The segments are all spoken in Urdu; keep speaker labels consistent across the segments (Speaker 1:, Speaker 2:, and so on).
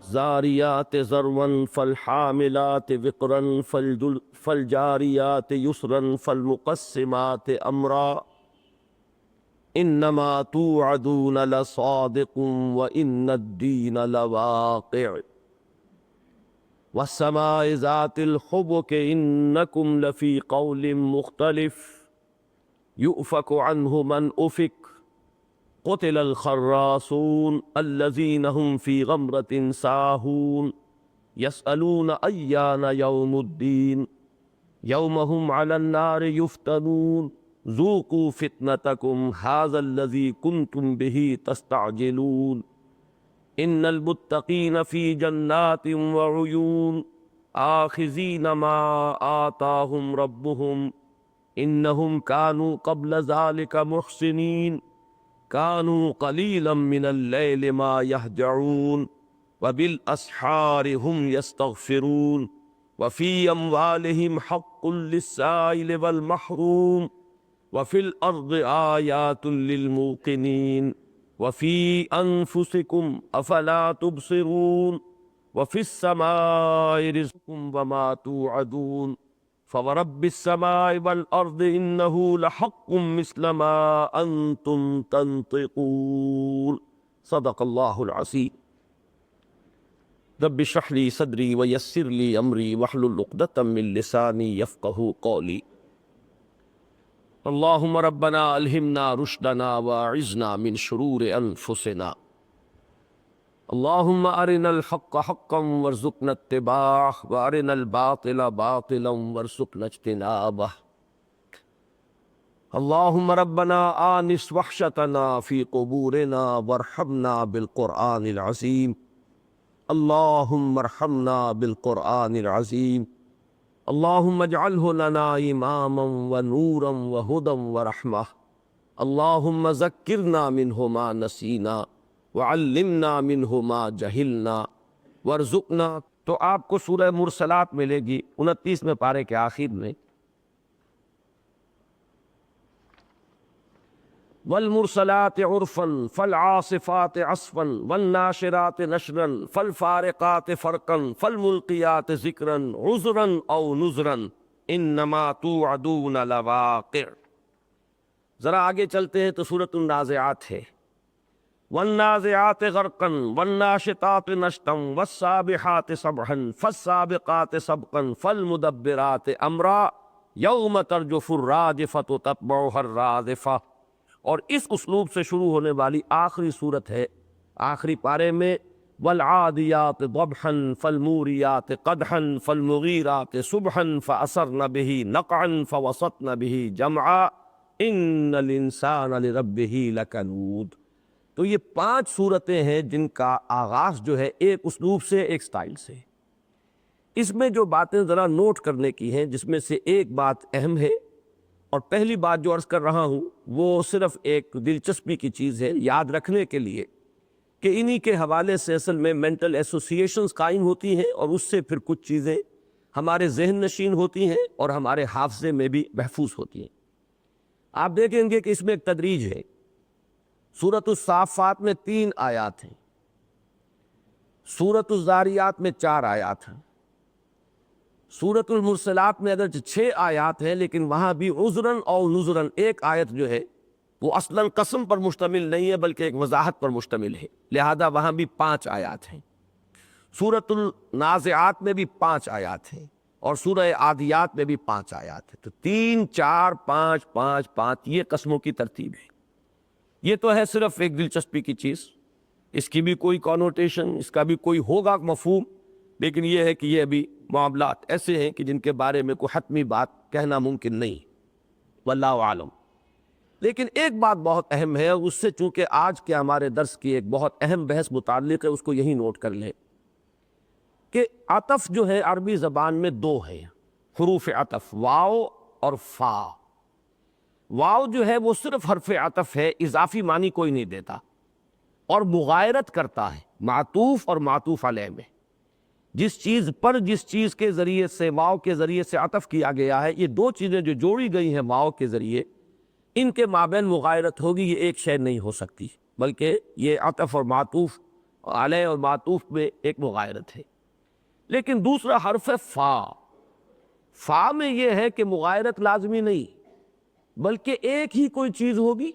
Speaker 1: والزاریات ذروا فالحاملات وقرا فالجاریات یسرا فالمقسمات امرا انما توعدون لصادق وان الدین لواقع والسماء ذات الحبک انکم لفی قول مختلف یؤفک عنہ من افک قتل الخراصون الذین هم فی غمرۃ ساہون یسألون ایان یوم الدین یوم هم علی النار یفتنون ذوقوا فتنتکم ھذا الذی کنتم بہ تستعجلون ان المتقین فی جنات وعیون آخذین ما آتاہم ربہم انہم کانوا قبل ذلک محسنین کانوا قلیلا من اللیل ما یہجعون وبالاسحار هم یستغفرون وفی اموالہم حق للسائل والمحروم وفی الارض آیات للموقنین وفی انفسکم افلا تبصرون وفی السماء رزقکم وما توعدون فورب السماء والارض انه لحق مثل ما انتم تنطقون صدق اللہ العظیم رب اشرح لی صدری ویسر لی امری واحلل عقدۃ من لسانی یفقہوا قولی اللہم ربنا الہمنا رشدنا واعذنا من شرور انفسنا اللہم ارنا الحق حقا وارزقنا اتباعہ وارنا الباطل باطلا وارزقنا اجتنابہ اللہم ربنا آنس وحشتنا فی قبورنا وارحمنا بالقرآن العظیم اللہم ارحمنا بالقرآن العظیم اللہم اجعلہ لنا اماما ونورا وہدا ورحمہ اللہم ذکرنا منہ ما نسینا وعلمنا منہ ما جہلنا وارزقنا۔ تو آپ کو سورہ مرسلات ملے گی 29 پارے کے آخر میں، والمرسلات عرفا فالعاصفات عصفا والناشرات نشرا فالفارقات فرقا فالملقیات ذکرا عذرا او نذرا انما توعدون لواقع۔ ذرا آگے چلتے ہیں تو سورۃ النازعات ہے، والنازعات غرقا والناشطات نشطا والسابحات سبحا فالسابقات سبقا فالمدبرات امرا یوم ترجف الراجفۃ تتبعها الرادفہ۔ اور اس اسلوب سے شروع ہونے والی آخری صورت ہے، آخری پارے میں والعادیات ضبحا فالموریات قدحا فالمغیرات صبحا فأثرن به نقعا فوسطن به جمعا ان الانسان لربہ لکنود۔ تو یہ 5 صورتیں ہیں جن کا آغاز جو ہے ایک اسلوب سے، ایک سٹائل سے۔ اس میں جو باتیں ذرا نوٹ کرنے کی ہیں، جس میں سے ایک بات اہم ہے، اور پہلی بات جو عرض کر رہا ہوں وہ صرف ایک دلچسپی کی چیز ہے یاد رکھنے کے لیے کہ انہی کے حوالے سے اصل میں مینٹل ایسوسیشنز قائم ہوتی ہیں، اور اس سے پھر کچھ چیزیں ہمارے ذہن نشین ہوتی ہیں اور ہمارے حافظے میں بھی محفوظ ہوتی ہیں۔ آپ دیکھیں گے کہ اس میں ایک تدریج ہے۔ سورۃ الصافات میں 3 آیات ہیں، سورۃ الزاریات میں 4 آیات ہیں، سورۃ المرسلات میں اگرچہ 6 آیات ہیں لیکن وہاں بھی عذراً اور نذراً ایک آیت جو ہے وہ اصلاً قسم پر مشتمل نہیں ہے بلکہ ایک وضاحت پر مشتمل ہے، لہذا وہاں بھی 5 آیات ہیں۔ سورۃ النازعات میں بھی 5 آیات ہیں، اور سورہ عادیات میں بھی 5 آیات ہیں۔ تو 3 4 5 5 5 یہ قسموں کی ترتیب ہے۔ یہ تو ہے صرف ایک دلچسپی کی چیز، اس کی بھی کوئی کانوٹیشن، اس کا بھی کوئی ہوگا مفہوم، لیکن یہ ہے کہ یہ ابھی معاملات ایسے ہیں کہ جن کے بارے میں کوئی حتمی بات کہنا ممکن نہیں، واللہ عالم۔ لیکن ایک بات بہت اہم ہے، اس سے چونکہ آج کے ہمارے درس کی ایک بہت اہم بحث متعلق ہے، اس کو یہی نوٹ کر لیں کہ عطف جو ہے عربی زبان میں 2 ہے، حروف عطف واو اور فا۔ واو جو ہے وہ صرف حرف عطف ہے، اضافی معنی کوئی نہیں دیتا، اور مغایرت کرتا ہے معطوف اور معطوف علیہ میں۔ جس چیز پر جس چیز کے ذریعے سے واو کے ذریعے سے عطف کیا گیا ہے، یہ 2 چیزیں جو جوڑی گئی ہیں واو کے ذریعے، ان کے مابین مغایرت ہوگی، یہ ایک شے نہیں ہو سکتی، بلکہ یہ عطف اور معطوف علیہ اور معطوف میں ایک مغایرت ہے۔ لیکن دوسرا حرف فا، فا میں یہ ہے کہ مغایرت لازمی نہیں بلکہ ایک ہی کوئی چیز ہوگی،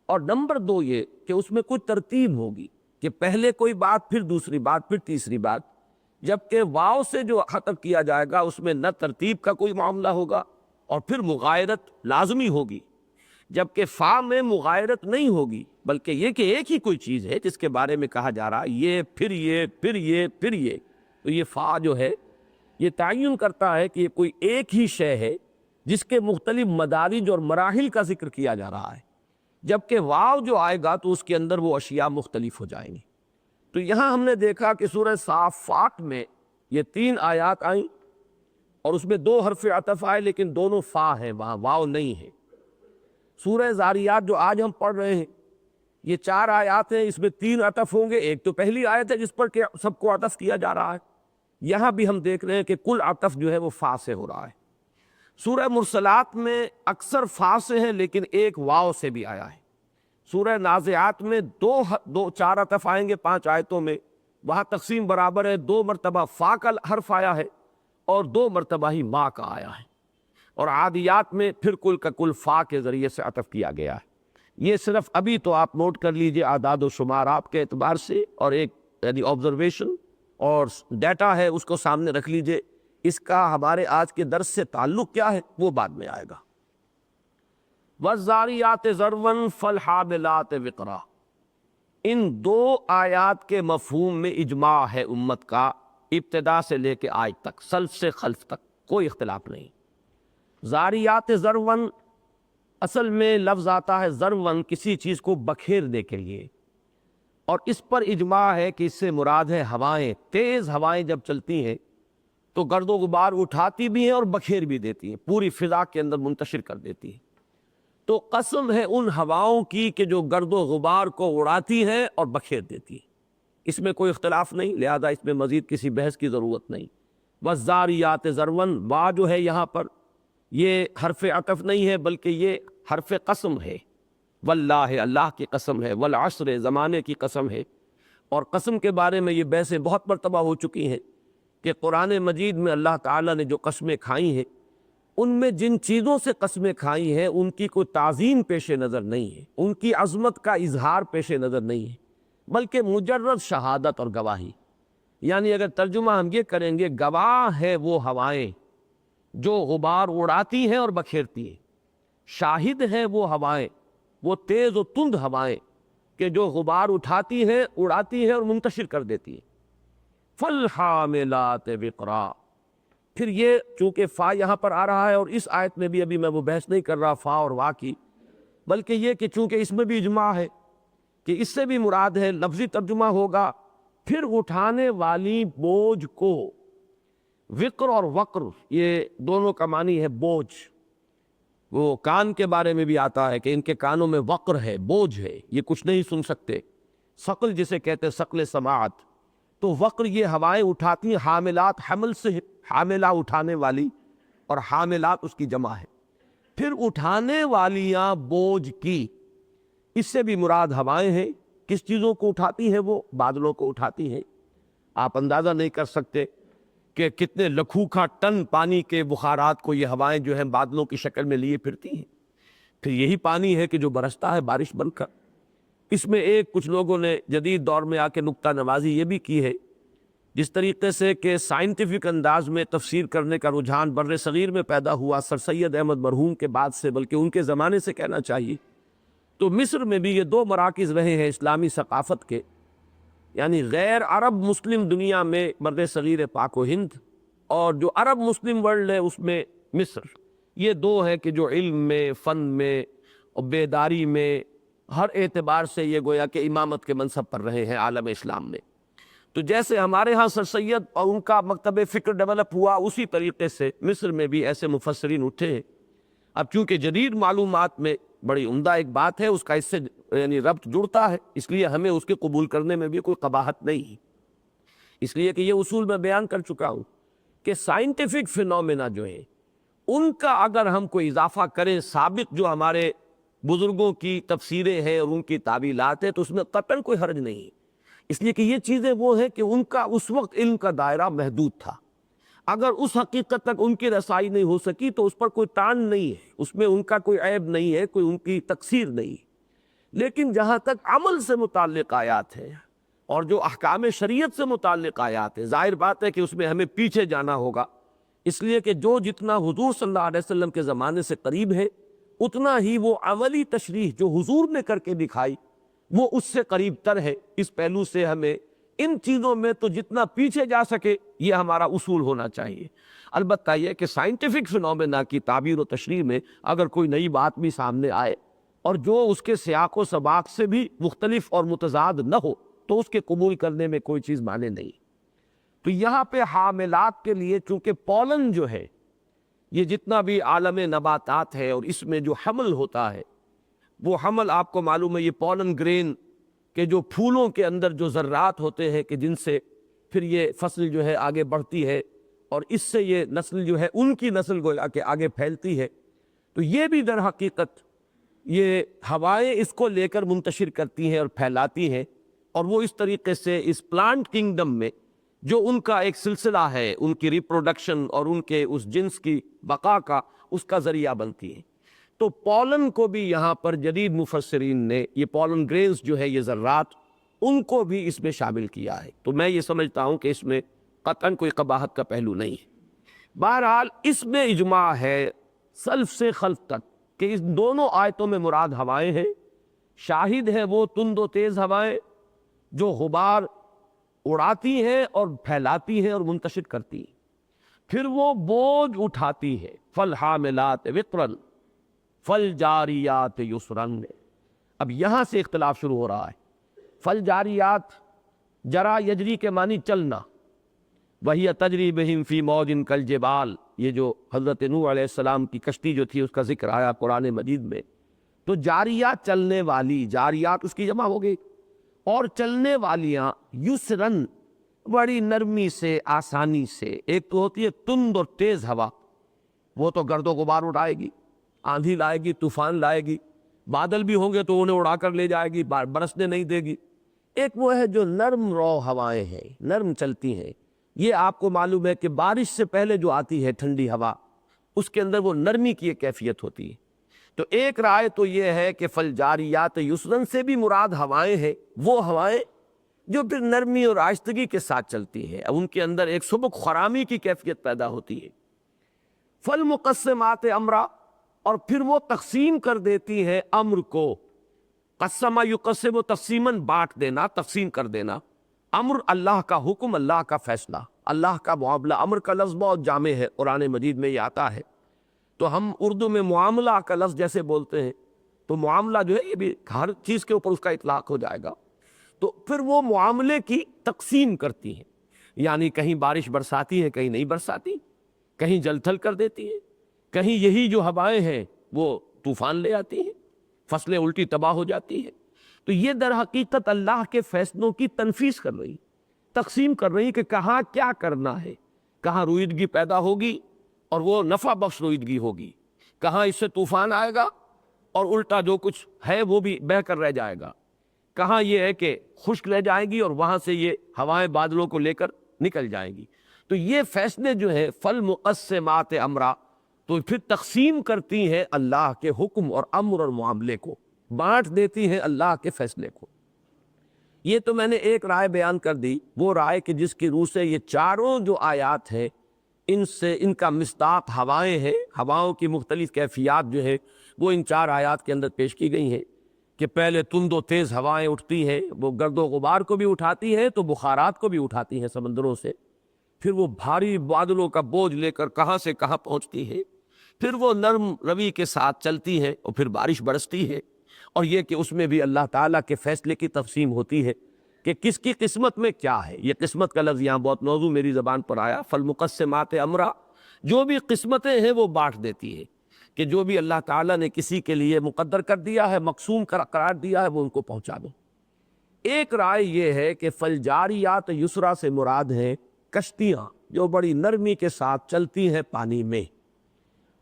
Speaker 1: اور نمبر دو یہ کہ اس میں کوئی ترتیب ہوگی کہ پہلے کوئی بات، پھر دوسری بات، پھر تیسری بات، جبکہ واو سے جو ختم کیا جائے گا اس میں نہ ترتیب کا کوئی معاملہ ہوگا اور پھر مغایرت لازمی ہوگی، جبکہ فا میں مغایرت نہیں ہوگی بلکہ یہ کہ ایک ہی کوئی چیز ہے جس کے بارے میں کہا جا رہا ہے یہ پھر یہ پھر یہ پھر یہ، تو یہ فا جو ہے یہ تعین کرتا ہے کہ یہ کوئی ایک ہی شے ہے جس کے مختلف مدارج اور مراحل کا ذکر کیا جا رہا ہے، جبکہ واو جو آئے گا تو اس کے اندر وہ اشیاء مختلف ہو جائیں گی۔ تو یہاں ہم نے دیکھا کہ سورہ صافات میں یہ 3 آیات آئیں اور اس میں 2 حرف عطف آئے لیکن دونوں فا ہیں، وہاں واو نہیں ہے۔ سورہ زاریات جو آج ہم پڑھ رہے ہیں یہ 4 آیات ہیں، اس میں 3 عطف ہوں گے، ایک تو پہلی آیت ہے جس پر کہ سب کو عطف کیا جا رہا ہے، یہاں بھی ہم دیکھ رہے ہیں کہ کل عطف جو ہے وہ فا سے ہو رہا ہے۔ سورہ مرسلات میں اکثر فا سے ہے لیکن ایک واو سے بھی آیا ہے۔ سورہ نازعات میں 4 عطف آئیں گے 5 آیتوں میں، وہاں تقسیم برابر ہے، 2 مرتبہ فا کا حرف آیا ہے اور 2 مرتبہ ہی ما کا آیا ہے، اور عادیات میں پھر کل کا کل فا کے ذریعے سے عطف کیا گیا ہے۔ یہ صرف ابھی تو آپ نوٹ کر لیجئے اعداد و شمارات کے اعتبار سے، اور ایک یعنی آبزرویشن اور ڈیٹا ہے اس کو سامنے رکھ لیجئے، اس کا ہمارے آج کے درس سے تعلق کیا ہے وہ بعد میں آئے گا۔ وَالزَّارِيَاتِ ذَرْوًا فَالْحَامِلَاتِ وِقْرًا، ان 2 آیات کے مفہوم میں اجماع ہے امت کا، ابتدا سے لے کے آج تک، سلف سے خلف تک کوئی اختلاف نہیں۔ زاریات ذرون، اصل میں لفظ آتا ہے ذرون کسی چیز کو بکھیرنے کے لیے، اور اس پر اجماع ہے کہ اس سے مراد ہے ہوائیں، تیز ہوائیں جب چلتی ہیں تو گرد و غبار اٹھاتی بھی ہیں اور بکھیر بھی دیتی ہیں، پوری فضا کے اندر منتشر کر دیتی ہیں۔ تو قسم ہے ان ہواؤں کی کہ جو گرد و غبار کو اڑاتی ہیں اور بکھیر دیتی ہیں، اس میں کوئی اختلاف نہیں، لہذا اس میں مزید کسی بحث کی ضرورت نہیں۔ وَالزَّارِيَاتِ ذَرْوًا، وا جو ہے یہاں پر یہ حرف عطف نہیں ہے بلکہ یہ حرف قسم ہے، واللہ اللہ کی قسم ہے، والعصر زمانے کی قسم ہے، اور قسم کے بارے میں یہ بحثیں بہت مرتبہ ہو چکی ہیں کہ قرآن مجید میں اللہ تعالیٰ نے جو قسمیں کھائی ہیں ان میں جن چیزوں سے قسمیں کھائی ہیں ان کی کوئی تعظیم پیش نظر نہیں ہے، ان کی عظمت کا اظہار پیش نظر نہیں ہے، بلکہ مجرد شہادت اور گواہی، یعنی اگر ترجمہ ہم یہ کریں گے گواہ ہے وہ ہوائیں جو غبار اڑاتی ہیں اور بکھیرتی ہیں، شاہد ہیں وہ ہوائیں، وہ تیز و تند ہوائیں کہ جو غبار اٹھاتی ہیں، اڑاتی ہیں اور منتشر کر دیتی ہیں۔ فَالْحَامِلَاتِ وِقْرًا، پھر یہ چونکہ فا یہاں پر آ رہا ہے، اور اس آیت میں بھی ابھی میں وہ بحث نہیں کر رہا فا اور وا کی، بلکہ یہ کہ چونکہ اس میں بھی اجماع ہے کہ اس سے بھی مراد ہے، لفظی ترجمہ ہوگا پھر اٹھانے والی بوجھ کو۔ وقر اور وقر یہ دونوں کا معنی ہے بوجھ، وہ کان کے بارے میں بھی آتا ہے کہ ان کے کانوں میں وقر ہے، بوجھ ہے، یہ کچھ نہیں سن سکتے، ثقل جسے کہتے ہیں ثقل سماعت، تو وقر یہ ہوائیں اٹھاتی ہیں، حاملات حمل سے حاملہ اٹھانے والی، اور حاملات اس کی جمع ہے، پھر اٹھانے والیاں بوجھ کی، اس سے بھی مراد ہوائیں ہیں۔ کس چیزوں کو اٹھاتی ہیں؟ وہ بادلوں کو اٹھاتی ہیں۔ آپ اندازہ نہیں کر سکتے کہ کتنے لکھوکھا ٹن پانی کے بخارات کو یہ ہوائیں جو ہیں بادلوں کی شکل میں لیے پھرتی ہیں، پھر یہی پانی ہے کہ جو برستا ہے بارش بن کر۔ اس میں ایک کچھ لوگوں نے جدید دور میں آ کے نکتہ نوازی یہ بھی کی ہے، جس طریقے سے کہ سائنٹیفک انداز میں تفسیر کرنے کا رجحان بر صغیر میں پیدا ہوا سر سید احمد مرحوم کے بعد سے، بلکہ ان کے زمانے سے کہنا چاہیے، تو مصر میں بھی یہ 2 مراکز رہے ہیں اسلامی ثقافت کے، یعنی غیر عرب مسلم دنیا میں بر صغیر پاک و ہند، اور جو عرب مسلم ورلڈ ہے اس میں مصر، یہ 2 ہیں کہ جو علم میں، فن میں اور بیداری میں ہر اعتبار سے یہ گویا کہ امامت کے منصب پر رہے ہیں عالم اسلام میں۔ تو جیسے ہمارے ہاں سر سید اور ان کا مکتب فکر ڈیولپ ہوا، اسی طریقے سے مصر میں بھی ایسے مفسرین اٹھے ہیں۔ اب چونکہ جدید معلومات میں بڑی عمدہ ایک بات ہے، اس کا اس سے یعنی ربط جڑتا ہے، اس لیے ہمیں اس کے قبول کرنے میں بھی کوئی قباحت نہیں، اس لیے کہ یہ اصول میں بیان کر چکا ہوں کہ سائنٹیفک فینومینا جو ہیں ان کا اگر ہم کوئی اضافہ کریں سابق جو ہمارے بزرگوں کی تفسیریں ہیں اور ان کی تعویلات ہیں تو اس میں قطعاً کوئی حرج نہیں ہے۔ اس لیے کہ یہ چیزیں وہ ہیں کہ ان کا اس وقت علم کا دائرہ محدود تھا، اگر اس حقیقت تک ان کی رسائی نہیں ہو سکی تو اس پر کوئی تان نہیں ہے، اس میں ان کا کوئی عیب نہیں ہے، کوئی ان کی تقصیر نہیں ہے۔ لیکن جہاں تک عمل سے متعلق آیات ہیں اور جو احکام شریعت سے متعلق آیات ہیں، ظاہر بات ہے کہ اس میں ہمیں پیچھے جانا ہوگا، اس لیے کہ جو جتنا حضور صلی اللہ علیہ وسلم کے زمانے سے قریب ہے اتنا ہی وہ عملی تشریح جو حضور نے کر کے دکھائی وہ اس سے قریب تر ہے۔ اس پہلو سے ہمیں ان چیزوں میں تو جتنا پیچھے جا سکے یہ ہمارا اصول ہونا چاہیے۔ البتہ یہ کہ سائنٹیفک فنومینا کی تعبیر و تشریح میں اگر کوئی نئی بات بھی سامنے آئے اور جو اس کے سیاق و سباق سے بھی مختلف اور متضاد نہ ہو تو اس کے قبول کرنے میں کوئی چیز مانے نہیں۔ تو یہاں پہ حاملات کے لیے چونکہ پولن جو ہے یہ جتنا بھی عالم نباتات ہے اور اس میں جو حمل ہوتا ہے وہ حمل آپ کو معلوم ہے، یہ پولن گرین کہ جو پھولوں کے اندر جو ذرات ہوتے ہیں کہ جن سے پھر یہ فصل جو ہے آگے بڑھتی ہے اور اس سے یہ نسل جو ہے ان کی نسل گویا کہ آگے پھیلتی ہے، تو یہ بھی در حقیقت یہ ہوائیں اس کو لے کر منتشر کرتی ہیں اور پھیلاتی ہیں، اور وہ اس طریقے سے اس پلانٹ کنگڈم میں جو ان کا ایک سلسلہ ہے ان کی ریپروڈکشن اور ان کے اس جنس کی بقا کا اس کا ذریعہ بنتی ہیں۔ تو پولن کو بھی یہاں پر جدید مفسرین نے یہ پولن گرینز جو ہے یہ ذرات ان کو بھی اس میں شامل کیا ہے، تو میں یہ سمجھتا ہوں کہ اس میں قطعاً کوئی قباحت کا پہلو نہیں ہے۔ بہرحال اس میں اجماع ہے سلف سے خلف تک کہ اس دونوں آیتوں میں مراد ہوائیں ہیں۔ شاہد ہے وہ تند و تیز ہوائیں جو غبار اڑاتی ہیں اور پھیلاتی ہیں اور منتشر کرتی ہیں، پھر وہ بوجھ اٹھاتی ہے، فالحاملات وقرا فالجاریات یسرن۔ اب یہاں سے اختلاف شروع ہو رہا ہے۔ فالجاریات جرا یجری کے معنی چلنا، وہی تجری بہم فی موج کالجبال، یہ جو حضرت نوح علیہ السلام کی کشتی جو تھی اس کا ذکر آیا قرآن مجید میں، تو جاریات چلنے والی، جاریات اس کی جمع ہو گئی، اور چلنے والیاں یسرن بڑی نرمی سے آسانی سے۔ ایک تو ہوتی ہے تند اور تیز ہوا، وہ تو گرد و غبار اٹھائے گی، آندھی لائے گی، طوفان لائے گی، بادل بھی ہوں گے تو انہیں اڑا کر لے جائے گی، برسنے نہیں دے گی۔ ایک وہ ہے جو نرم رو ہوائیں ہیں، نرم چلتی ہیں، یہ آپ کو معلوم ہے کہ بارش سے پہلے جو آتی ہے ٹھنڈی ہوا اس کے اندر وہ نرمی کی ایک کیفیت ہوتی ہے۔ تو ایک رائے تو یہ ہے کہ فالجاریات یسرن سے بھی مراد ہوائیں ہیں، وہ ہوائیں جو پھر نرمی اور آہستگی کے ساتھ چلتی ہیں، ان کے اندر ایک سبک خرامی کی کیفیت پیدا ہوتی ہے۔ فالمقسمات امرا، اور پھر وہ تقسیم کر دیتی ہیں امر کو۔ قسم یقسم تقسیما، بانٹ دینا، تقسیم کر دینا۔ امر اللہ کا حکم، اللہ کا فیصلہ، اللہ کا معاملہ۔ امر کا لفظ بہت جامع ہے، قرآن مجید میں یہ آتا ہے، تو ہم اردو میں معاملہ کا لفظ جیسے بولتے ہیں تو معاملہ جو ہے یہ بھی ہر چیز کے اوپر اس کا اطلاق ہو جائے گا۔ تو پھر وہ معاملے کی تقسیم کرتی ہیں، یعنی کہیں بارش برساتی ہے، کہیں نہیں برساتی، کہیں جل تھل کر دیتی ہے، کہیں یہی جو ہوائیں ہیں وہ طوفان لے آتی ہیں، فصلیں الٹی تباہ ہو جاتی ہیں۔ تو یہ در حقیقت اللہ کے فیصلوں کی تنفیذ کر رہی، تقسیم کر رہی کہ کہاں کیا کرنا ہے، کہاں رویدگی پیدا ہوگی اور وہ نفع بخش رویدگی ہوگی، کہاں اس سے طوفان آئے گا اور الٹا جو کچھ ہے وہ بھی بہہ کر رہ جائے گا، کہاں یہ ہے کہ خشک رہ جائے گی اور وہاں سے یہ ہوائیں بادلوں کو لے کر نکل جائیں گی۔ تو یہ فیصلے جو ہے فالمقسمات امرا، تو پھر تقسیم کرتی ہیں اللہ کے حکم اور امر اور معاملے کو، بانٹ دیتی ہیں اللہ کے فیصلے کو۔ یہ تو میں نے ایک رائے بیان کر دی، وہ رائے کہ جس کی روح سے یہ چاروں جو آیات ہیں ان سے ان کا مصداق ہوائیں ہیں، ہواؤں کی مختلف کیفیات جو ہے وہ ان چار آیات کے اندر پیش کی گئی ہیں کہ پہلے تند و تیز ہوائیں اٹھتی ہیں، وہ گرد و غبار کو بھی اٹھاتی ہیں تو بخارات کو بھی اٹھاتی ہیں سمندروں سے، پھر وہ بھاری بادلوں کا بوجھ لے کر کہاں سے کہاں پہنچتی ہے، پھر وہ نرم روی کے ساتھ چلتی ہے اور پھر بارش برستی ہے، اور یہ کہ اس میں بھی اللہ تعالیٰ کے فیصلے کی تقسیم ہوتی ہے کہ کس کی قسمت میں کیا ہے۔ یہ قسمت کا لفظ یہاں بہت موضوع میری زبان پر آیا، فالمقسمات امرا، جو بھی قسمتیں ہیں وہ بانٹ دیتی ہے کہ جو بھی اللہ تعالیٰ نے کسی کے لیے مقدر کر دیا ہے، مقسوم قرار دیا ہے، وہ ان کو پہنچا دو۔ ایک رائے یہ ہے کہ فالجاریات یسرا سے مراد ہیں کشتیاں جو بڑی نرمی کے ساتھ چلتی ہیں پانی میں،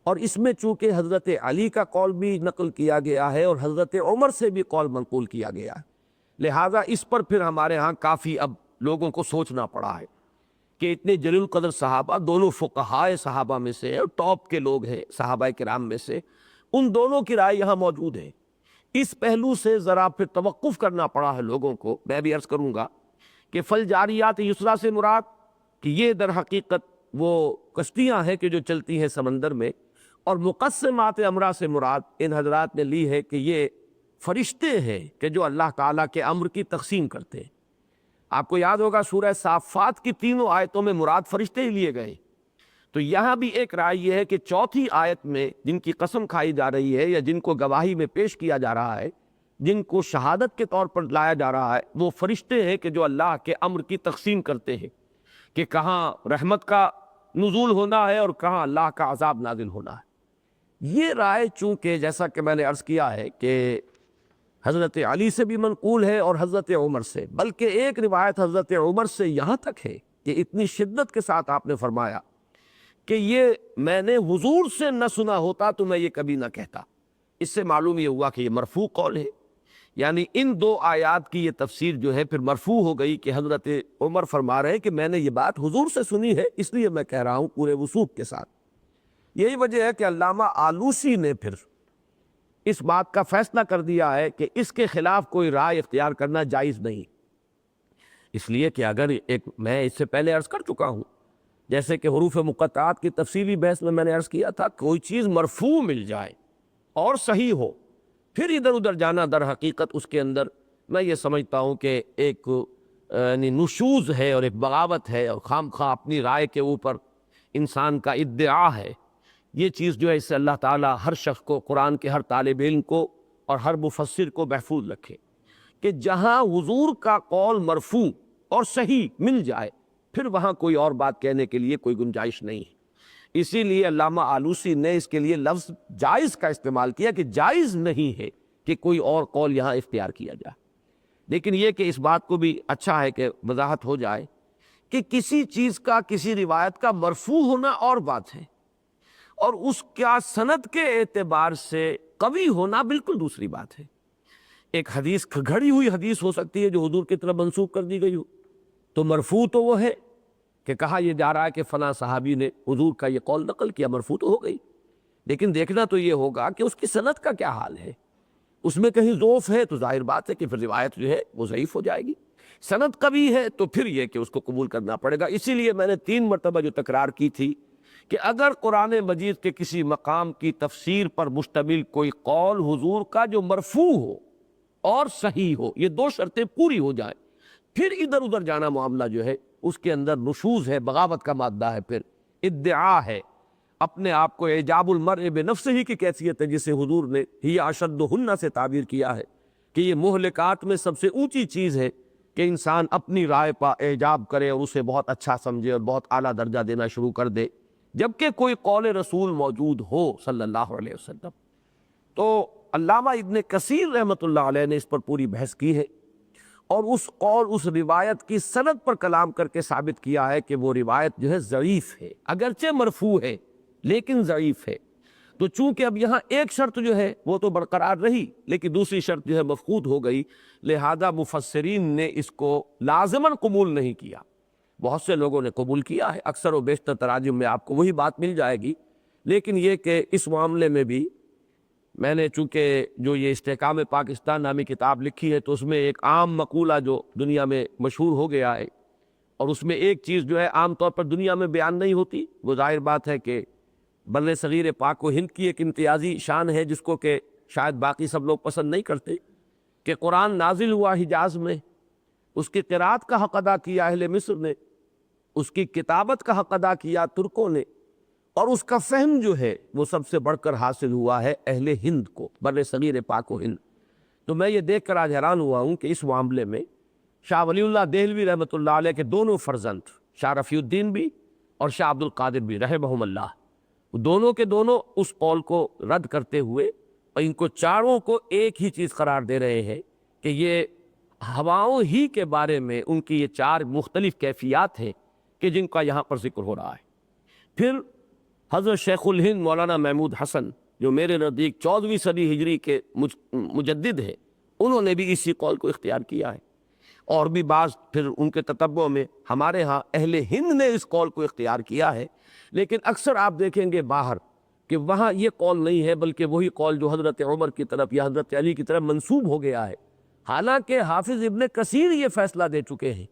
Speaker 1: اور اس میں چونکہ حضرت علی کا قول بھی نقل کیا گیا ہے اور حضرت عمر سے بھی قول منقول کیا گیا ہے لہٰذا اس پر پھر ہمارے ہاں کافی اب لوگوں کو سوچنا پڑا ہے کہ اتنے جلیل القدر صحابہ، دونوں فقہائے صحابہ میں سے اور ٹاپ کے لوگ ہیں صحابہ کرام میں سے، ان دونوں کی رائے یہاں موجود ہے۔ اس پہلو سے ذرا پھر توقف کرنا پڑا ہے لوگوں کو۔ میں بھی عرض کروں گا کہ فالجاریات یسرا سے مراد کہ یہ در حقیقت وہ کشتیاں ہیں کہ جو چلتی ہیں سمندر میں، اور مقسمات امرا سے مراد ان حضرات نے لی ہے کہ یہ فرشتے ہیں کہ جو اللہ تعالیٰ کے امر کی تقسیم کرتے ہیں۔ آپ کو یاد ہوگا سورہ صافات کی تینوں آیتوں میں مراد فرشتے ہی لیے گئے، تو یہاں بھی ایک رائے یہ ہے کہ چوتھی آیت میں جن کی قسم کھائی جا رہی ہے یا جن کو گواہی میں پیش کیا جا رہا ہے، جن کو شہادت کے طور پر لایا جا رہا ہے، وہ فرشتے ہیں کہ جو اللہ کے امر کی تقسیم کرتے ہیں کہ کہاں رحمت کا نزول ہونا ہے اور کہاں اللہ کا عذاب نازل ہونا ہے۔ یہ رائے چونکہ جیسا کہ میں نے عرض کیا ہے کہ حضرت علی سے بھی منقول ہے اور حضرت عمر سے، بلکہ ایک روایت حضرت عمر سے یہاں تک ہے کہ اتنی شدت کے ساتھ آپ نے فرمایا کہ یہ میں نے حضور سے نہ سنا ہوتا تو میں یہ کبھی نہ کہتا۔ اس سے معلوم یہ ہوا کہ یہ مرفوع قول ہے، یعنی ان دو آیات کی یہ تفسیر جو ہے پھر مرفوع ہو گئی کہ حضرت عمر فرما رہے ہیں کہ میں نے یہ بات حضور سے سنی ہے، اس لیے میں کہہ رہا ہوں پورے وثوق کے ساتھ۔ یہی وجہ ہے کہ علامہ آلوسی نے پھر اس بات کا فیصلہ کر دیا ہے کہ اس کے خلاف کوئی رائے اختیار کرنا جائز نہیں، اس لیے کہ اگر میں اس سے پہلے عرض کر چکا ہوں، جیسے کہ حروف مقطعات کی تفصیلی بحث میں نے عرض کیا تھا، کوئی چیز مرفوع مل جائے اور صحیح ہو، پھر ادھر ادھر جانا در حقیقت اس کے اندر میں یہ سمجھتا ہوں کہ ایک یعنی نشوز ہے اور ایک بغاوت ہے، اور خام خواہ اپنی رائے کے اوپر انسان کا ادعا ہے۔ یہ چیز جو ہے اس سے اللہ تعالیٰ ہر شخص کو، قرآن کے ہر طالب علم کو اور ہر مفسر کو محفوظ رکھے کہ جہاں حضور کا قول مرفوع اور صحیح مل جائے پھر وہاں کوئی اور بات کہنے کے لیے کوئی گنجائش نہیں ہے۔ اسی لیے علامہ آلوسی نے اس کے لیے لفظ جائز کا استعمال کیا کہ جائز نہیں ہے کہ کوئی اور قول یہاں اختیار کیا جائے۔ لیکن یہ کہ اس بات کو بھی اچھا ہے کہ وضاحت ہو جائے کہ کسی چیز کا، کسی روایت کا مرفوع ہونا اور بات ہے، اور اس کا سند کے اعتبار سے قوی ہونا بالکل دوسری بات ہے۔ ایک حدیث گھڑی ہوئی حدیث ہو سکتی ہے جو حضور کی طرف منسوب کر دی گئی ہو، تو مرفوع تو وہ ہے کہ کہا یہ جا رہا ہے کہ فلاں صحابی نے حضور کا یہ قول نقل کیا، مرفوع تو ہو گئی، لیکن دیکھنا تو یہ ہوگا کہ اس کی سند کا کیا حال ہے۔ اس میں کہیں ضعف ہے تو ظاہر بات ہے کہ پھر روایت جو ہے وہ ضعیف ہو جائے گی، سند قوی ہے تو پھر یہ کہ اس کو قبول کرنا پڑے گا۔ اسی لیے میں نے 3 مرتبہ جو تکرار کی تھی کہ اگر قرآن مجید کے کسی مقام کی تفسیر پر مشتمل کوئی قول حضور کا جو مرفوع ہو اور صحیح ہو، یہ 2 شرطیں پوری ہو جائیں، پھر ادھر ادھر جانا معاملہ جو ہے اس کے اندر نشوز ہے، بغاوت کا مادہ ہے، پھر ادعا ہے، اپنے آپ کو اعجاب المرء بنفسہ ہی کی کیفیت ہے، جسے حضور نے ہی اشدہن سے تعبیر کیا ہے کہ یہ مہلکات میں سب سے اونچی چیز ہے کہ انسان اپنی رائے پر اعجاب کرے اور اسے بہت اچھا سمجھے اور بہت اعلیٰ درجہ دینا شروع کر دے، جبکہ کوئی قول رسول موجود ہو صلی اللہ علیہ وسلم۔ تو علامہ ابن کثیر رحمۃ اللہ علیہ نے اس پر پوری بحث کی ہے، اور اس قول، اس روایت کی سند پر کلام کر کے ثابت کیا ہے کہ وہ روایت جو ہے ضعیف ہے، اگرچہ مرفوع ہے لیکن ضعیف ہے۔ تو چونکہ اب یہاں ایک شرط جو ہے وہ تو برقرار رہی، لیکن دوسری شرط جو ہے مفقود ہو گئی، لہذا مفسرین نے اس کو لازماً قبول نہیں کیا۔ بہت سے لوگوں نے قبول کیا ہے، اکثر و بیشتر تراجم میں آپ کو وہی بات مل جائے گی، لیکن یہ کہ اس معاملے میں بھی میں نے چونکہ جو یہ استحکام پاکستان نامی کتاب لکھی ہے تو اس میں ایک عام مقولہ جو دنیا میں مشہور ہو گیا ہے، اور اس میں ایک چیز جو ہے عام طور پر دنیا میں بیان نہیں ہوتی، وہ ظاہر بات ہے کہ بر صغیر پاک و ہند کی ایک امتیازی شان ہے جس کو کہ شاید باقی سب لوگ پسند نہیں کرتے، کہ قرآن نازل ہوا حجاز میں، اس کی قرات کا حق ادا کیا اہل مصر نے، اس کی کتابت کا حق ادا کیا ترکوں نے، اور اس کا فہم جو ہے وہ سب سے بڑھ کر حاصل ہوا ہے اہل ہند کو، بر صغیر پاک و ہند۔ تو میں یہ دیکھ کر آج حیران ہوا ہوں کہ اس معاملے میں شاہ ولی اللہ دہلوی رحمۃ اللہ علیہ کے دونوں فرزند، شاہ رفیع الدین بھی اور شاہ عبد القادر بھی رحمہم اللہ، دونوں کے دونوں اس قول کو رد کرتے ہوئے اور ان کو چاروں کو ایک ہی چیز قرار دے رہے ہیں کہ یہ ہواؤں ہی کے بارے میں ان کی یہ 4 مختلف کیفیات ہیں کہ جن کا یہاں پر ذکر ہو رہا ہے۔ پھر حضرت شیخ الہند مولانا محمود حسن جو میرے نزدیک 14ویں صدی ہجری کے مجدد ہیں، انہوں نے بھی اسی قول کو اختیار کیا ہے، اور بھی بعض پھر ان کے تتبع میں ہمارے ہاں اہل ہند نے اس قول کو اختیار کیا ہے، لیکن اکثر آپ دیکھیں گے باہر کہ وہاں یہ قول نہیں ہے، بلکہ وہی قول جو حضرت عمر کی طرف یا حضرت علی کی طرف منسوب ہو گیا ہے، حالانکہ حافظ ابن کثیر یہ فیصلہ دے چکے ہیں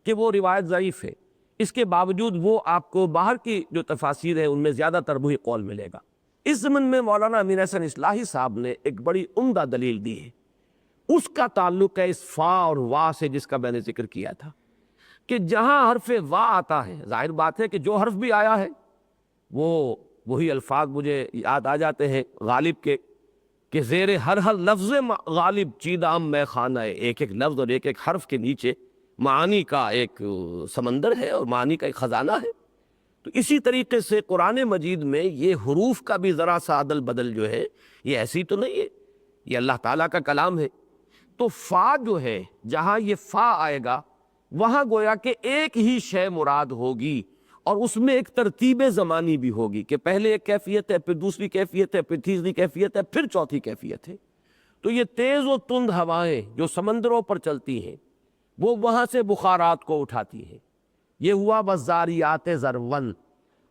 Speaker 1: کہ وہ روایت ضعیف ہے، اس کے باوجود وہ آپ کو باہر کی جو تفاسیر ہے ان میں زیادہ تر وہی قول ملے گا۔ اس ضمن میں مولانا امین احسن اصلاحی صاحب نے ایک بڑی عمدہ دلیل دی ہے، اس کا تعلق ہے اس فا اور وا سے جس کا میں نے ذکر کیا تھا، کہ جہاں حرف وا آتا ہے، ظاہر بات ہے کہ جو حرف بھی آیا ہے وہ وہی الفاظ مجھے یاد آ جاتے ہیں غالب کے، کہ زیر ہر لفظ غالب چیدام میں خانہ ہے، ایک ایک لفظ اور ایک ایک حرف کے نیچے معانی کا ایک سمندر ہے اور معانی کا ایک خزانہ ہے۔ تو اسی طریقے سے قرآن مجید میں یہ حروف کا بھی ذرا سا عدل بدل جو ہے یہ ایسی تو نہیں ہے، یہ اللہ تعالیٰ کا کلام ہے۔ تو فا جو ہے جہاں یہ فا آئے گا وہاں گویا کہ ایک ہی شے مراد ہوگی، اور اس میں ایک ترتیب زمانی بھی ہوگی کہ پہلے ایک کیفیت ہے، پھر دوسری کیفیت ہے، پھر تیسری کیفیت ہے، پھر چوتھی کیفیت ہے۔ تو یہ تیز و تند ہوائیں جو سمندروں پر چلتی ہیں وہ وہاں سے بخارات کو اٹھاتی ہیں، یہ ہوا والذاریات ذرون۔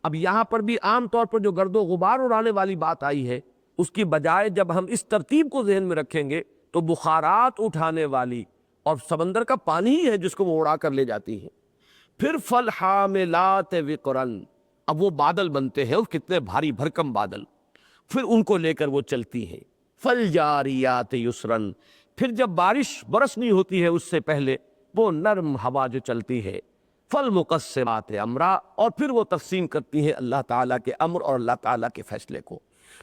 Speaker 1: اب یہاں پر بھی عام طور پر جو گرد و غبار اڑانے والی بات آئی ہے، اس کی بجائے جب ہم اس ترتیب کو ذہن میں رکھیں گے تو بخارات اٹھانے والی اور سمندر کا پانی ہی ہے جس کو وہ اڑا کر لے جاتی ہیں۔ پھر فالحاملات وقرن، اب وہ بادل بنتے ہیں، اور کتنے بھاری بھرکم بادل، پھر ان کو لے کر وہ چلتی ہیں۔ فالجاریات یسرن، پھر جب بارش برسنی ہوتی ہے اس سے پہلے وہ نرم ہوا جو چلتی ہے۔ فالمقسمات امرا، اور پھر وہ تقسیم کرتی ہیں اللہ تعالیٰ کے امر اور اللہ تعالیٰ کے فیصلے کو،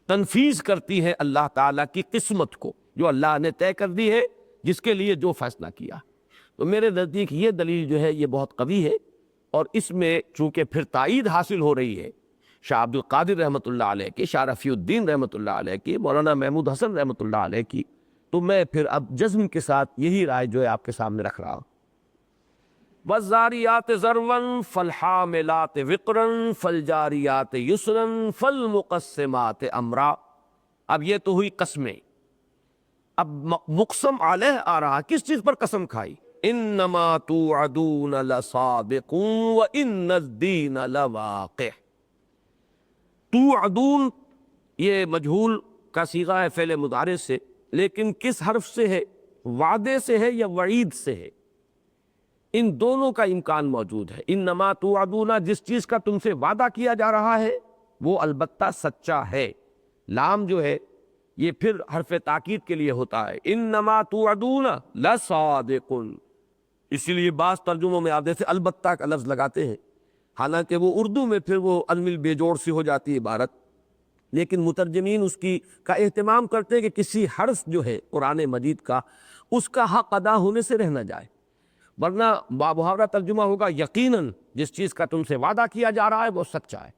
Speaker 1: تنفیذ کرتی ہے اللہ تعالیٰ کی قسمت کو جو اللہ نے طے کر دی ہے، جس کے لیے جو فیصلہ کیا۔ تو میرے نزدیک یہ دلیل جو ہے یہ بہت قوی ہے، اور اس میں چونکہ پھر تائید حاصل ہو رہی ہے شاہ عبد القادر رحمۃ اللہ علیہ کی، شاہ رفیع الدین رحمۃ اللہ علیہ کی، مولانا محمود حسن رحمۃ اللہ علیہ کی، تو میں پھر اب جزم کے ساتھ یہی رائے جو ہے آپ کے سامنے رکھ رہا ہوں۔ والذاریات ذروا فالحاملات وقرا فالجاریات یسرا فالمقسمات امرا۔ اب یہ تو ہوئی قسمیں، اب مقسم علیہ آ رہا، کس چیز پر قسم کھائی؟ انما توعدون لصادق وان الدین لواقع۔ توعدون یہ مجہول کا صیغہ ہے فعل مضارع سے، لیکن کس حرف سے ہے؟ وعدے سے ہے یا وعید سے ہے؟ ان دونوں کا امکان موجود ہے۔ انما توعدون، جس چیز کا تم سے وعدہ کیا جا رہا ہے وہ البتہ سچا ہے۔ لام جو ہے یہ پھر حرف تاکید کے لیے ہوتا ہے، انما توعدون لصادق، اسی لیے بعض ترجموں میں آپ جیسے البتہ کا لفظ لگاتے ہیں، حالانکہ وہ اردو میں پھر وہ انمل بے جوڑ سی ہو جاتی ہے عبارت، لیکن مترجمین اس کا اہتمام کرتے ہیں کہ کسی حرف جو ہے قرآن مجید کا اس کا حق ادا ہونے سے رہ نہ جائے، ورنہ محاورہ ترجمہ ہوگا یقیناً جس چیز کا تم سے وعدہ کیا جا رہا ہے وہ سچا ہے،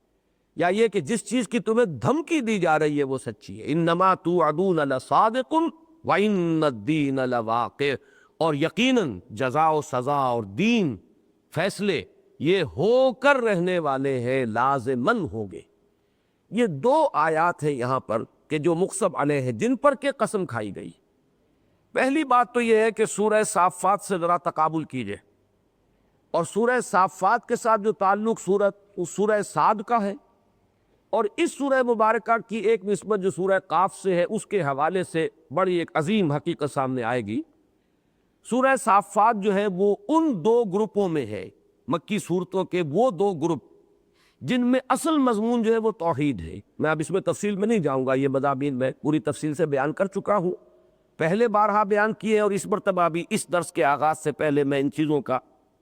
Speaker 1: یا یہ کہ جس چیز کی تمہیں دھمکی دی جا رہی ہے وہ سچی ہے۔ انما توعدون لصادق وان الدین لواقع، اور یقیناً جزا و سزا اور دین فیصلے یہ ہو کر رہنے والے ہیں، لازماً ہوں گے۔ یہ دو آیات ہیں یہاں پر کہ جو مقسم علیہ ہیں، جن پر کہ قسم کھائی گئی۔ پہلی بات تو یہ ہے کہ سورہ صافات سے ذرا تقابل کیجئے، اور سورہ صافات کے ساتھ جو تعلق سورہ صاد کا ہے، اور اس سورہ مبارکہ کی ایک نسبت جو سورہ قاف سے ہے، اس کے حوالے سے بڑی ایک عظیم حقیقت سامنے آئے گی۔ سورہ صافات جو ہے وہ ان دو گروپوں میں ہے، مکی صورتوں کے وہ دو گروپ جن میں اصل مضمون جو ہے وہ توحید ہے۔ میں اب اس میں تفصیل میں نہیں جاؤں گا، یہ مضامین میں پوری تفصیل سے بیان کر چکا ہوں، پہلے بارہا بیان کیے، اور اس مرتبہ بھی اس درس کے آغاز سے پہلے میں ان چیزوں کا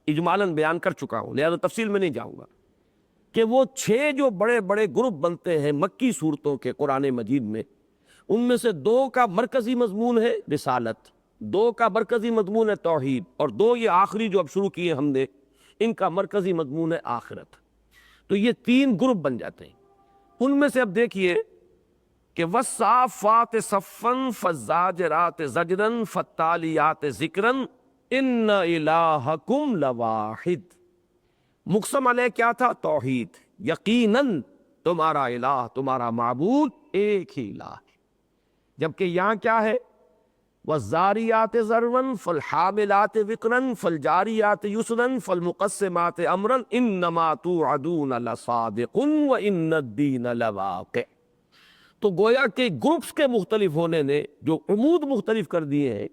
Speaker 1: اجمالاً بیان کر چکا ہوں، لہذا تفصیل میں نہیں جاؤں گا کہ وہ 6 جو بڑے بڑے گروپ بنتے ہیں مکی صورتوں کے قرآن مجید میں، ان میں سے 2 کا مرکزی مضمون ہے رسالت، 2 کا مرکزی مضمون ہے توحید، اور 2 یہ آخری جو اب شروع کیے ہم نے ان کا مرکزی مضمون ہے آخرت۔ تو یہ 3 گروپ بن جاتے ہیں۔ ان میں سے اب دیکھیے کہ والصافات صفا فالزاجرات زجرا فالتالیات ذکرا ان الہکم لواحد۔ مقسم علیہ کیا تھا؟ توحید، یقیناً تمہارا الہ، تمہارا معبود ایک ہی الہ ہے، جبکہ یہاں کیا ہے؟ والذاریات ذروا فالحاملات وقرا فالجاریات یسرا فالمقسمات امرا انما توعدون لصادق وان الدین لواقع۔ تو گویا کہ گروپس کے مختلف ہونے نے جو عمود مختلف کر دیے ہیں،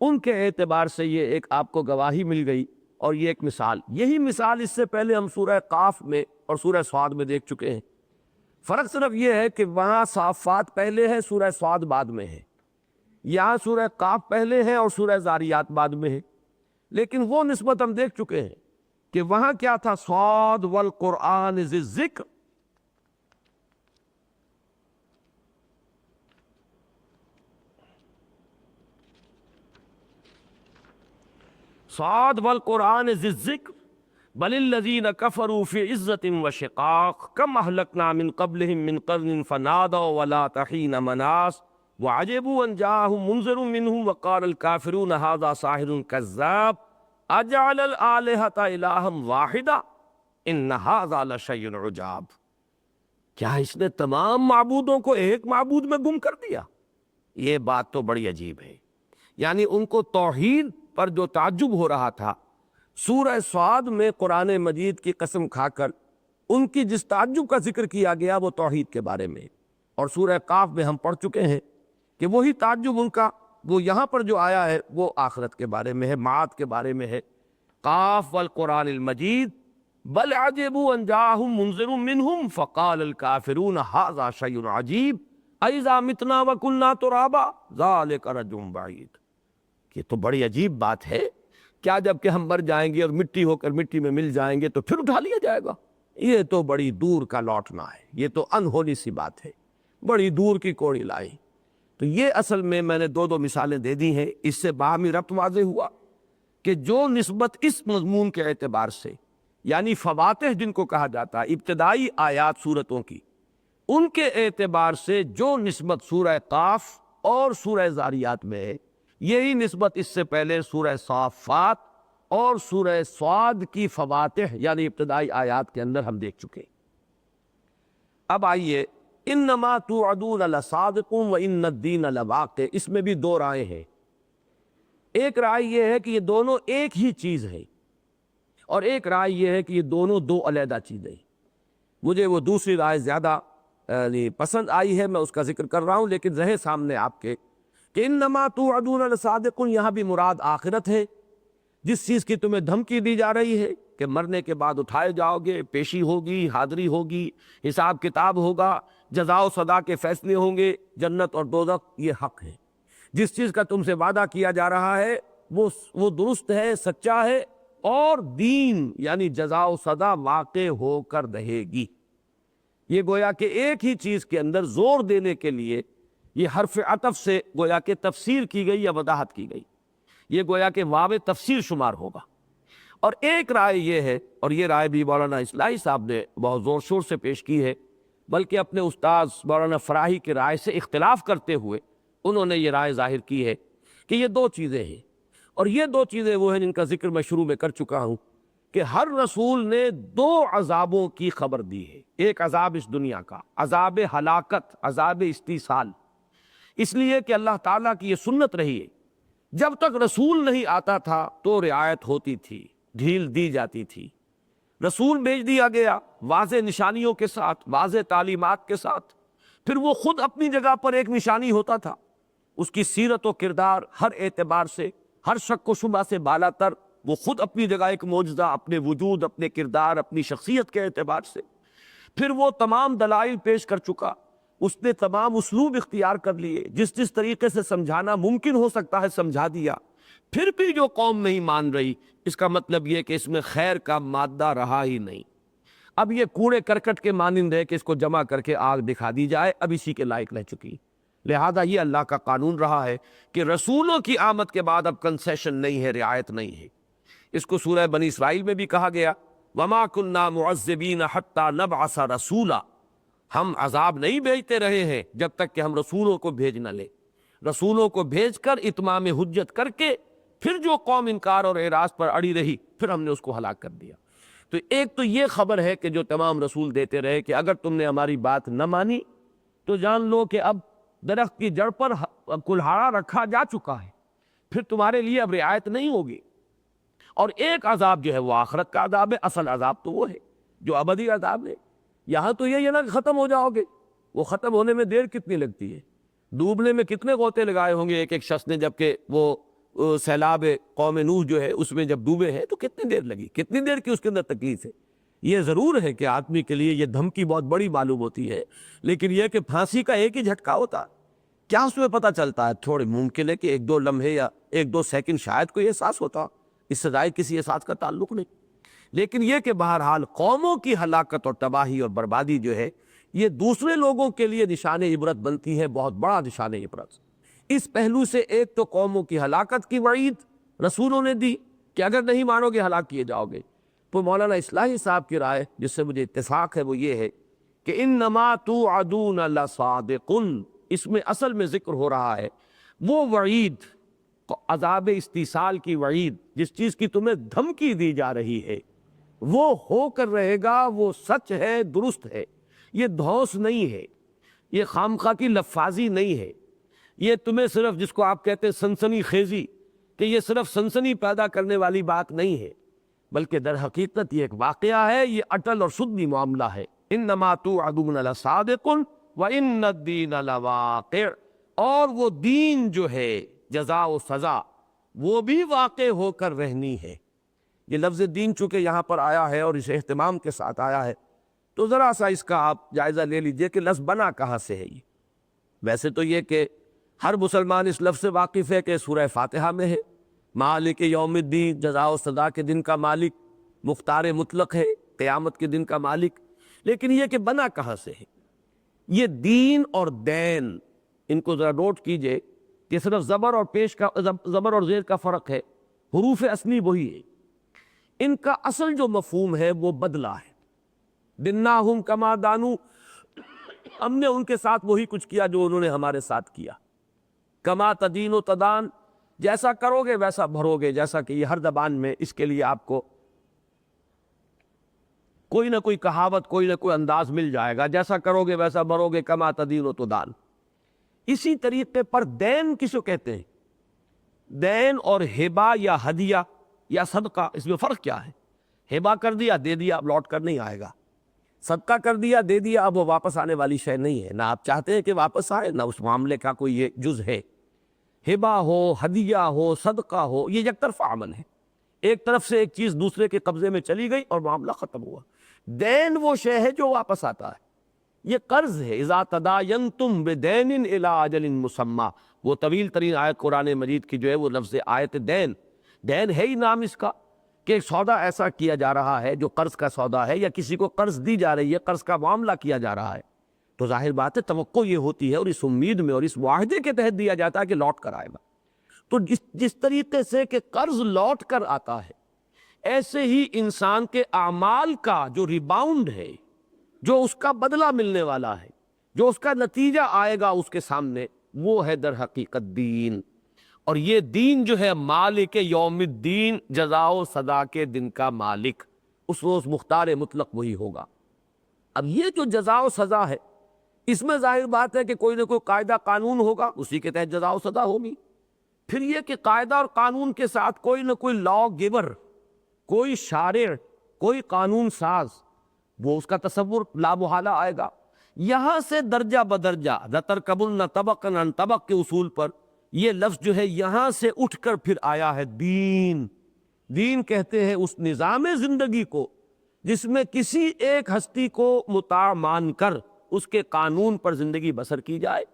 Speaker 1: ان کے اعتبار سے یہ ایک آپ کو گواہی مل گئی، اور یہ ایک مثال، یہی مثال اس سے پہلے ہم سورہ قاف میں اور سورہ صاد میں دیکھ چکے ہیں۔ فرق صرف یہ ہے کہ وہاں صافات پہلے ہے، سورہ صاد بعد میں ہے، یہاں سورہ قاف پہلے ہے اور سورہ ذاریات بعد میں ہے۔ لیکن وہ نسبت ہم دیکھ چکے ہیں کہ وہاں کیا تھا، صاد والقرآن ذی الذکر، صاد والقرآن ذی الذکر بل الذین کفروا فی عزۃ وشقاق کم اہلکنا من قبلہم من قرن فنادوا ولا حین مناص وعجبوا ان جاءہم منذر منہم وقال الکافرون ھذا ساحر کذاب اجعل الآلہۃ الہا واحدا ان ھذا لشیء عجاب۔ کیا اس نے تمام معبودوں کو ایک معبود میں گم کر دیا؟ یہ بات تو بڑی عجیب ہے۔ یعنی ان کو توحید پر جو تعجب ہو رہا تھا، سورہ صاد میں قرآن مجید کی قسم کھا کر ان کی جس تعجب کا ذکر کیا گیا وہ توحید کے بارے میں، اور سورہ قاف میں ہم پڑھ چکے ہیں کہ وہی تعجب ان کا وہ یہاں پر جو آیا ہے وہ آخرت کے بارے میں ہے، معاد کے بارے میں ہے۔ قاف والقرآن المجید بل عجبوا ان جاءہم منذر منہم فقال الکافرون ھذا شیء عجیب اذا متنا وکنا ترابا ذلک رجع بعید۔ یہ تو بڑی عجیب بات ہے، کیا جب کہ ہم مر جائیں گے اور مٹی ہو کر مٹی میں مل جائیں گے تو پھر اٹھا لیا جائے گا؟ یہ تو بڑی دور کا لوٹنا ہے، یہ تو انہونی سی بات ہے، بڑی دور کی کوڑی لائی۔ تو یہ اصل میں نے دو مثالیں دے دی ہیں، اس سے باہمی ربط واضح ہوا کہ جو نسبت اس مضمون کے اعتبار سے، یعنی فواتح جن کو کہا جاتا ہے، ابتدائی آیات صورتوں کی، ان کے اعتبار سے جو نسبت سورہ قاف اور سورہ ذاریات میں ہے، یہی نسبت اس سے پہلے سورہ صافات اور سورہ صاد کی فواتح یعنی ابتدائی آیات کے اندر ہم دیکھ چکے۔ اب آئیے، انما توعدون لصادق وان الدین لواقع، اس میں بھی دو رائے ہیں۔ ایک رائے یہ ہے کہ یہ دونوں ایک ہی چیز ہے، اور ایک رائے یہ ہے کہ یہ دونوں دو علیحدہ چیزیں۔ مجھے وہ دوسری رائے زیادہ پسند آئی ہے، میں اس کا ذکر کر رہا ہوں، لیکن رہے سامنے آپ کے کہ انما توعدون لصادق، یہاں بھی مراد آخرت ہے، جس چیز کی تمہیں دھمکی دی جا رہی ہے کہ مرنے کے بعد اٹھائے جاؤ گے، پیشی ہوگی، حاضری ہوگی، حساب کتاب ہوگا، جزا و سزا کے فیصلے ہوں گے، جنت اور دوزخ، یہ حق ہے۔ جس چیز کا تم سے وعدہ کیا جا رہا ہے وہ درست ہے، سچا ہے، اور دین یعنی جزا و سزا واقع ہو کر رہے گی۔ یہ گویا کہ ایک ہی چیز کے اندر زور دینے کے لیے یہ حرف عطف سے گویا کہ تفسیر کی گئی یا وضاحت کی گئی، یہ گویا کہ واو تفسیر شمار ہوگا۔ اور ایک رائے یہ ہے، اور یہ رائے بھی مولانا اصلاحی صاحب نے بہت زور شور سے پیش کی ہے، بلکہ اپنے استاذ مولانا فراہی کی رائے سے اختلاف کرتے ہوئے انہوں نے یہ رائے ظاہر کی ہے کہ یہ دو چیزیں ہیں، اور یہ دو چیزیں وہ ہیں جن کا ذکر میں شروع میں کر چکا ہوں کہ ہر رسول نے دو عذابوں کی خبر دی ہے۔ ایک عذاب اس دنیا کا، عذاب ہلاکت، عذاب استیصال، اس لیے کہ اللہ تعالیٰ کی یہ سنت رہی ہے، جب تک رسول نہیں آتا تھا تو رعایت ہوتی تھی، ڈھیل دی جاتی تھی۔ رسول بھیج دیا گیا واضح نشانیوں کے ساتھ، واضح تعلیمات کے ساتھ، پھر وہ خود اپنی جگہ پر ایک نشانی ہوتا تھا، اس کی سیرت و کردار ہر اعتبار سے، ہر شک و شبہ سے بالا تر، وہ خود اپنی جگہ ایک معجزہ، اپنے وجود، اپنے کردار، اپنی شخصیت کے اعتبار سے۔ پھر وہ تمام دلائل پیش کر چکا، اس نے تمام اسلوب اختیار کر لیے، جس طریقے سے سمجھانا ممکن ہو سکتا ہے سمجھا دیا۔ پھر بھی جو قوم نہیں مان رہی، اس کا مطلب یہ کہ اس میں خیر کا مادہ رہا ہی نہیں۔ اب یہ کوڑے کرکٹ کے مانند ہے کہ اس کو جمع کر کے آگ دکھا دی جائے، اب اسی کے لائق رہ چکی۔ لہذا یہ اللہ کا قانون رہا ہے کہ رسولوں کی آمد کے بعد اب کنسیشن نہیں ہے، رعایت نہیں ہے۔ اس کو سورہ بنی اسرائیل میں بھی کہا گیا، وَمَا كُنَّا مُعَذِّبِينَ حَتَّى نَبْعَثَ رَسُولًا، ہم عذاب نہیں بھیجتے رہے ہیں جب تک کہ ہم رسولوں کو بھیج نہ لیں۔ رسولوں کو بھیج کر اتمام حجت کر کے پھر جو قوم انکار اور اعراض پر اڑی رہی، پھر ہم نے اس کو ہلاک کر دیا۔ تو ایک تو یہ خبر ہے کہ جو تمام رسول دیتے رہے کہ اگر تم نے ہماری بات نہ مانی تو جان لو کہ اب درخت کی جڑ پر کلہاڑا رکھا جا چکا ہے، پھر تمہارے لیے اب رعایت نہیں ہوگی۔ اور ایک عذاب جو ہے وہ آخرت کا عذاب ہے، اصل عذاب تو وہ ہے جو ابدی عذاب ہے۔ یہاں تو یہ نا کہ ختم ہو جاؤ گے، وہ ختم ہونے میں دیر کتنی لگتی ہے؟ ڈوبنے میں کتنے غوطے لگائے ہوں گے ایک ایک شخص نے، جبکہ وہ سیلاب قوم نوح جو ہے اس میں جب ڈوبے ہیں تو کتنی دیر لگی، کتنی دیر کی اس کے اندر تکلیف ہے۔ یہ ضرور ہے کہ آدمی کے لیے یہ دھمکی بہت بڑی معلوم ہوتی ہے، لیکن یہ کہ پھانسی کا ایک ہی جھٹکا ہوتا، کیا اس میں پتہ چلتا ہے؟ تھوڑے ممکن ہے کہ ایک دو لمحے یا ایک دو سیکنڈ شاید کوئی احساس ہوتا، اس سے زائد کسی احساس کا تعلق نہیں۔ لیکن یہ کہ بہرحال قوموں کی ہلاکت اور تباہی اور بربادی جو ہے یہ دوسرے لوگوں کے لیے نشان عبرت بنتی ہے، بہت بڑا نشان عبرت۔ اس پہلو سے ایک تو قوموں کی ہلاکت کی وعید رسولوں نے دی کہ اگر نہیں مانو گے ہلاک کیے جاؤ گے۔ تو مولانا اصلاحی صاحب کی رائے جس سے مجھے اتفاق ہے وہ یہ ہے کہ انما توعدون لصادق، اس میں اصل میں ذکر ہو رہا ہے وہ وعید، عذاب استیصال کی وعید، جس چیز کی تمہیں دھمکی دی جا رہی ہے وہ ہو کر رہے گا، وہ سچ ہے، درست ہے، یہ دھوس نہیں ہے، یہ خامخواہ کی لفاظی نہیں ہے، یہ تمہیں صرف جس کو آپ کہتے ہیں سنسنی خیزی، کہ یہ صرف سنسنی پیدا کرنے والی بات نہیں ہے، بلکہ در حقیقت یہ ایک واقعہ ہے، یہ اٹل اور سدی معاملہ ہے۔ انما توعدون لصادق وان الدین لواقع، اور وہ دین جو ہے جزا و سزا وہ بھی واقع ہو کر رہنی ہے۔ یہ لفظ دین چونکہ یہاں پر آیا ہے اور اس اہتمام کے ساتھ آیا ہے تو ذرا سا اس کا آپ جائزہ لے لیجئے کہ لفظ بنا کہاں سے ہے۔ یہ ویسے تو یہ کہ ہر مسلمان اس لفظ سے واقف ہے کہ سورہ فاتحہ میں ہے، مالک یوم الدین، جزا و سزا کے دن کا مالک، مختار مطلق ہے، قیامت کے دن کا مالک، لیکن یہ کہ بنا کہاں سے ہے؟ یہ دین اور دین، ان کو ذرا نوٹ کیجئے کہ صرف زبر اور پیش کا زبر اور زیر کا فرق ہے، حروف اصلی وہی ہے، ان کا اصل جو مفہوم ہے وہ بدلہ ہے۔ دناہم کما دانو، ہم نے ان کے ساتھ وہی کچھ کیا جو انہوں نے ہمارے ساتھ کیا۔ کما تدین و تدان، جیسا کرو گے ویسا بھرو گے، جیسا کہ یہ ہر زبان میں اس کے لیے آپ کو کوئی نہ کوئی کہاوت، کوئی نہ کوئی انداز مل جائے گا، جیسا کرو گے ویسا بھرو گے، کما تدین و تدان۔ اسی طریقے پر دین کس کو کہتے ہیں؟ دین اور ہبہ یا ہدیہ یا صدقہ، اس میں فرق کیا ہے؟ ہبہ کر دیا، دے دیا، اب لوٹ کر نہیں آئے گا۔ صدقہ کر دیا، دے دیا، اب وہ واپس آنے والی شے نہیں ہے، نہ آپ چاہتے ہیں کہ واپس آئے، نہ اس معاملے کا کوئی یہ جز ہے۔ ہبہ ہو، ہدیہ ہو، صدقہ ہو، یہ یک طرفہ عمل ہے، ایک طرف سے ایک چیز دوسرے کے قبضے میں چلی گئی اور معاملہ ختم ہوا۔ دین وہ شے ہے جو واپس آتا ہے، یہ قرض ہے۔ اذا تداینتم بدین الی اجل مسمی، وہ طویل ترین آیت قرآن مجید کی جو ہے وہ لفظ آیت دین، دین ہے ہی نام اس کا کہ ایک سودا ایسا کیا جا رہا ہے جو قرض کا سودا ہے، یا کسی کو قرض دی جا رہی ہے، قرض کا معاملہ کیا جا رہا ہے، تو ظاہر بات ہے توقع یہ ہوتی ہے اور اس امید میں اور اس معاہدے کے تحت دیا جاتا ہے کہ لوٹ کر آئے گا۔ تو جس طریقے سے کہ قرض لوٹ کر آتا ہے، ایسے ہی انسان کے اعمال کا جو ریباؤنڈ ہے، جو اس کا بدلہ ملنے والا ہے، جو اس کا نتیجہ آئے گا اس کے سامنے، وہ ہے در حقیقت دین۔ اور یہ دین جو ہے مالک یوم الدین، جزا و سزا کے دن کا مالک، اس روز مختار مطلق وہی ہوگا۔ اب یہ جو جزا و سزا ہے، اس میں ظاہر بات ہے کہ کوئی نہ کوئی قاعدہ قانون ہوگا، اسی کے تحت جزا و سزا ہوگی۔ پھر یہ کہ قاعدہ اور قانون کے ساتھ کوئی نہ کوئی لا گیور، کوئی شارع، کوئی قانون ساز، وہ اس کا تصور لا محالہ آئے گا۔ یہاں سے درجہ بدرجہ لَتَرْكَبُنَّ طَبَقًا عَنْ طَبَقٍ کے اصول پر یہ لفظ جو ہے یہاں سے اٹھ کر پھر آیا ہے دین۔ دین کہتے ہیں اس نظام زندگی کو جس میں کسی ایک ہستی کو مطاع مان کر اس کے قانون پر زندگی بسر کی جائے،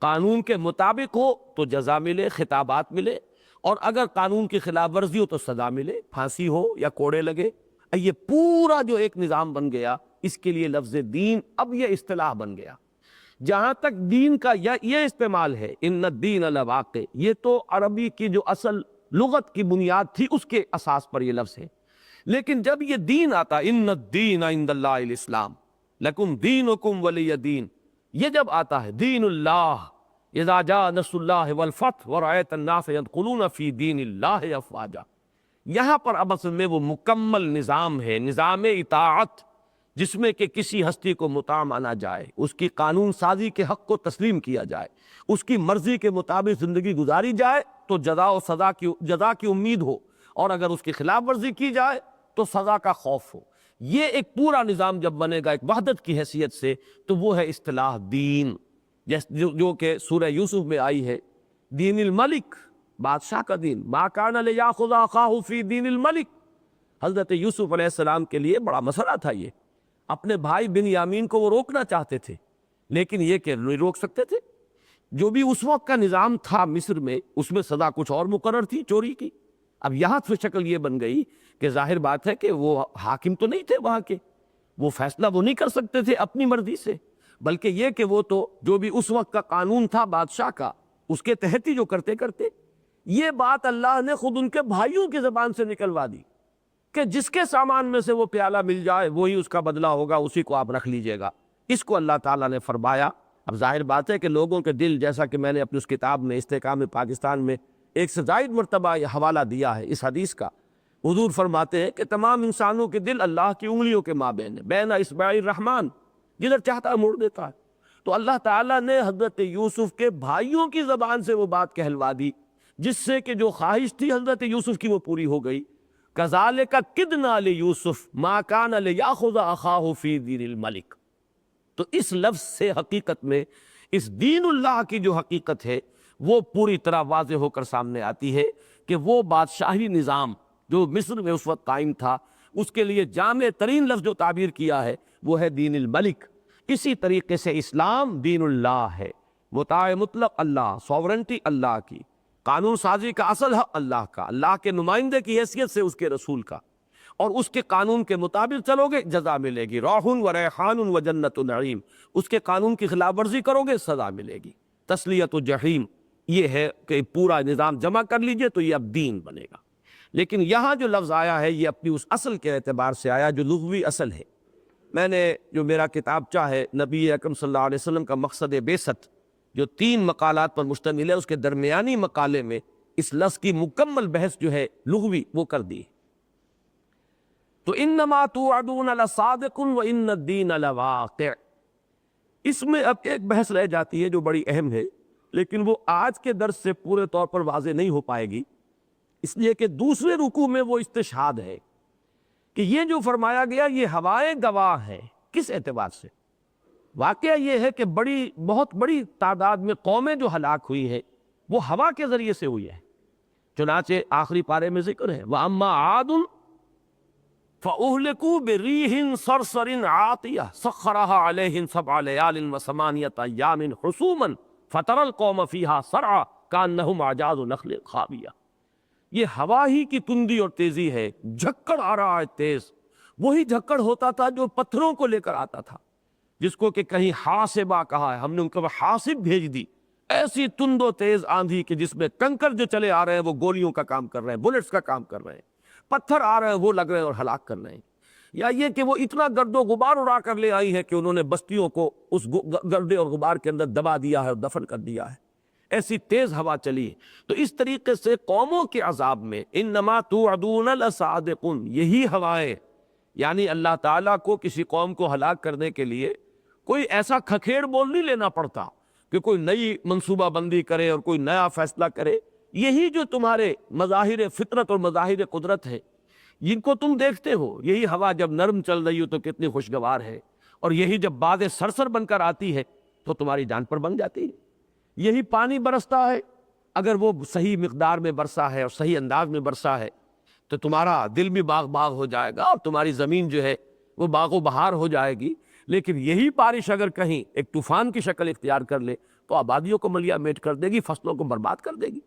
Speaker 1: قانون کے مطابق ہو تو جزا ملے، خطابات ملے، اور اگر قانون کی خلاف ورزی ہو تو سزا ملے، پھانسی ہو یا کوڑے لگے۔ یہ پورا جو ایک نظام بن گیا، اس کے لیے لفظ دین اب یہ اصطلاح بن گیا۔ جہاں تک دین کا یہ استعمال ہے، ان الدین لواقع، یہ تو عربی کی جو اصل لغت کی بنیاد تھی اس کے اساس پر یہ لفظ ہے۔ لیکن جب یہ دین آتا، ان الدین عند اللہ الاسلام لکم دینکم ولی دین، یہ جب آتا ہے دین اللہ، اذا جاء نصر اللہ والفتح ورأیت الناس يدخلون فی دین اللہ افواجا، یہاں پر اب اصل میں وہ مکمل نظام ہے، نظام اطاعت، جس میں کہ کسی ہستی کو مطاع مانا جائے، اس کی قانون سازی کے حق کو تسلیم کیا جائے، اس کی مرضی کے مطابق زندگی گزاری جائے تو جزا و جزا کی امید ہو، اور اگر اس کی خلاف ورزی کی جائے تو سزا کا خوف ہو۔ یہ ایک پورا نظام جب بنے گا ایک وحدت کی حیثیت سے، تو وہ ہے اصطلاح دین، جو کہ سورہ یوسف میں آئی ہے، دین الملک، بادشاہ کا دین، ما کان لیاخذ اخاہ فی دین الملک۔ حضرت یوسف علیہ السلام کے لیے بڑا مسئلہ تھا یہ، اپنے بھائی بن یامین کو وہ روکنا چاہتے تھے، لیکن یہ کہ نہیں روک سکتے تھے۔ جو بھی اس وقت کا نظام تھا مصر میں، اس میں سزا کچھ اور مقرر تھی چوری کی۔ اب یہاں سے شکل یہ بن گئی کہ ظاہر بات ہے کہ وہ حاکم تو نہیں تھے وہاں کے، وہ فیصلہ وہ نہیں کر سکتے تھے اپنی مرضی سے، بلکہ یہ کہ وہ تو جو بھی اس وقت کا قانون تھا بادشاہ کا، اس کے تحت ہی جو کرتے کرتے۔ یہ بات اللہ نے خود ان کے بھائیوں کی زبان سے نکلوا دی کہ جس کے سامان میں سے وہ پیالہ مل جائے وہی اس کا بدلہ ہوگا، اسی کو آپ رکھ لیجئے گا۔ اس کو اللہ تعالیٰ نے فرمایا۔ اب ظاہر بات ہے کہ لوگوں کے دل، جیسا کہ میں نے اپنی اس کتاب میں استحکام پاکستان میں ایک سے زائد مرتبہ یہ حوالہ دیا ہے اس حدیث کا، حضور فرماتے ہیں کہ تمام انسانوں کے دل اللہ کی انگلیوں کے مابین ہے، بین اصبع الرحمن، جدھر چاہتا ہے موڑ دیتا ہے۔ تو اللہ تعالیٰ نے حضرت یوسف کے بھائیوں کی زبان سے وہ بات کہلوا دی، جس سے کہ جو خواہش تھی حضرت یوسف کی وہ پوری ہو گئی۔ کذالک کدنا لیوسف ما کان لیاخذ اخاہ فی دین الملک۔ تو اس لفظ سے حقیقت میں اس دین اللہ کی جو حقیقت ہے وہ پوری طرح واضح ہو کر سامنے آتی ہے کہ وہ بادشاہی نظام جو مصر میں اس وقت قائم تھا، اس کے لیے جامع ترین لفظ جو تعبیر کیا ہے وہ ہے دین الملک۔ اسی طریقے سے اسلام دین اللہ ہے، مطاع مطلق اللہ، سوورنٹی اللہ کی، قانون سازی کا اصل حق اللہ کا، اللہ کے نمائندے کی حیثیت سے اس کے رسول کا، اور اس کے قانون کے مطابق چلو گے جزا ملے گی، روح و ریحان و جنت نعیم، اس کے قانون کی خلاف ورزی کرو گے سزا ملے گی، تسلیت و جحیم۔ یہ ہے کہ پورا نظام جمع کر لیجئے تو یہ اب دین بنے گا۔ لیکن یہاں جو لفظ آیا ہے یہ اپنی اس اصل کے اعتبار سے آیا جو لغوی اصل ہے۔ میں نے جو میرا کتابچہ ہے نبی اکرم صلی اللہ علیہ وسلم کا مقصد بعثت، جو 3 مقالات پر مشتمل ہے، اس کے درمیانی مقالے میں اس لفظ کی مکمل بحث جو ہے لغوی وہ کر دی۔ تو انما توعدون لصادق وان الدین لواقع، اس میں اب ایک بحث رہ جاتی ہے جو بڑی اہم ہے، لیکن وہ آج کے درس سے پورے طور پر واضح نہیں ہو پائے گی، اس لیے کہ دوسرے رکوع میں وہ استشہاد ہے کہ یہ جو فرمایا گیا یہ ہوائیں گواہ ہیں۔ کس اعتبار سے؟ واقعہ یہ ہے کہ بہت بڑی تعداد میں قومیں جو ہلاک ہوئی ہیں وہ ہوا کے ذریعے سے ہوئی ہے۔ چنانچہ آخری پارے میں ذکر ہے وَأَمَّا عَادٌ فَأُهْلِكُوا بِرِيحٍ صَرْصَرٍ عَاتِيَةٍ سَخَّرَهَا عَلَيْهِمْ 7 لَيَالٍ و8 أَيَّامٍ حُسُومًا فَتَرَى الْقَوْمَ فِيهَا صَرْعَىٰ كَأَنَّهُمْ أَعْجَازُ نَخْلٍ خَاوِيَةٍ۔ یہ ہوا ہی کی تندی اور تیزی ہے، جھکڑ آ رہا ہے تیز، وہی جھکڑ ہوتا تھا جو پتھروں کو لے کر آتا تھا، جس کو کہ کہیں حاسبہ کہا ہے، ہم نے ان کو حاسب بھیج دی، ایسی تند و تیز آندھی کہ جس میں کنکر جو چلے آ رہے ہیں وہ گولیوں کا کام کر رہے ہیں، بلٹس کا کام کر رہے ہیں، پتھر آ رہے ہیں وہ لگ رہے ہیں اور ہلاک کر رہے ہیں، یا یہ کہ وہ اتنا گرد و غبار اڑا کر لے آئی ہے کہ انہوں نے بستیوں کو اس گرد اور غبار کے اندر دبا دیا ہے اور دفن کر دیا ہے، ایسی تیز ہوا چلی۔ تو اس طریقے سے قوموں کے عذاب میں انما توعدون لصادق، یہی ہوائیں، یعنی اللہ تعالیٰ کو کسی قوم کو ہلاک کرنے کے لیے کوئی ایسا کھکھیڑ بول نہیں لینا پڑتا کہ کوئی نئی منصوبہ بندی کرے اور کوئی نیا فیصلہ کرے۔ یہی جو تمہارے مظاہر فطرت اور مظاہر قدرت ہے جن کو تم دیکھتے ہو، یہی ہوا جب نرم چل رہی ہو تو کتنی خوشگوار ہے، اور یہی جب باد سرسر بن کر آتی ہے تو تمہاری جان پر بن جاتی ہے۔ یہی پانی برستا ہے، اگر وہ صحیح مقدار میں برسا ہے اور صحیح انداز میں برسا ہے تو تمہارا دل بھی باغ باغ ہو جائے گا اور تمہاری زمین جو ہے وہ باغ و بہار ہو جائے گی۔ لیکن یہی بارش اگر کہیں ایک طوفان کی شکل اختیار کر لے تو آبادیوں کو ملیا میٹ کر دے گی، فصلوں کو برباد کر دے گی۔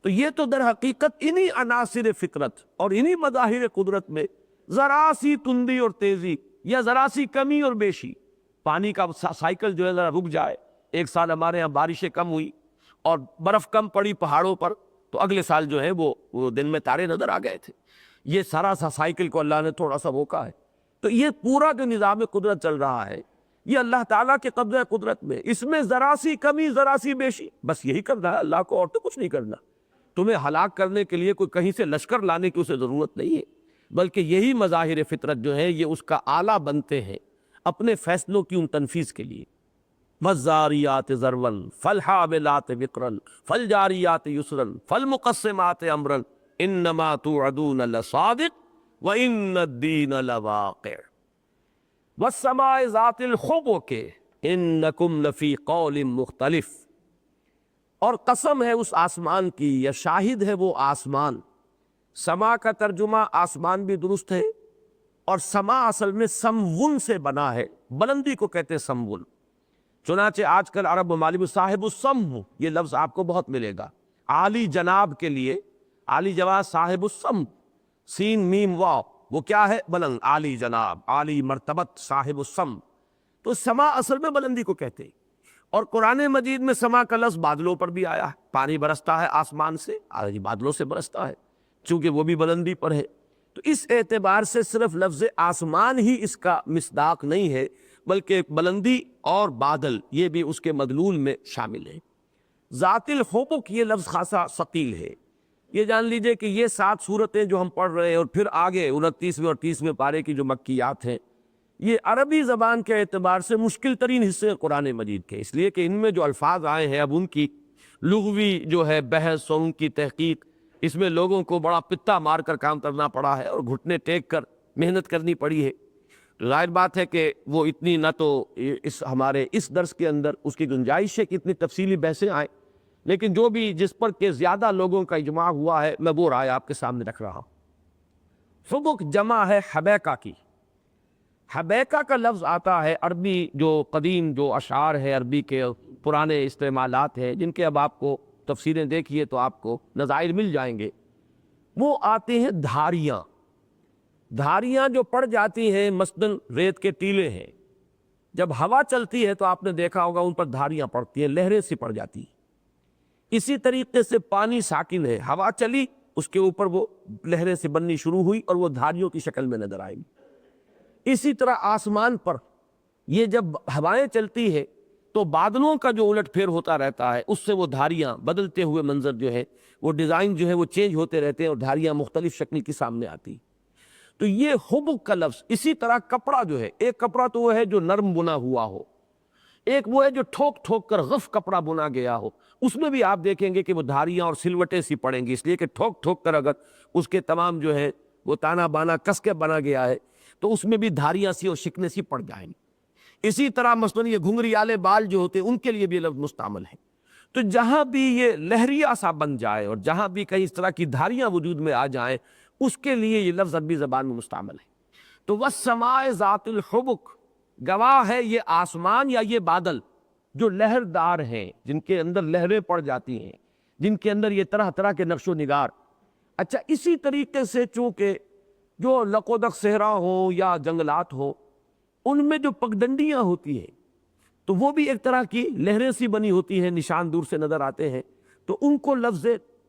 Speaker 1: تو یہ تو در حقیقت انہی عناصر فطرت اور انہی مظاہر قدرت میں ذرا سی تندی اور تیزی یا ذرا سی کمی اور بیشی، پانی کا سائیکل جو ہے ذرا رک جائے۔ ایک سال ہمارے یہاں بارشیں کم ہوئی اور برف کم پڑی پہاڑوں پر، تو اگلے سال جو ہے وہ دن میں تارے نظر آ گئے تھے۔ یہ سارا سا سائیکل کو اللہ نے تھوڑا سا روکا ہے۔ تو یہ پورا جو نظام قدرت چل رہا ہے یہ اللہ تعالیٰ کے قبضہ قدرت میں، اس میں ذرا سی کمی ذرا سی بیشی، بس یہی کرنا ہے اللہ کو، اور تو کچھ نہیں کرنا۔ تمہیں ہلاک کرنے کے لیے کوئی کہیں سے لشکر لانے کی اسے ضرورت نہیں ہے، بلکہ یہی مظاہر فطرت جو ہے یہ اس کا آلہ بنتے ہیں اپنے فیصلوں کی ان تنفیذ کے لیے. والذاریات ذروا فالحاملات وقرا فالجاریات یسرا فالمقسمات امرا انما توعدون لصادق وان الدین لواقع والسماء ذات الحبک انکم لفی قول مختلف. اور قسم ہے اس آسمان کی، یا شاہد ہے وہ آسمان. سما کا ترجمہ آسمان بھی درست ہے، اور سما اصل میں سمون سے بنا ہے، بلندی کو کہتے ہیں سمون. چنانچہ آج کل عرب ممالک میں صاحب السمو یہ لفظ آپ کو بہت ملے گا. عالی جناب کے لیے عالی جواب صاحب السم، سین میم واو، وہ کیا ہے؟ بلند، عالی جناب، عالی مرتبت، صاحب السم. تو سما اصل میں بلندی کو کہتے ہیں. اور قرآن مجید میں سما کا لفظ بادلوں پر بھی آیا ہے. پانی برستا ہے آسمان سے، بادلوں سے برستا ہے، چونکہ وہ بھی بلندی پر ہے. تو اس اعتبار سے صرف لفظ آسمان ہی اس کا مصداق نہیں ہے، بلکہ بلندی اور بادل یہ بھی اس کے مدلول میں شامل ہے. ذات الحبک یہ لفظ خاصا ثقیل ہے. یہ جان لیجئے کہ یہ 7 سورتیں جو ہم پڑھ رہے ہیں اور پھر آگے 29ویں اور 30ویں پارے کی جو مکیات ہیں، یہ عربی زبان کے اعتبار سے مشکل ترین حصے قرآن مجید کے، اس لیے کہ ان میں جو الفاظ آئے ہیں اب ان کی لغوی جو ہے بحث اور ان کی تحقیق، اس میں لوگوں کو بڑا پتا مار کر کام کرنا پڑا ہے اور گھٹنے ٹیک کر محنت کرنی پڑی ہے. ظاہر بات ہے کہ وہ اتنی نہ تو ہمارے اس درس کے اندر اس کی گنجائش ہے کہ اتنی تفصیلی بحثیں آئیں، لیکن جو بھی جس پر کہ زیادہ لوگوں کا اجماع ہوا ہے میں وہ رائے آپ کے سامنے رکھ رہا ہوں. حبک جمع ہے حبیکہ کی. حبیکہ کا لفظ آتا ہے عربی جو قدیم جو اشعار ہے عربی کے پرانے استعمالات ہیں، جن کے اب آپ کو تفسیریں دیکھیے تو آپ کو نظائر مل جائیں گے. وہ آتے ہیں دھاریاں. دھاریاں جو پڑ جاتی ہیں مثلاً ریت کے ٹیلے ہیں، جب ہوا چلتی ہے تو آپ نے دیکھا ہوگا ان پر دھاریاں پڑتی ہیں، لہریں سی پڑ جاتی ہیں. اسی طریقے سے پانی ساکن ہے، ہوا چلی اس کے اوپر وہ لہریں سے بننی شروع ہوئی اور وہ دھاریوں کی شکل میں نظر آئے گی. اسی طرح آسمان پر یہ جب ہوائیں چلتی ہے تو بادلوں کا جو الٹ پھیر ہوتا رہتا ہے، اس سے وہ دھاریاں بدلتے ہوئے منظر جو ہے وہ ڈیزائن جو ہے وہ چینج ہوتے رہتے ہیں اور دھاریاں مختلف شکل کی سامنے آتی. تو یہ حبک کا لفظ. اسی طرح کپڑا جو ہے، ایک کپڑا تو وہ ہے جو نرم بنا ہوا ہو، ایک وہ ہے جو ٹھوک ٹھوک کر غف کپڑا بنا گیا ہو. اس میں بھی آپ دیکھیں گے کہ وہ دھاریاں اور سلوٹیں سی پڑیں گی، اس لیے کہ ٹھوک ٹھوک کر اگر اس کے تمام جو ہے وہ تانا بانا کس کے بنا گیا ہے تو اس میں بھی دھاریاں سی اور شکنیں سی پڑ جائیں گی. اسی طرح مثلاً یہ گھنگریالے بال جو ہوتے ہیں ان کے لیے بھی لفظ مستعمل ہے. تو جہاں بھی یہ لہریہ سا بن جائے اور جہاں بھی کئی اس طرح کی دھاریاں وجود میں آ جائیں اس کے لیے یہ لفظ عربی زبان میں مستعمل ہے. تو والسماء ذات الحبک، گواہ ہے یہ آسمان یا یہ بادل جو لہردار ہیں، جن کے اندر لہریں پڑ جاتی ہیں، جن کے اندر یہ طرح طرح کے نقش و نگار. اچھا، اسی طریقے سے چونکہ جو لقودق صحرا ہوں یا جنگلات ہوں ان میں جو پگڈنڈیاں ہوتی ہیں تو وہ بھی ایک طرح کی لہریں سی بنی ہوتی ہیں، نشان دور سے نظر آتے ہیں. تو ان کو لفظ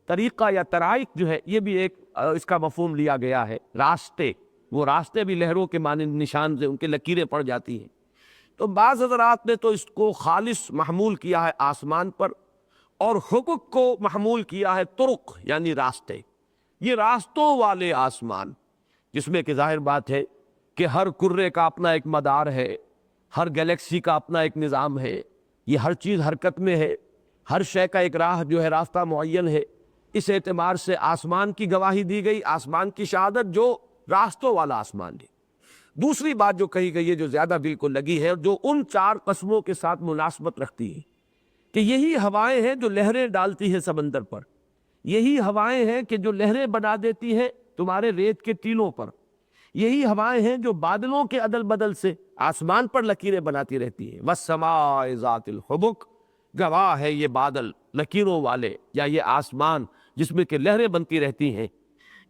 Speaker 1: طریقہ یا طرائق جو ہے یہ بھی ایک اس کا مفہوم لیا گیا ہے. راستے، وہ راستے بھی لہروں کے مانند نشان سے ان کے لکیریں پڑ جاتی ہیں. تو بعض حضرات نے تو اس کو خالص محمول کیا ہے آسمان پر، اور حبک کو محمول کیا ہے طرق یعنی راستے. یہ راستوں والے آسمان، جس میں کہ ظاہر بات ہے کہ ہر کرے کا اپنا ایک مدار ہے، ہر گلیکسی کا اپنا ایک نظام ہے، یہ ہر چیز حرکت میں ہے، ہر شے کا ایک راہ جو ہے راستہ معین ہے. اس اعتبار سے آسمان کی گواہی دی گئی، آسمان کی شہادت جو راستوں والا آسمان ہے. دوسری بات جو کہی گئی ہے جو زیادہ دل کو لگی ہے اور جو ان 4 قسموں کے ساتھ مناسبت رکھتی ہے کہ یہی ہوائیں ہیں جو لہریں ڈالتی ہیں سمندر پر، یہی ہوائیں ہیں کہ جو لہریں بنا دیتی ہیں تمہارے ریت کے ٹیلوں پر، یہی ہوائیں ہیں جو بادلوں کے عدل بدل سے آسمان پر لکیریں بناتی رہتی ہیں. والسماء ذات الحبک، گواہ ہے یہ بادل لکیروں والے یا یہ آسمان جس میں کہ لہریں بنتی رہتی ہیں.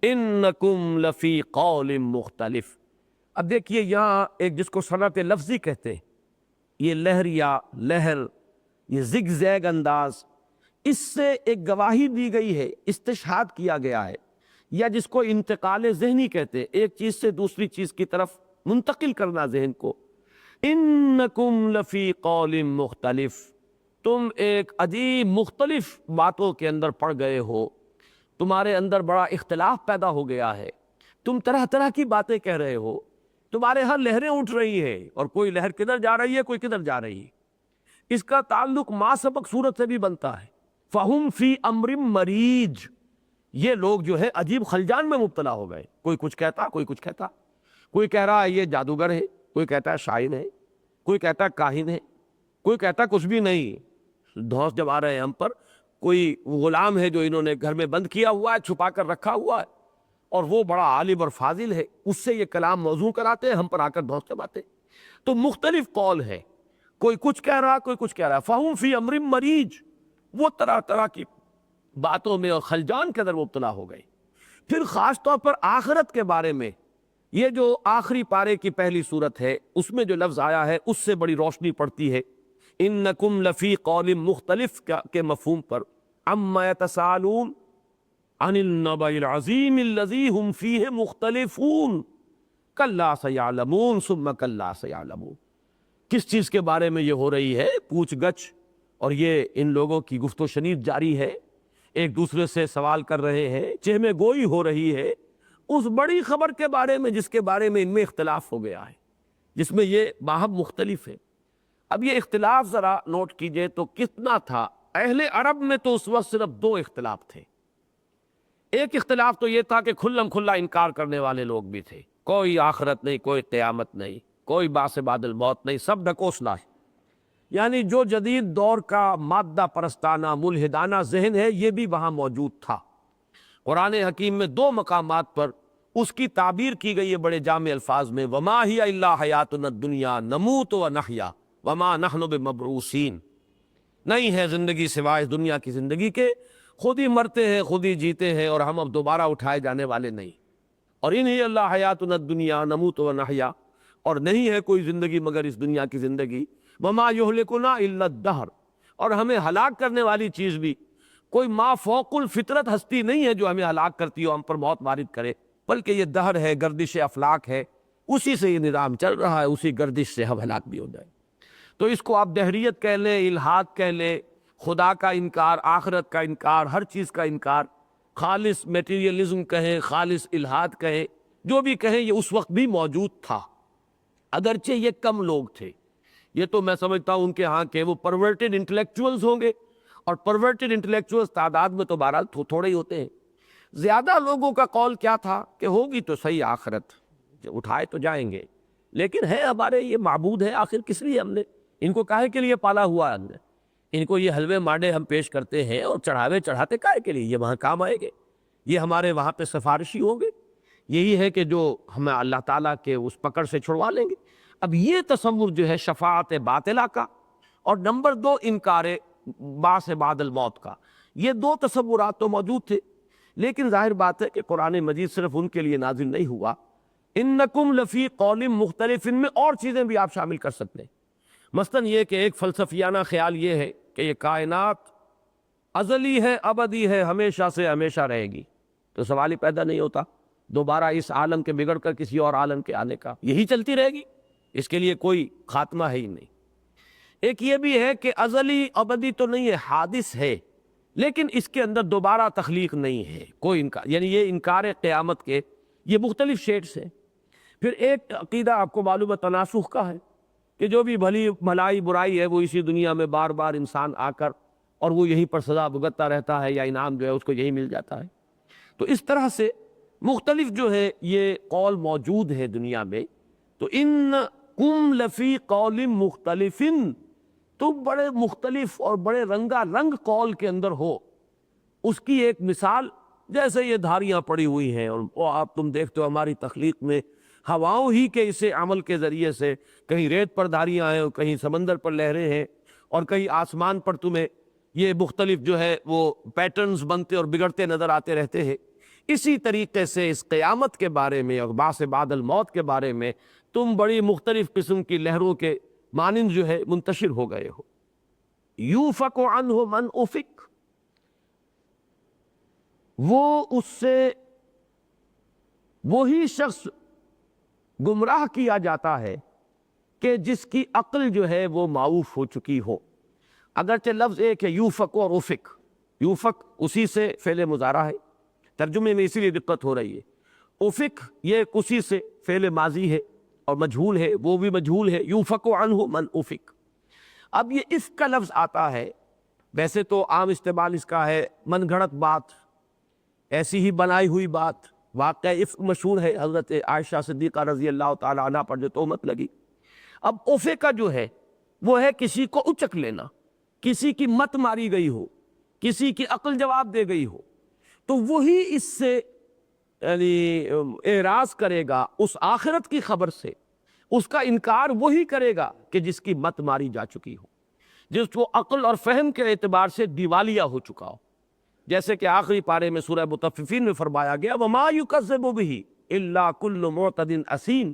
Speaker 1: انکم لفی قول مختلف. اب دیکھیے یہاں ایک جس کو صنعت لفظی کہتے ہیں، یہ لہر یا لہر، یہ زگ زیگ انداز، اس سے ایک گواہی دی گئی ہے، استشہاد کیا گیا ہے، یا جس کو انتقال ذہنی کہتے ہیں، ایک چیز سے دوسری چیز کی طرف منتقل کرنا ذہن کو. انکم لفی قول مختلف، تم ایک عجیب مختلف باتوں کے اندر پڑ گئے ہو، تمہارے اندر بڑا اختلاف پیدا ہو گیا ہے، تم طرح طرح کی باتیں کہہ رہے ہو. تمہارے ہاں لہریں اٹھ رہی ہیں اور کوئی لہر کدھر جا رہی ہے کوئی کدھر جا رہی ہے۔ اس کا تعلق ما سبق صورت سے بھی بنتا ہے۔ فَهُمْ فِي أَمْرٍ مَرِيجٍ، یہ لوگ جو ہے عجیب خلجان میں مبتلا ہو گئے، کوئی کچھ کہتا کوئی کچھ کہتا، کوئی کہہ رہا ہے یہ جادوگر ہے، کوئی کہتا ہے شاعر ہے، کوئی کہتا ہے کاہن ہے، کوئی کہتا ہے کچھ بھی نہیں۔ دھوس جب آ رہے ہیں ہم پر، کوئی غلام ہے جو انہوں نے گھر میں بند کیا ہوا ہے، چھپا کر رکھا ہوا ہے، اور وہ بڑا عالم اور فاضل ہے، اس سے یہ کلام موضوع کراتے ہیں، ہم پر آ کر دھوس جماتے ہیں۔ تو مختلف قول ہے، کوئی کچھ کہہ رہا کوئی کچھ کہہ رہا ہے۔ فَهُمْ فِي أَمْرٍ مَرِيجٍ، وہ طرح طرح کی باتوں میں اور خلجان کے اندر مبتلا ہو گئے۔ پھر خاص طور پر آخرت کے بارے میں، یہ جو آخری پارے کی پہلی صورت ہے اس میں جو لفظ آیا ہے اس سے بڑی روشنی پڑتی ہے۔ انکم لفی قول مختلف کے مفہوم پر، عما یتساءلون عن النبأ العظیم الذی ہم فیہ مختلفون کلا سیعلمون ثم کلا سیعلمون، کس چیز کے بارے میں یہ ہو رہی ہے پوچھ گچھ، اور یہ ان لوگوں کی گفت و شنید جاری ہے، ایک دوسرے سے سوال کر رہے ہیں، چہمے گوئی ہو رہی ہے اس بڑی خبر کے بارے میں جس کے بارے میں ان میں اختلاف ہو گیا ہے، جس میں یہ باہم مختلف ہے۔ اب یہ اختلاف ذرا نوٹ کیجئے تو کتنا تھا۔ اہل عرب میں تو اس وقت صرف دو اختلاف تھے۔ ایک اختلاف تو یہ تھا کہ کھلم کھلا انکار کرنے والے لوگ بھی تھے، کوئی آخرت نہیں، کوئی قیامت نہیں، کوئی بعث بعد الموت نہیں، سب ڈھکوسلا ہے۔ یعنی جو جدید دور کا مادہ پرستانہ ملحدانہ ذہن ہے یہ بھی وہاں موجود تھا۔ قرآن حکیم میں دو مقامات پر اس کی تعبیر کی گئی ہے بڑے جامع الفاظ میں، وما ہی الا حیاتنا الدنیا نموت و نحیا وما نحن بمبعوثین، نہیں ہے زندگی سوائے اس دنیا کی زندگی کے، خود ہی مرتے ہیں خود ہی جیتے ہیں اور ہم اب دوبارہ اٹھائے جانے والے نہیں۔ اور ان ہی اللہ حیاتنا الدنیا نموت و نحیا، اور نہیں ہے کوئی زندگی مگر اس دنیا کی زندگی، وما یہلکنا الا الدہر، اور ہمیں ہلاک کرنے والی چیز بھی کوئی ما فوق الفطرت ہستی نہیں ہے جو ہمیں ہلاک کرتی ہو، ہم پر موت وارد کرے، بلکہ یہ دہر ہے، گردش افلاک ہے، اسی سے یہ نظام چل رہا ہے، اسی گردش سے ہم ہلاک بھی ہو جائیں۔ تو اس کو آپ دہریت کہہ لیں، الحاد کہہ لیں، خدا کا انکار، آخرت کا انکار، ہر چیز کا انکار، خالص میٹیریلزم کہیں، خالص الحاد کہیں، جو بھی کہیں، یہ اس وقت بھی موجود تھا، اگرچہ یہ کم لوگ تھے۔ یہ تو میں سمجھتا ہوں ان کے ہاں کہ وہ پرورٹڈ انٹلیکچوئلز ہوں گے، اور پرورٹڈ انٹلیکچوئلز تعداد میں تو بہرحال تھوڑے ہی ہوتے ہیں۔ زیادہ لوگوں کا قول کیا تھا کہ ہوگی تو صحیح آخرت، اٹھائے تو جائیں گے، لیکن ہے ہمارے یہ معبود ہے، آخر کس لیے ہم نے ان کو کاہے کے لیے پالا ہوا ہے، ہم نے ان کو یہ حلوے مانڈے ہم پیش کرتے ہیں اور چڑھاوے چڑھاتے کاہے کے لیے، یہ وہاں کام آئے گے، یہ ہمارے وہاں پہ سفارشی ہوں گے، یہی ہے کہ جو ہمیں اللہ تعالیٰ کے اس پکڑ سے چھڑوا لیں گے۔ اب یہ تصور جو ہے شفاعت باطلہ کا، اور نمبر دو انکار بعث بعد الموت کا، یہ دو تصورات تو موجود تھے، لیکن ظاہر بات ہے کہ قرآن مجید صرف ان کے لیے نازل نہیں ہوا۔ انکم لفی قول مختلف، ان میں اور چیزیں بھی آپ شامل کر سکتے ہیں، مثلاً یہ کہ ایک فلسفیانہ خیال یہ ہے کہ یہ کائنات ازلی ہے، ابدی ہے، ہمیشہ سے ہمیشہ رہے گی، تو سوال ہی پیدا نہیں ہوتا دوبارہ اس عالم کے بگڑ کر کسی اور عالم کے آنے کا، یہی چلتی رہے گی، اس کے لیے کوئی خاتمہ ہے ہی نہیں۔ ایک یہ بھی ہے کہ ازلی ابدی تو نہیں ہے، حادث ہے، لیکن اس کے اندر دوبارہ تخلیق نہیں ہے کوئی انکار، یعنی یہ انکار قیامت کے یہ مختلف شیڈز ہیں۔ پھر ایک عقیدہ آپ کو معلوم ہے تناسخ کا ہے، کہ جو بھی بھلائی برائی ہے وہ اسی دنیا میں بار بار انسان آ کر اور وہ یہیں پر سزا بھگتتا رہتا ہے، یا انعام جو ہے اس کو یہی مل جاتا ہے۔ تو اس طرح سے مختلف جو ہے یہ قول موجود ہے دنیا میں۔ تو انکم لفی قول مختلف، تم بڑے مختلف اور بڑے رنگا رنگ قول کے اندر ہو۔ اس کی ایک مثال جیسے یہ دھاریاں پڑی ہوئی ہیں، اور وہ آپ تم دیکھتے ہو ہماری تخلیق میں ہواؤں ہی کے اسے عمل کے ذریعے سے، کہیں ریت پر دھاریاں ہیں اور کہیں سمندر پر لہریں ہیں، اور کہیں آسمان پر تمہیں یہ مختلف جو ہے وہ پیٹرنز بنتے اور بگڑتے نظر آتے رہتے ہیں۔ اسی طریقے سے اس قیامت کے بارے میں اور بعث بعد الموت کے بارے میں تم بڑی مختلف قسم کی لہروں کے مانند جو ہے منتشر ہو گئے ہو۔ یوفک عنہ من افک، وہ اس سے وہی شخص گمراہ کیا جاتا ہے کہ جس کی عقل جو ہے وہ معوف ہو چکی ہو۔ اگرچہ لفظ ایک ہے یوفک اور افک، یوفک اسی سے فعل مضارع ہے، ترجمے میں اسی لیے دقت ہو رہی ہے، افک یہ اسی سے فعل ماضی ہے، اور مجہول ہے وہ بھی مجہول ہے، یوفک عنہ من افک۔ اب یہ افک کا لفظ آتا ہے، ویسے تو عام استعمال اس کا ہے من گھڑت بات، ایسی ہی بنائی ہوئی بات۔ واقعہ افک مشہور ہے، حضرت عائشہ صدیقہ رضی اللہ تعالی عنہ پر جو تہمت لگی۔ اب افے کا جو ہے وہ ہے کسی کو اچک لینا، کسی کی مت ماری گئی ہو، کسی کی عقل جواب دے گئی ہو، تو وہی اس سے یعنی اعراض کرے گا اس آخرت کی خبر سے، اس کا انکار وہی کرے گا کہ جس کی مت ماری جا چکی ہو، جس کو عقل اور فہم کے اعتبار سے دیوالیہ ہو چکا ہو۔ جیسے کہ آخری پارے میں سورہ مطففین میں فرمایا گیا وَمَا يُكَذِّبُ بِهِ إِلَّا كُلُّ مُعْتَدٍ أَثِيمٍ،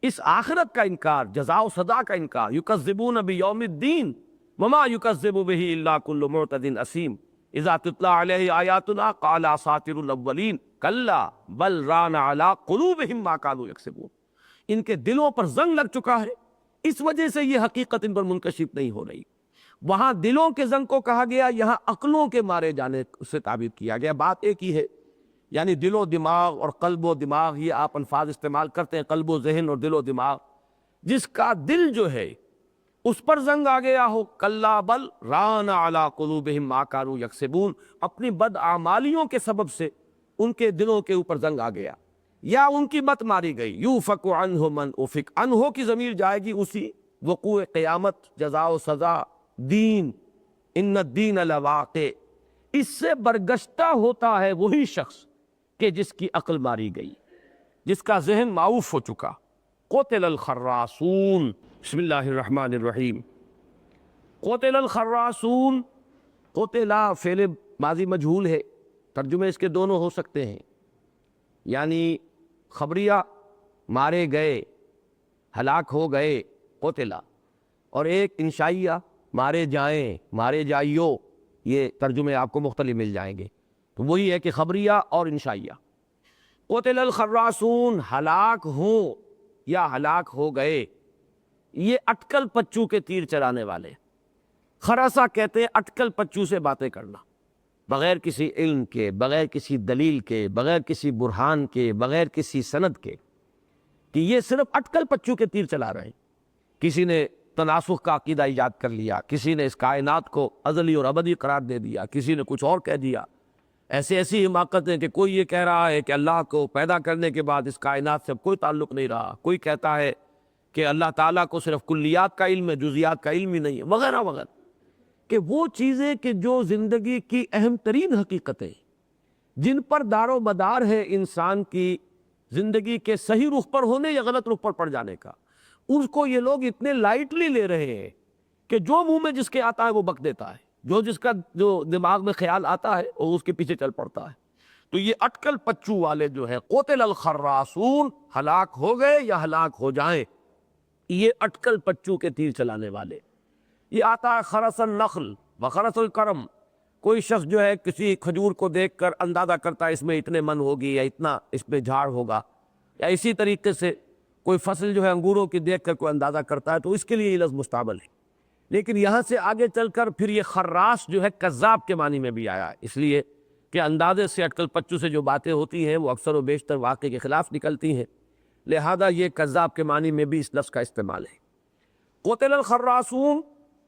Speaker 1: اس آخرت کا انکار، جزا و سزا کا انکار، يُكَذِّبُونَ بِيَوْمِ الدِّينِ وَمَا يُكَذِّبُ بِهِ إِلَّا كُلُّ مُعْتَدٍ أَثِيمٍ إِذَا تُتْلَىٰ عَلَيْهِ آيَاتُنَا قَالَ أَسَاطِيرُ الْأَوَّلِينَ كَلَّا بَلْ رَانَ عَلَىٰ قُلُوبِهِم مَّا كَانُوا يَكْسِبُونَ، ان کے دلوں پر زنگ لگ چکا ہے، اس وجہ سے یہ حقیقت ان پر منکشف نہیں ہو رہی۔ وہاں دلوں کے زنگ کو کہا گیا، یہاں عقلوں کے مارے جانے سے تعبیر کیا گیا، بات ایک ہی ہے۔ یعنی دل و دماغ اور قلب و دماغ، یہ آپ الفاظ استعمال کرتے ہیں، قلب و ذہن اور دل و دماغ، جس کا دل جو ہے اس پر زنگ آ گیا ہو، کلا بل ران علی قلوبہم ما کانوا یکسبون، اپنی بدعمالیوں کے سبب سے ان کے دلوں کے اوپر زنگ آ گیا، یا ان کی مت ماری گئی۔ یوفک عنہ من افک، عنہ کی ضمیر جائے گی اسی وقوع قیامت، جزا و سزا، دین، ان الدین لواقع، اس سے برگشتہ ہوتا ہے وہی شخص کہ جس کی عقل ماری گئی، جس کا ذہن معوف ہو چکا۔ قتل الخراصون، بسم اللہ الرحمن الرحیم۔ قتل الخراصون، قتلا فعل ماضی مجہول ہے، ترجمے اس کے دونوں ہو سکتے ہیں، یعنی خبریہ مارے گئے، ہلاک ہو گئے، قتلا، اور ایک انشائیہ مارے جائیں، مارے جائیو، یہ ترجمے آپ کو مختلف مل جائیں گے، تو وہی ہے کہ خبریہ اور انشائیہ۔ قتل الخراصون، ہلاک ہوں یا ہلاک ہو گئے، یہ اٹکل پچو کے تیر چلانے والے۔ خراسہ کہتے ہیں اٹکل پچو سے باتیں کرنا، بغیر کسی علم کے، بغیر کسی دلیل کے، بغیر کسی برہان کے، بغیر کسی سند کے، کہ یہ صرف اٹکل پچو کے تیر چلا رہے ہیں۔ کسی نے تناسخ کا عقیدہ ایجاد کر لیا، کسی نے اس کائنات کو ازلی اور ابدی قرار دے دیا، کسی نے کچھ اور کہہ دیا۔ ایسی حماقتیں کہ کوئی یہ کہہ رہا ہے کہ اللہ کو پیدا کرنے کے بعد اس کائنات سے اب کوئی تعلق نہیں رہا، کوئی کہتا ہے کہ اللہ تعالیٰ کو صرف کلیات کا علم ہے، جزیات کا علم ہی نہیں ہے، وغیرہ وغیرہ، کہ وہ چیزیں کہ جو زندگی کی اہم ترین حقیقتیں، جن پر دار و مدار ہے انسان کی زندگی کے صحیح رخ پر ہونے یا غلط رخ پر پڑ جانے کا، اس کو یہ لوگ اتنے لائٹلی لے رہے ہیں کہ جو منہ میں جس کے آتا ہے وہ بک دیتا ہے، جس کا جو دماغ میں خیال آتا ہے وہ اس کے پیچھے چل پڑتا ہے۔ تو یہ اٹکل پچو والے جو ہے، قتل الخراصون، ہلاک ہو گئے یا ہلاک ہو جائیں، یہ اٹکل پچو کے تیر چلانے والے۔ یہ آتا ہے خرس النخل وخرس الکرم، کوئی شخص جو ہے کسی کھجور کو دیکھ کر اندازہ کرتا ہے اس میں اتنے من ہوگی یا اتنا اس میں جھاڑ ہوگا، یا اسی طریقے سے کوئی فصل جو ہے انگوروں کی دیکھ کر کوئی اندازہ کرتا ہے، تو اس کے لیے یہ لفظ مستعمل ہے۔ لیکن یہاں سے آگے چل کر پھر یہ خراس جو ہے کذاب کے معنی میں بھی آیا ہے، اس لیے کہ اندازے سے اٹکل پچو سے جو باتیں ہوتی ہیں وہ اکثر و بیشتر واقع کے خلاف نکلتی ہیں، لہذا یہ کذاب کے معنی میں بھی اس لفظ کا استعمال ہے۔ قتل الخراصون،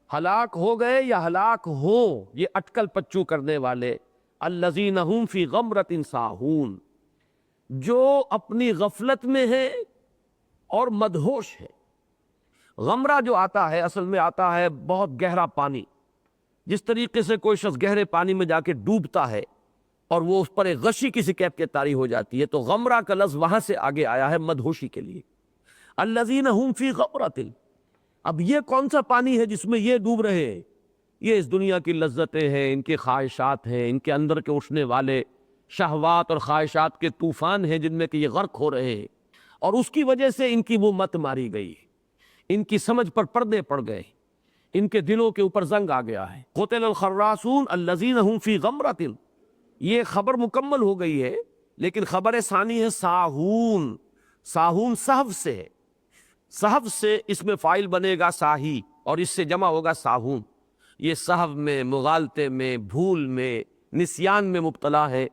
Speaker 1: ہلاک ہو گئے یا ہلاک ہوں یہ اٹکل پچو کرنے والے، الذین هم فی غمرۃ ساہون، جو اپنی غفلت میں ہے اور مدہوش ہے۔ غمرہ جو آتا ہے اصل میں آتا ہے بہت گہرا پانی، جس طریقے سے کوئی شخص گہرے پانی میں جا کے ڈوبتا ہے اور وہ اس پر ایک غشی کسی کیف کے طاری ہو جاتی ہے، تو غمرہ کا لفظ وہاں سے آگے آیا ہے مدہوشی کے لیے۔ الذین هم فی غمرۃ، اب یہ کون سا پانی ہے جس میں یہ ڈوب رہے ہیں؟ یہ اس دنیا کی لذتیں ہیں، ان کی خواہشات ہیں، ان کے اندر کے اٹھنے والے شہوات اور خواہشات کے طوفان ہیں جن میں کہ یہ غرق ہو رہے ہیں، اور اس کی وجہ سے ان کی وہ مت ماری گئی، ان کی سمجھ پر پردے پڑ گئے، ان کے دلوں کے اوپر زنگ آ گیا ہے۔ قتل الخراصون الذین هم فی غمرۃ، یہ خبر مکمل ہو گئی ہے، لیکن خبر ثانی ہے ساہون۔ ساہون صحف سے ہے، صحف سے اس میں فاعل بنے گا ساہی، اور اس سے جمع ہوگا ساہون۔ یہ صحف میں، مغالطے میں، بھول میں، نسیان میں مبتلا ہے،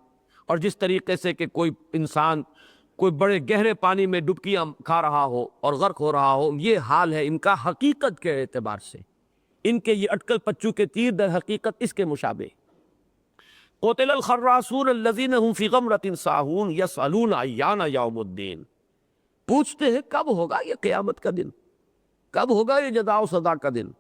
Speaker 1: اور جس طریقے سے کہ کوئی انسان کوئی بڑے گہرے پانی میں ڈبکیاں کھا رہا ہو اور غرق ہو رہا ہو، یہ حال ہے ان کا حقیقت کے اعتبار سے۔ ان کے یہ اٹکل پچو کے تیر در حقیقت اس کے مشابہ۔ قتل الخراسون الذین هم فی غمرۃ ساہون یسألون ایان یوم الدین، پوچھتے ہیں کب ہوگا یہ قیامت کا دن، کب ہوگا یہ جزا و سزا کا دن۔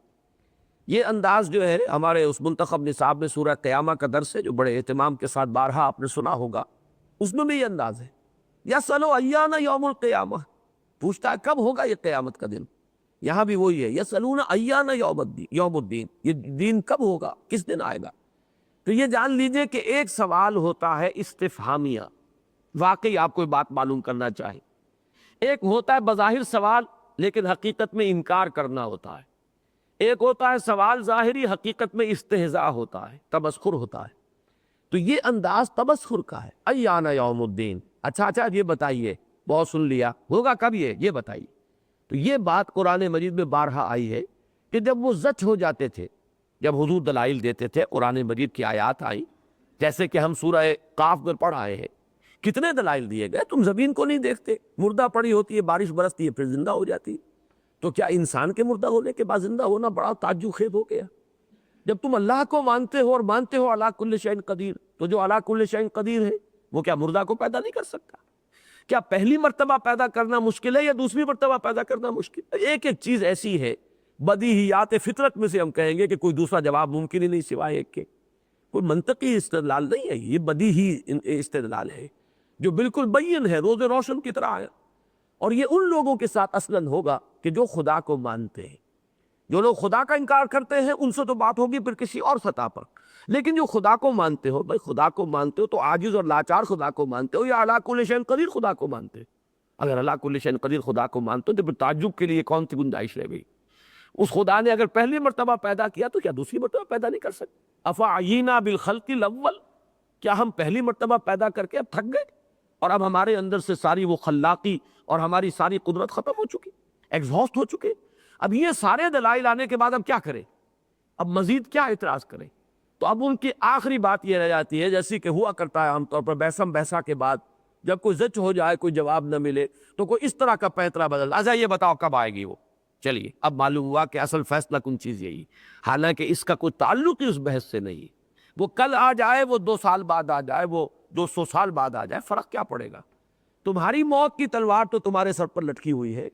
Speaker 1: یہ انداز جو ہے ہمارے اس منتخب نصاب میں سورہ قیامہ کا درس ہے جو بڑے اہتمام کے ساتھ بارہا آپ نے سنا ہوگا، اس میں بھی یہ انداز ہے۔ یسألو ایان یوم القیامہ، پوچھتا ہے کب ہوگا یہ قیامت کا دن۔ یہاں بھی وہی ہے، یسألون ایان یوم الدین، یہ دین کب ہوگا، کس دن آئے گا۔ تو یہ جان لیجئے کہ ایک سوال ہوتا ہے استفہامیہ، واقعی آپ کوئی بات معلوم کرنا چاہے، ایک ہوتا ہے بظاہر سوال لیکن حقیقت میں انکار کرنا ہوتا ہے، ایک ہوتا ہے سوال ظاہری حقیقت میں استہزاء ہوتا ہے، تمسخر ہوتا ہے۔ تو یہ انداز تمسخر کا ہے، ایان یوم الدین، اچھا یہ بتائیے، بہت سن لیا، ہوگا کب یہ بتائیے۔ تو یہ بات قرآن مجید میں بارہا آئی ہے کہ جب وہ زچ ہو جاتے تھے، جب حضور دلائل دیتے تھے، قرآن مجید کی آیات آئیں، جیسے کہ ہم سورہ قاف میں پڑھ آئے ہیں، کتنے دلائل دیے گئے، تم زمین کو نہیں دیکھتے، مردہ پڑی ہوتی ہے، بارش برستی ہے، پھر زندہ ہو جاتی ہے، تو کیا انسان کے مردہ ہونے کے بعد زندہ ہونا بڑا تعجب خیز ہو گیا؟ جب تم اللہ کو مانتے ہو اور مانتے ہو علی کل شیء قدیر، تو جو علی کل شیء قدیر ہے وہ کیا مردہ کو پیدا نہیں کر سکتا؟ کیا پہلی مرتبہ پیدا کرنا مشکل ہے یا دوسری مرتبہ پیدا کرنا مشکل ہے؟ ایک ایک چیز ایسی ہے، بدیہیات فطرت میں سے ہم کہیں گے کہ کوئی دوسرا جواب ممکن ہی نہیں سوائے ایک کے، کوئی منطقی استدلال نہیں ہے، یہ بدیہی استدلال ہے جو بالکل بین ہے، روز روشن کی طرح ہے۔ اور یہ ان لوگوں کے ساتھ اصلاً ہوگا کہ جو خدا کو مانتے ہیں۔ جو لوگ خدا کا انکار کرتے ہیں ان سے تو بات ہوگی پھر کسی اور سطح پر، لیکن جو خدا کو مانتے ہو، بھائی خدا کو مانتے ہو تو عاجز اور لاچار خدا کو مانتے ہو یا علی کل شیء قدیر خدا کو مانتے ہو؟ اگر علی کل شیء قدیر خدا کو مانتے ہو تو پھر تعجب کے لیے کون سی گنجائش رہ گئی؟ اس خدا نے اگر پہلی مرتبہ پیدا کیا تو کیا دوسری مرتبہ پیدا نہیں کر سکتے؟ افعینا بالخلق الاول، کیا ہم پہلی مرتبہ پیدا کر کے اب تھک گئے اور اب ہمارے اندر سے ساری وہ خلاقی اور ہماری ساری قدرت ختم ہو چکی، ایگزاسٹ ہو چکے؟ اب یہ سارے دلائل آنے کے بعد اب کیا کریں؟ اب مزید کیا اعتراض کریں؟ تو اب ان کی آخری بات یہ رہ جاتی ہے، جیسی کہ ہوا کرتا ہے عام طور پر بحثم بحثہ کے بعد، جب کوئی زچ ہو جائے، کوئی جواب نہ ملے تو کوئی اس طرح کا پیترا بدل، اچھا یہ بتاؤ کب آئے گی وہ؟ چلیے اب معلوم ہوا کہ اصل فیصلہ کن چیز یہی، حالانکہ اس کا کوئی تعلق ہی اس بحث سے نہیں ہے۔ وہ کل آ جائے، وہ 2 سال بعد آ جائے، وہ 200 سال بعد آ جائے، فرق کیا پڑے گا؟ تمہاری موت کی تلوار تو تمہارے سر پر لٹکی ہوئی ہے،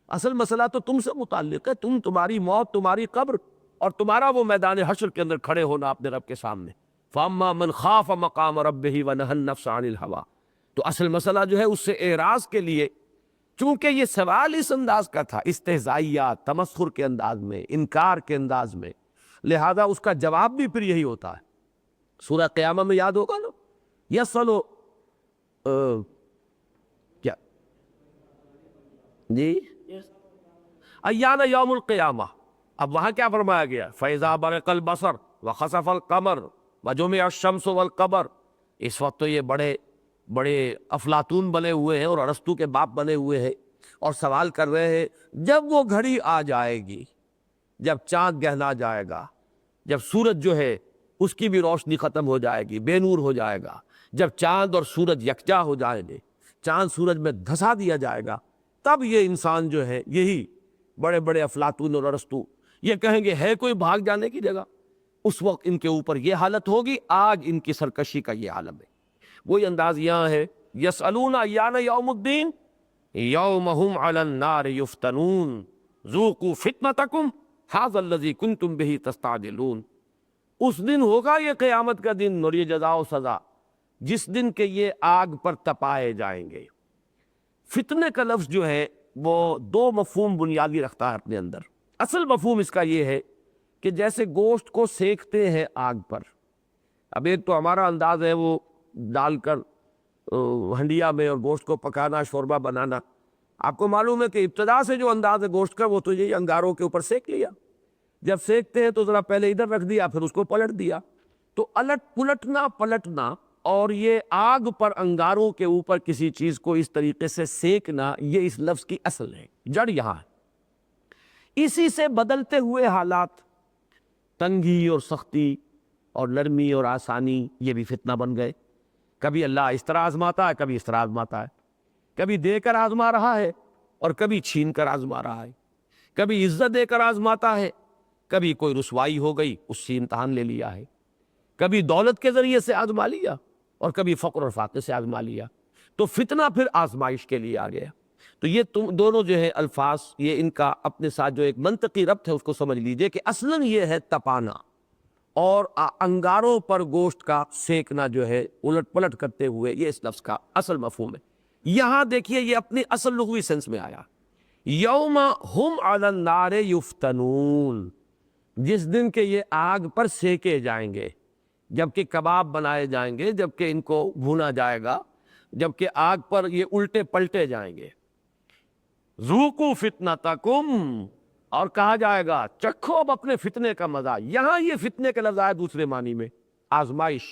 Speaker 1: اصل مسئلہ تو تم سے متعلق ہے، تمہاری موت، تمہاری قبر اور تمہارا وہ میدان حشر کے اندر کھڑے ہونا اپنے رب کے سامنے۔ فَأَمَّا مَنْ خَافَ مَقَامَ رَبِّهِ وَنَهَى النَّفْسَ عَنِ الْهَوَىٰ، تو اصل مسئلہ جو ہے اس سے اعراض کے لیے، چونکہ یہ سوال اس انداز کا تھا، استہزائیہ، تمسخر کے انداز میں، انکار کے انداز میں، لہذا اس کا جواب بھی پھر یہی ہوتا ہے۔ سورہ قیامہ میں یاد ہوگا نا، یسألو کیا جی ایان یوم القیامہ، اب وہاں کیا فرمایا گیا؟ فَإِذَا بَرِقَ الْبَصَرُ وَخَسَفَ الْقَمَرُ وَجُمِعَ الشَّمْسُ وَالْقَمَرُ، اس وقت تو یہ بڑے افلاطون بنے ہوئے ہیں اور ارسطو کے باپ بنے ہوئے ہیں اور سوال کر رہے ہیں جب وہ گھڑی آ جائے گی، جب چاند گہنا جائے گا، جب سورج جو ہے اس کی بھی روشنی ختم ہو جائے گی، بے نور ہو جائے گا، جب چاند اور سورج یکجا ہو جائیں گے، چاند سورج میں دھسا دیا جائے گا، تب یہ انسان جو ہے، یہی بڑے بڑے افلاطون اور ارسطو یہ کہیں گے ہے کوئی بھاگ جانے کی جگہ؟ اس وقت ان کے اوپر یہ حالت ہوگی، آج ان کی سرکشی کا یہ عالم ہے۔ وہی انداز یہاں ہے، یسألون ایان یوم الدین یوم ھم علی النار یفتنون ذوقوا فتنتکم ھذا الذی کنتم بہ تستعجلون، اس دن ہوگا یہ قیامت کا دن اور یہ جزا و سزا جس دن کے یہ آگ پر تپائے جائیں گے۔ فتنے کا لفظ جو ہے وہ 2 مفہوم بنیادی رکھتا ہے اپنے اندر۔ اصل مفہوم اس کا یہ ہے کہ جیسے گوشت کو سینکتے ہیں آگ پر، اب ایک تو ہمارا انداز ہے وہ ڈال کر ہنڈیا میں اور گوشت کو پکانا، شوربہ بنانا۔ آپ کو معلوم ہے کہ ابتدا سے جو انداز ہے گوشت کا وہ تو یہ انگاروں کے اوپر سینک لیا، جب سینکتے ہیں تو ذرا پہلے ادھر رکھ دیا پھر اس کو پلٹ دیا، تو الٹنا پلٹنا اور یہ آگ پر انگاروں کے اوپر کسی چیز کو اس طریقے سے سینکنا، یہ اس لفظ کی اصل ہے، جڑ یہاں ہے۔ اسی سے بدلتے ہوئے حالات، تنگی اور سختی اور نرمی اور آسانی، یہ بھی فتنہ بن گئے۔ کبھی اللہ اس طرح آزماتا ہے، کبھی اس طرح آزماتا ہے۔ کبھی دے کر آزما رہا ہے اور کبھی چھین کر آزما رہا ہے، کبھی عزت دے کر آزماتا ہے، کبھی کوئی رسوائی ہو گئی اس سے امتحان لے لیا ہے، کبھی دولت کے ذریعے سے آزما لیا اور کبھی فقر اور فاقے سے آزما لیا، تو فتنہ پھر آزمائش کے لیے آ گیا۔ تو یہ تم دونوں جو ہے الفاظ، یہ ان کا اپنے ساتھ جو ایک منطقی ربط ہے اس کو سمجھ لیجئے کہ اصلاً یہ ہے تپانا اور انگاروں پر گوشت کا سینکنا جو ہے الٹ پلٹ کرتے ہوئے، یہ اس لفظ کا اصل مفہوم ہے۔ یہاں دیکھیے یہ اپنی اصل لغوی سینس میں آیا، یوم ہم علی النار یفتنون، جس دن کہ یہ آگ پر سینکے جائیں گے، جبکہ کباب بنائے جائیں گے، جبکہ ان کو بھونا جائے گا، جبکہ آگ پر یہ الٹے پلٹے جائیں گے۔ ذوقوا فتنتکم، اور کہا جائے گا چکھو اب اپنے فتنے کا مزہ۔ یہاں یہ فتنے کا لفظ آیا دوسرے معنی میں آزمائش،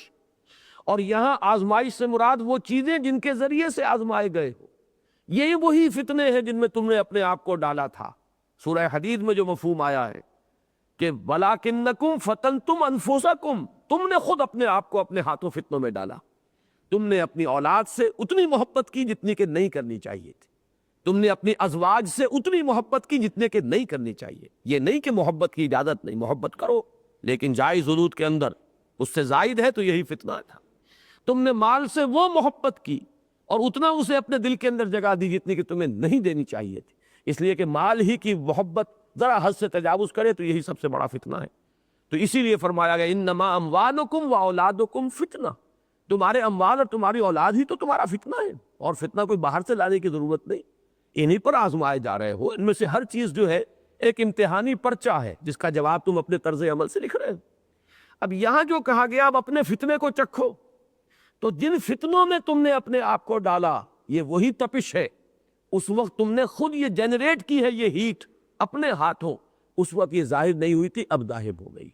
Speaker 1: اور یہاں آزمائش سے مراد وہ چیزیں جن کے ذریعے سے آزمائے گئے ہو، یہی وہی فتنے ہیں جن میں تم نے اپنے آپ کو ڈالا تھا۔ سورہ حدید میں جو مفہوم آیا ہے کہ وَلَٰكِنَّكُمْ فَتَنْتُمْ أَنفُسَكُمْ، تم نے خود اپنے آپ کو اپنے ہاتھوں فتنوں میں ڈالا۔ تم نے اپنی اولاد سے اتنی محبت کی جتنی کہ نہیں کرنی چاہیے تھی، تم نے اپنی ازواج سے اتنی محبت کی جتنے کہ نہیں کرنی چاہیے۔ یہ نہیں کہ محبت کی اجازت نہیں، محبت کرو، لیکن جائز حدود کے اندر، اس سے زائد ہے تو یہی فتنہ تھا۔ تم نے مال سے وہ محبت کی اور اتنا اسے اپنے دل کے اندر جگہ دی جتنی کہ تمہیں نہیں دینی چاہیے تھی، اس لیے کہ مال ہی کی محبت ذرا حد سے تجاوز کرے تو یہی سب سے بڑا فتنہ ہے۔ تو اسی لیے فرمایا گیا انما اموالکم واولادکم فتنہ، تمہارے اموال اور تمہاری اولاد ہی تو تمہارا فتنہ ہے، اور فتنہ کوئی باہر سے لانے کی ضرورت نہیں، انہی پر آزمائے جا رہے ہو۔ ان میں سے ہر چیز جو ہے ایک امتحانی پرچہ ہے جس کا جواب تم اپنے طرز عمل سے لکھ رہے ہو۔ اب یہاں جو کہا گیا اب اپنے فتنے کو چکھو، تو جن فتنوں میں تم نے اپنے آپ کو ڈالا یہ وہی تپش ہے، اس وقت تم نے خود یہ جنریٹ کی ہے، یہ ہیٹ اپنے ہاتھوں، اس وقت یہ ظاہر نہیں ہوئی تھی، اب ظاہر ہو گئی۔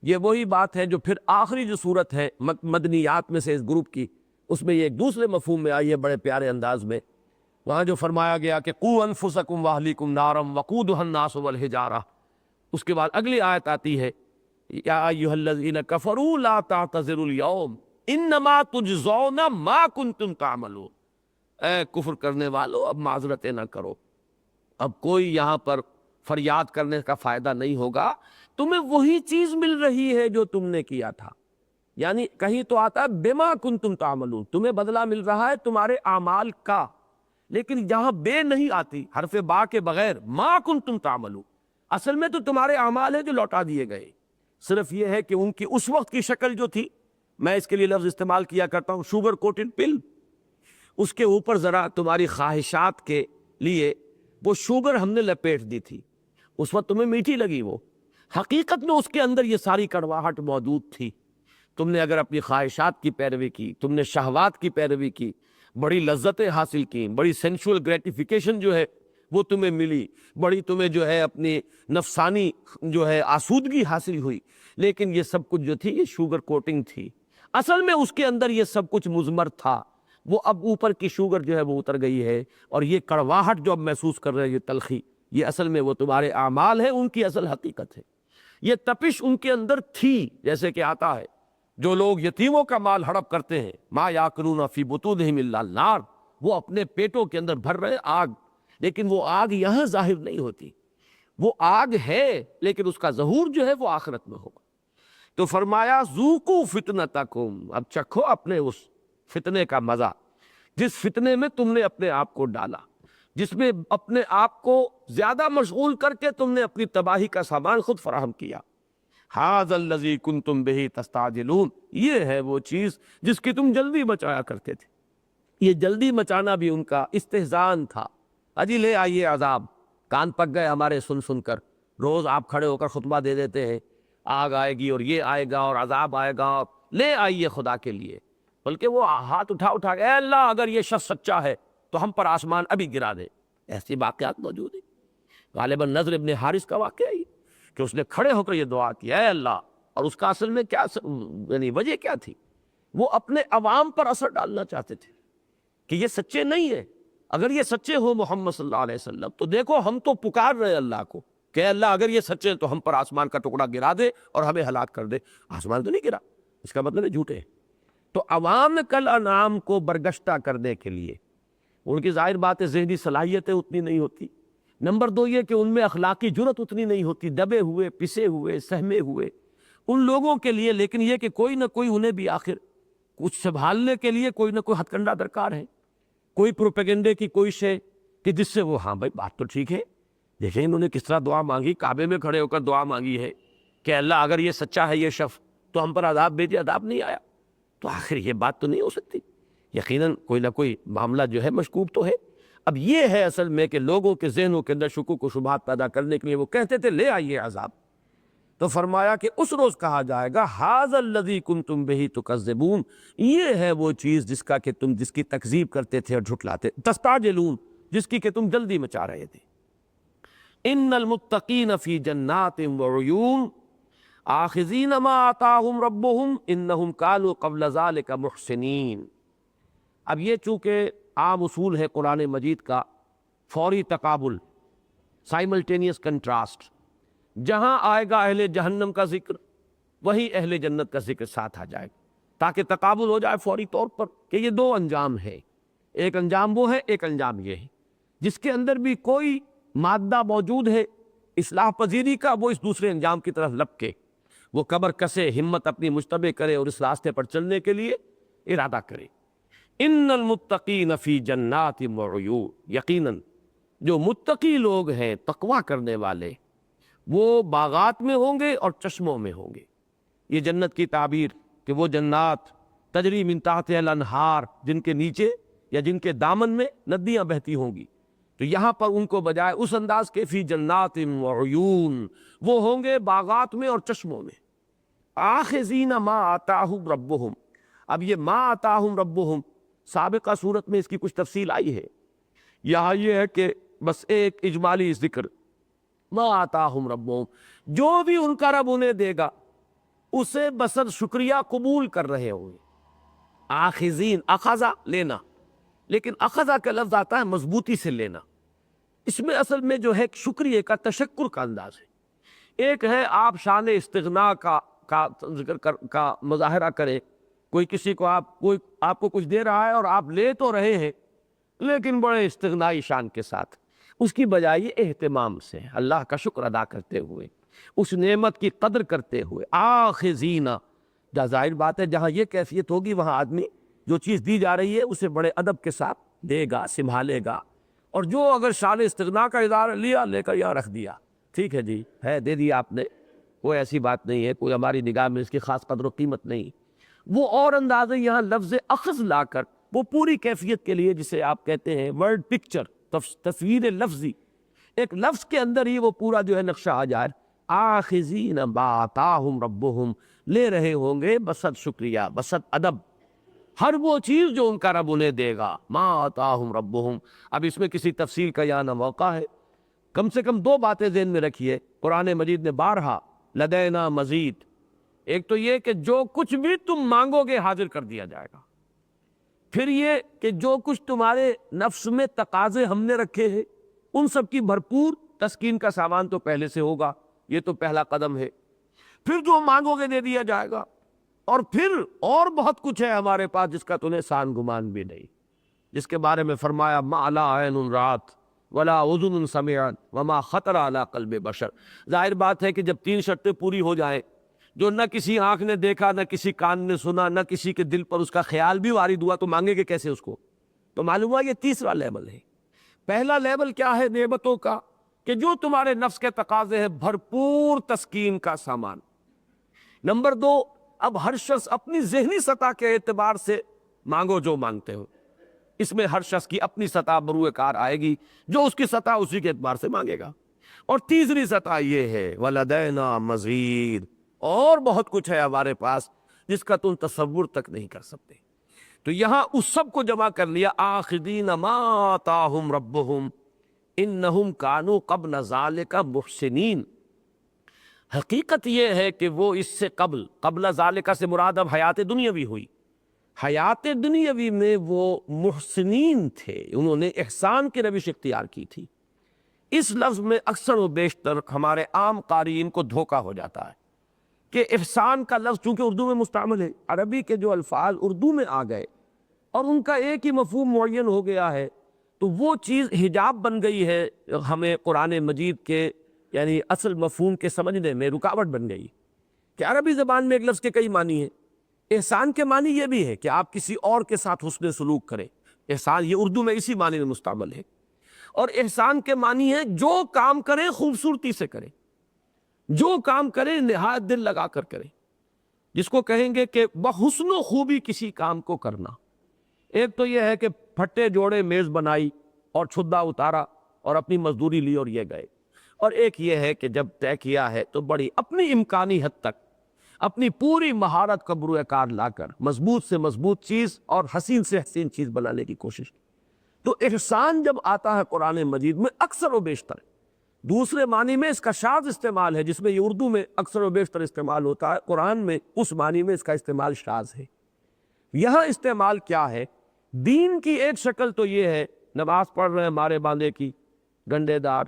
Speaker 1: یہ وہی بات ہے جو پھر آخری جو صورت ہے مدنیات میں سے اس گروپ کی، اس میں یہ ایک دوسرے مفہوم میں آئی ہے بڑے پیارے انداز میں، وہاں جو فرمایا گیا کہ قوا انفسکم واہلیکم نارا وقودھا الناس والحجارہ، اس کے بعد اگلی آیت آتی ہے یا ایھا الذین کفروا لا تعتذروا اليوم انما تجزون ما کنتم تعملون، اے کفر کرنے والو اب معذرتیں نہ کرو، اب کوئی یہاں پر فریاد کرنے کا فائدہ نہیں ہوگا، تمہیں وہی چیز مل رہی ہے جو تم نے کیا تھا۔ یعنی کہیں تو آتا ہے بما کنتم تعملون، تمہیں بدلہ مل رہا ہے تمہارے اعمال کا، لیکن جہاں بے نہیں آتی حرف با کے بغیر، ما کنتم تعملون، اصل میں تو تمہارے اعمال ہیں جو لوٹا دیے گئے، صرف یہ ہے کہ ان کی اس وقت کی شکل جو تھی، میں اس کے لیے لفظ استعمال کیا کرتا ہوں شوگر کوٹڈ پل، اس کے اوپر ذرا تمہاری خواہشات کے لیے وہ شوگر ہم نے لپیٹ دی تھی، اس وقت تمہیں میٹھی لگی، وہ حقیقت میں اس کے اندر یہ ساری کڑواہٹ موجود تھی۔ تم نے اگر اپنی خواہشات کی پیروی کی، تم نے شہوات کی پیروی کی، بڑی لذتیں حاصل کی، بڑی سینشول گریٹیفیکیشن جو ہے وہ تمہیں ملی، بڑی تمہیں جو ہے اپنی نفسانی جو ہے آسودگی حاصل ہوئی، لیکن یہ سب کچھ جو تھی یہ شوگر کوٹنگ تھی، اصل میں اس کے اندر یہ سب کچھ مضمر تھا، وہ اب اوپر کی شوگر جو ہے وہ اتر گئی ہے، اور یہ کڑواہٹ جو اب محسوس کر رہے ہیں، یہ تلخی، یہ اصل میں وہ تمہارے اعمال ہیں، ان کی اصل حقیقت ہے۔ یہ تپش ان کے اندر تھی، جیسے کہ آتا ہے جو لوگ یتیموں کا مال ہڑپ کرتے ہیں، ما یاکلون فی بطونہم الا النار، وہ اپنے پیٹوں کے اندر بھر رہے آگ، لیکن وہ آگ یہاں ظاہر نہیں ہوتی، وہ آگ ہے لیکن اس کا ظہور جو ہے وہ آخرت میں ہوگا۔ تو فرمایا ذوقوا فتنتکم، اب چکھو اپنے اس فتنے کا مزہ، جس فتنے میں تم نے اپنے آپ کو ڈالا، جس میں اپنے آپ کو زیادہ مشغول کر کے تم نے اپنی تباہی کا سامان خود فراہم کیا۔ ھذا الذی کنتم بہ تستعجلون، یہ ہے وہ چیز جس کی تم جلدی مچایا کرتے تھے۔ یہ جلدی مچانا بھی ان کا استہزان تھا، اجی لے آئیے عذاب، کان پک گئے ہمارے سن سن کر، روز آپ کھڑے ہو کر خطبہ دے دیتے ہیں آگ آئے گی اور یہ آئے گا اور عذاب آئے گا، لے آئیے خدا کے لیے، بلکہ وہ ہاتھ اٹھا اے اللہ اگر یہ شخص سچا ہے تو ہم پر آسمان ابھی گرا دے۔ ایسی واقعات موجود ہیں، غالباً نضر ابن حارث کا واقعہ ہی کہ اس نے کھڑے ہو کر یہ دعا کی اے اللہ، اور اس کا اصل میں کیا یعنی وجہ کیا تھی؟ وہ اپنے عوام پر اثر ڈالنا چاہتے تھے کہ یہ سچے نہیں ہیں، اگر یہ سچے ہو محمد صلی اللہ علیہ وسلم تو دیکھو ہم تو پکار رہے اللہ کو کہ اے اللہ اگر یہ سچے ہیں تو ہم پر آسمان کا ٹکڑا گرا دے اور ہمیں ہلاک کر دے۔ آسمان تو نہیں گرا، اس کا مطلب ہے جھوٹے ہیں۔ تو عوام کل انعام کو برگشتہ کرنے کے لیے ان کی ظاہر بات ہے ذہنی صلاحیتیں اتنی نہیں ہوتی. نمبر دو یہ کہ ان میں اخلاقی جرت اتنی نہیں ہوتی، دبے ہوئے، پسے ہوئے، سہمے ہوئے ان لوگوں کے لیے. لیکن یہ کہ کوئی نہ کوئی انہیں بھی آخر کچھ سنبھالنے کے لیے کوئی نہ کوئی ہتھ کنڈا درکار ہے، کوئی پروپیگنڈے کی کوئی شے کہ جس سے وہ ہاں بھائی بات تو ٹھیک ہے. دیکھیں انہوں نے کس طرح دعا مانگی، کعبے میں کھڑے ہو کر دعا مانگی ہے کہ اللہ اگر یہ سچا ہے یہ شخص تو ہم پر عذاب بھیجے، عذاب نہیں آیا. تو آخر یہ بات تو نہیں ہو سکتی. یقیناً کوئی نہ کوئی معاملہ جو ہے مشکوک تو ہے. اب یہ ہے اصل میں کہ لوگوں کے ذہنوں کے اندر شکوک و شبہات پیدا کرنے کے لیے وہ کہتے تھے لے آئیے عذاب. تو فرمایا کہ اس روز کہا جائے گا ھذا الذی کنتم بہ تکذبون، یہ ہے وہ چیز جس کی تکذیب کرتے تھے اور جھٹلاتے، تستعجلون جس کی کہ تم جلدی مچا رہے تھے. ان المتقین فی جنات وعیون آخذین ما آتاہم ربہم انہم کانوا قبل ذلک محسنین. اب یہ چونکہ عام اصول ہے قرآن مجید کا، فوری تقابل، سائملٹینیس کنٹراسٹ. جہاں آئے گا اہل جہنم کا ذکر وہیں اہل جنت کا ذکر ساتھ آ جائے گا، تاکہ تقابل ہو جائے فوری طور پر کہ یہ دو انجام ہیں. ایک انجام وہ ہے، ایک انجام یہ ہے. جس کے اندر بھی کوئی مادہ موجود ہے اصلاح پذیری کا، وہ اس دوسرے انجام کی طرف لپکے، وہ کمر کسے، ہمت اپنی مشتبہ کرے اور اس راستے پر چلنے کے لیے ارادہ کرے. ان المتقین فی جنات وعیون، یقیناً جو متقی لوگ ہیں، تقویٰ کرنے والے، وہ باغات میں ہوں گے اور چشموں میں ہوں گے. یہ جنت کی تعبیر کہ وہ جنات تجری من تحتها الانہار، جن کے نیچے یا جن کے دامن میں ندیاں بہتی ہوں گی. تو یہاں پر ان کو بجائے اس انداز کے فی جنات وعیون، وہ ہوں گے باغات میں اور چشموں میں. آخذین ما آتاہم ربہم. اب یہ ما آتاہم ربہم سابقہ صورت میں اس کی کچھ تفصیل آئی ہے. یہاں یہ ہے کہ بس ایک اجمالی ذکر، ما آتاہم ربہم، جو بھی ان کا رب انہیں دے گا اسے بسر شکریہ قبول کر رہے ہوں گے. آخذین، اخذا لینا، لیکن اخذا کا لفظ آتا ہے مضبوطی سے لینا. اس میں اصل میں جو ہے شکریہ کا تشکر کا انداز ہے. ایک ہے آپ شان استغنا کا ذکر کا مظاہرہ کریں، کوئی کسی کو آپ کو کچھ دے رہا ہے اور آپ لے تو رہے ہیں لیکن بڑے استغنائی شان کے ساتھ. اس کی بجائے اہتمام سے اللہ کا شکر ادا کرتے ہوئے، اس نعمت کی قدر کرتے ہوئے. آخذین، ظاہر بات ہے جہاں یہ کیفیت ہوگی وہاں آدمی جو چیز دی جا رہی ہے اسے بڑے ادب کے ساتھ دے گا، سنبھالے گا. اور جو اگر شان استغنا کا اظہار لیا، لے کر یہاں رکھ دیا، ٹھیک ہے جی ہے دے دیا آپ نے، کوئی ایسی بات نہیں ہے، کوئی ہماری نگاہ میں اس کی خاص قدر و قیمت نہیں. وہ اور انداز ہے یہاں لفظ اخذ لا کر وہ پوری کیفیت کے لیے جسے آپ کہتے ہیں ورڈ پکچر، تصویر لفظی، ایک لفظ کے اندر ہی وہ پورا جو ہے نقشہ آ جائے. آخذین ما آتاہم ربہم، لے رہے ہوں گے بسط شکریہ، بسط ادب ہر وہ چیز جو ان کا رب انہیں دے گا. ما آتاہم ربہم. اب اس میں کسی تفصیل کا یہاں نہ موقع ہے، کم سے کم دو باتیں ذہن میں رکھیے. قرآن مجید نے بارہا لدینا مزید، ایک تو یہ کہ جو کچھ بھی تم مانگو گے حاضر کر دیا جائے گا. پھر یہ کہ جو کچھ تمہارے نفس میں تقاضے ہم نے رکھے ہیں ان سب کی بھرپور تسکین کا سامان تو پہلے سے ہوگا، یہ تو پہلا قدم ہے. پھر جو مانگو گے دے دیا جائے گا. اور پھر اور بہت کچھ ہے ہمارے پاس جس کا تمہیں سان گمان بھی نہیں، جس کے بارے میں فرمایا ما لا عین رات ولا اذن سمعت وما خطر علی قلب بشر. ظاہر بات ہے کہ جب تین شرطیں پوری ہو جائیں، جو نہ کسی آنکھ نے دیکھا، نہ کسی کان نے سنا، نہ کسی کے دل پر اس کا خیال بھی وارد ہوا، تو مانگے گے کیسے اس کو؟ تو معلوم ہوا یہ تیسرا لیول ہے. پہلا لیول کیا ہے نعمتوں کا، کہ جو تمہارے نفس کے تقاضے ہیں بھرپور تسکین کا سامان. نمبر دو، اب ہر شخص اپنی ذہنی سطح کے اعتبار سے مانگو جو مانگتے ہو. اس میں ہر شخص کی اپنی سطح بروئے کار آئے گی، جو اس کی سطح اسی کے اعتبار سے مانگے گا. اور تیسری سطح یہ ہے وَلَدَيْنَا مَزِيدٌ، اور بہت کچھ ہے ہمارے پاس جس کا تم تصور تک نہیں کر سکتے. تو یہاں اس سب کو جمع کر لیا. آخذین ما آتاہم ربہم انہم کانوا قبل ذالک محسنین. حقیقت یہ ہے کہ وہ اس سے قبل ذالک سے مراد اب حیات دنیاوی ہوئی. حیات دنیاوی میں وہ محسنین تھے، انہوں نے احسان کی روش اختیار کی تھی. اس لفظ میں اکثر و بیشتر ہمارے عام قارئین کو دھوکہ ہو جاتا ہے کہ احسان کا لفظ چونکہ اردو میں مستعمل ہے، عربی کے جو الفاظ اردو میں آ گئے اور ان کا ایک ہی مفہوم معین ہو گیا ہے، تو وہ چیز حجاب بن گئی ہے، ہمیں قرآن مجید کے یعنی اصل مفہوم کے سمجھنے میں رکاوٹ بن گئی کہ عربی زبان میں ایک لفظ کے کئی معنی ہیں۔ احسان کے معنی یہ بھی ہے کہ آپ کسی اور کے ساتھ حسن سلوک کریں، احسان یہ اردو میں اسی معنی میں مستعمل ہے۔ اور احسان کے معنی ہے جو کام کریں خوبصورتی سے کریں، جو کام کریں نہایت دل لگا کر کریں، جس کو کہیں گے کہ بحسن و خوبی کسی کام کو کرنا۔ ایک تو یہ ہے کہ پھٹے جوڑے میز بنائی اور چھدا اتارا اور اپنی مزدوری لی اور یہ گئے، اور ایک یہ ہے کہ جب طے کیا ہے تو بڑی اپنی امکانی حد تک اپنی پوری مہارت کا بروئے کار لا کر مضبوط سے مضبوط چیز اور حسین سے حسین چیز بنانے کی کوشش کی۔ تو احسان جب آتا ہے قرآن مجید میں اکثر و بیشتر دوسرے معنی میں اس کا شاذ استعمال ہے، جس میں یہ اردو میں اکثر و بیشتر استعمال ہوتا ہے، قرآن میں اس معنی میں اس کا استعمال شاذ ہے۔ یہاں استعمال کیا ہے؟ دین کی ایک شکل تو یہ ہے نماز پڑھ رہے ہیں مارے باندھے کی، گنڈے دار،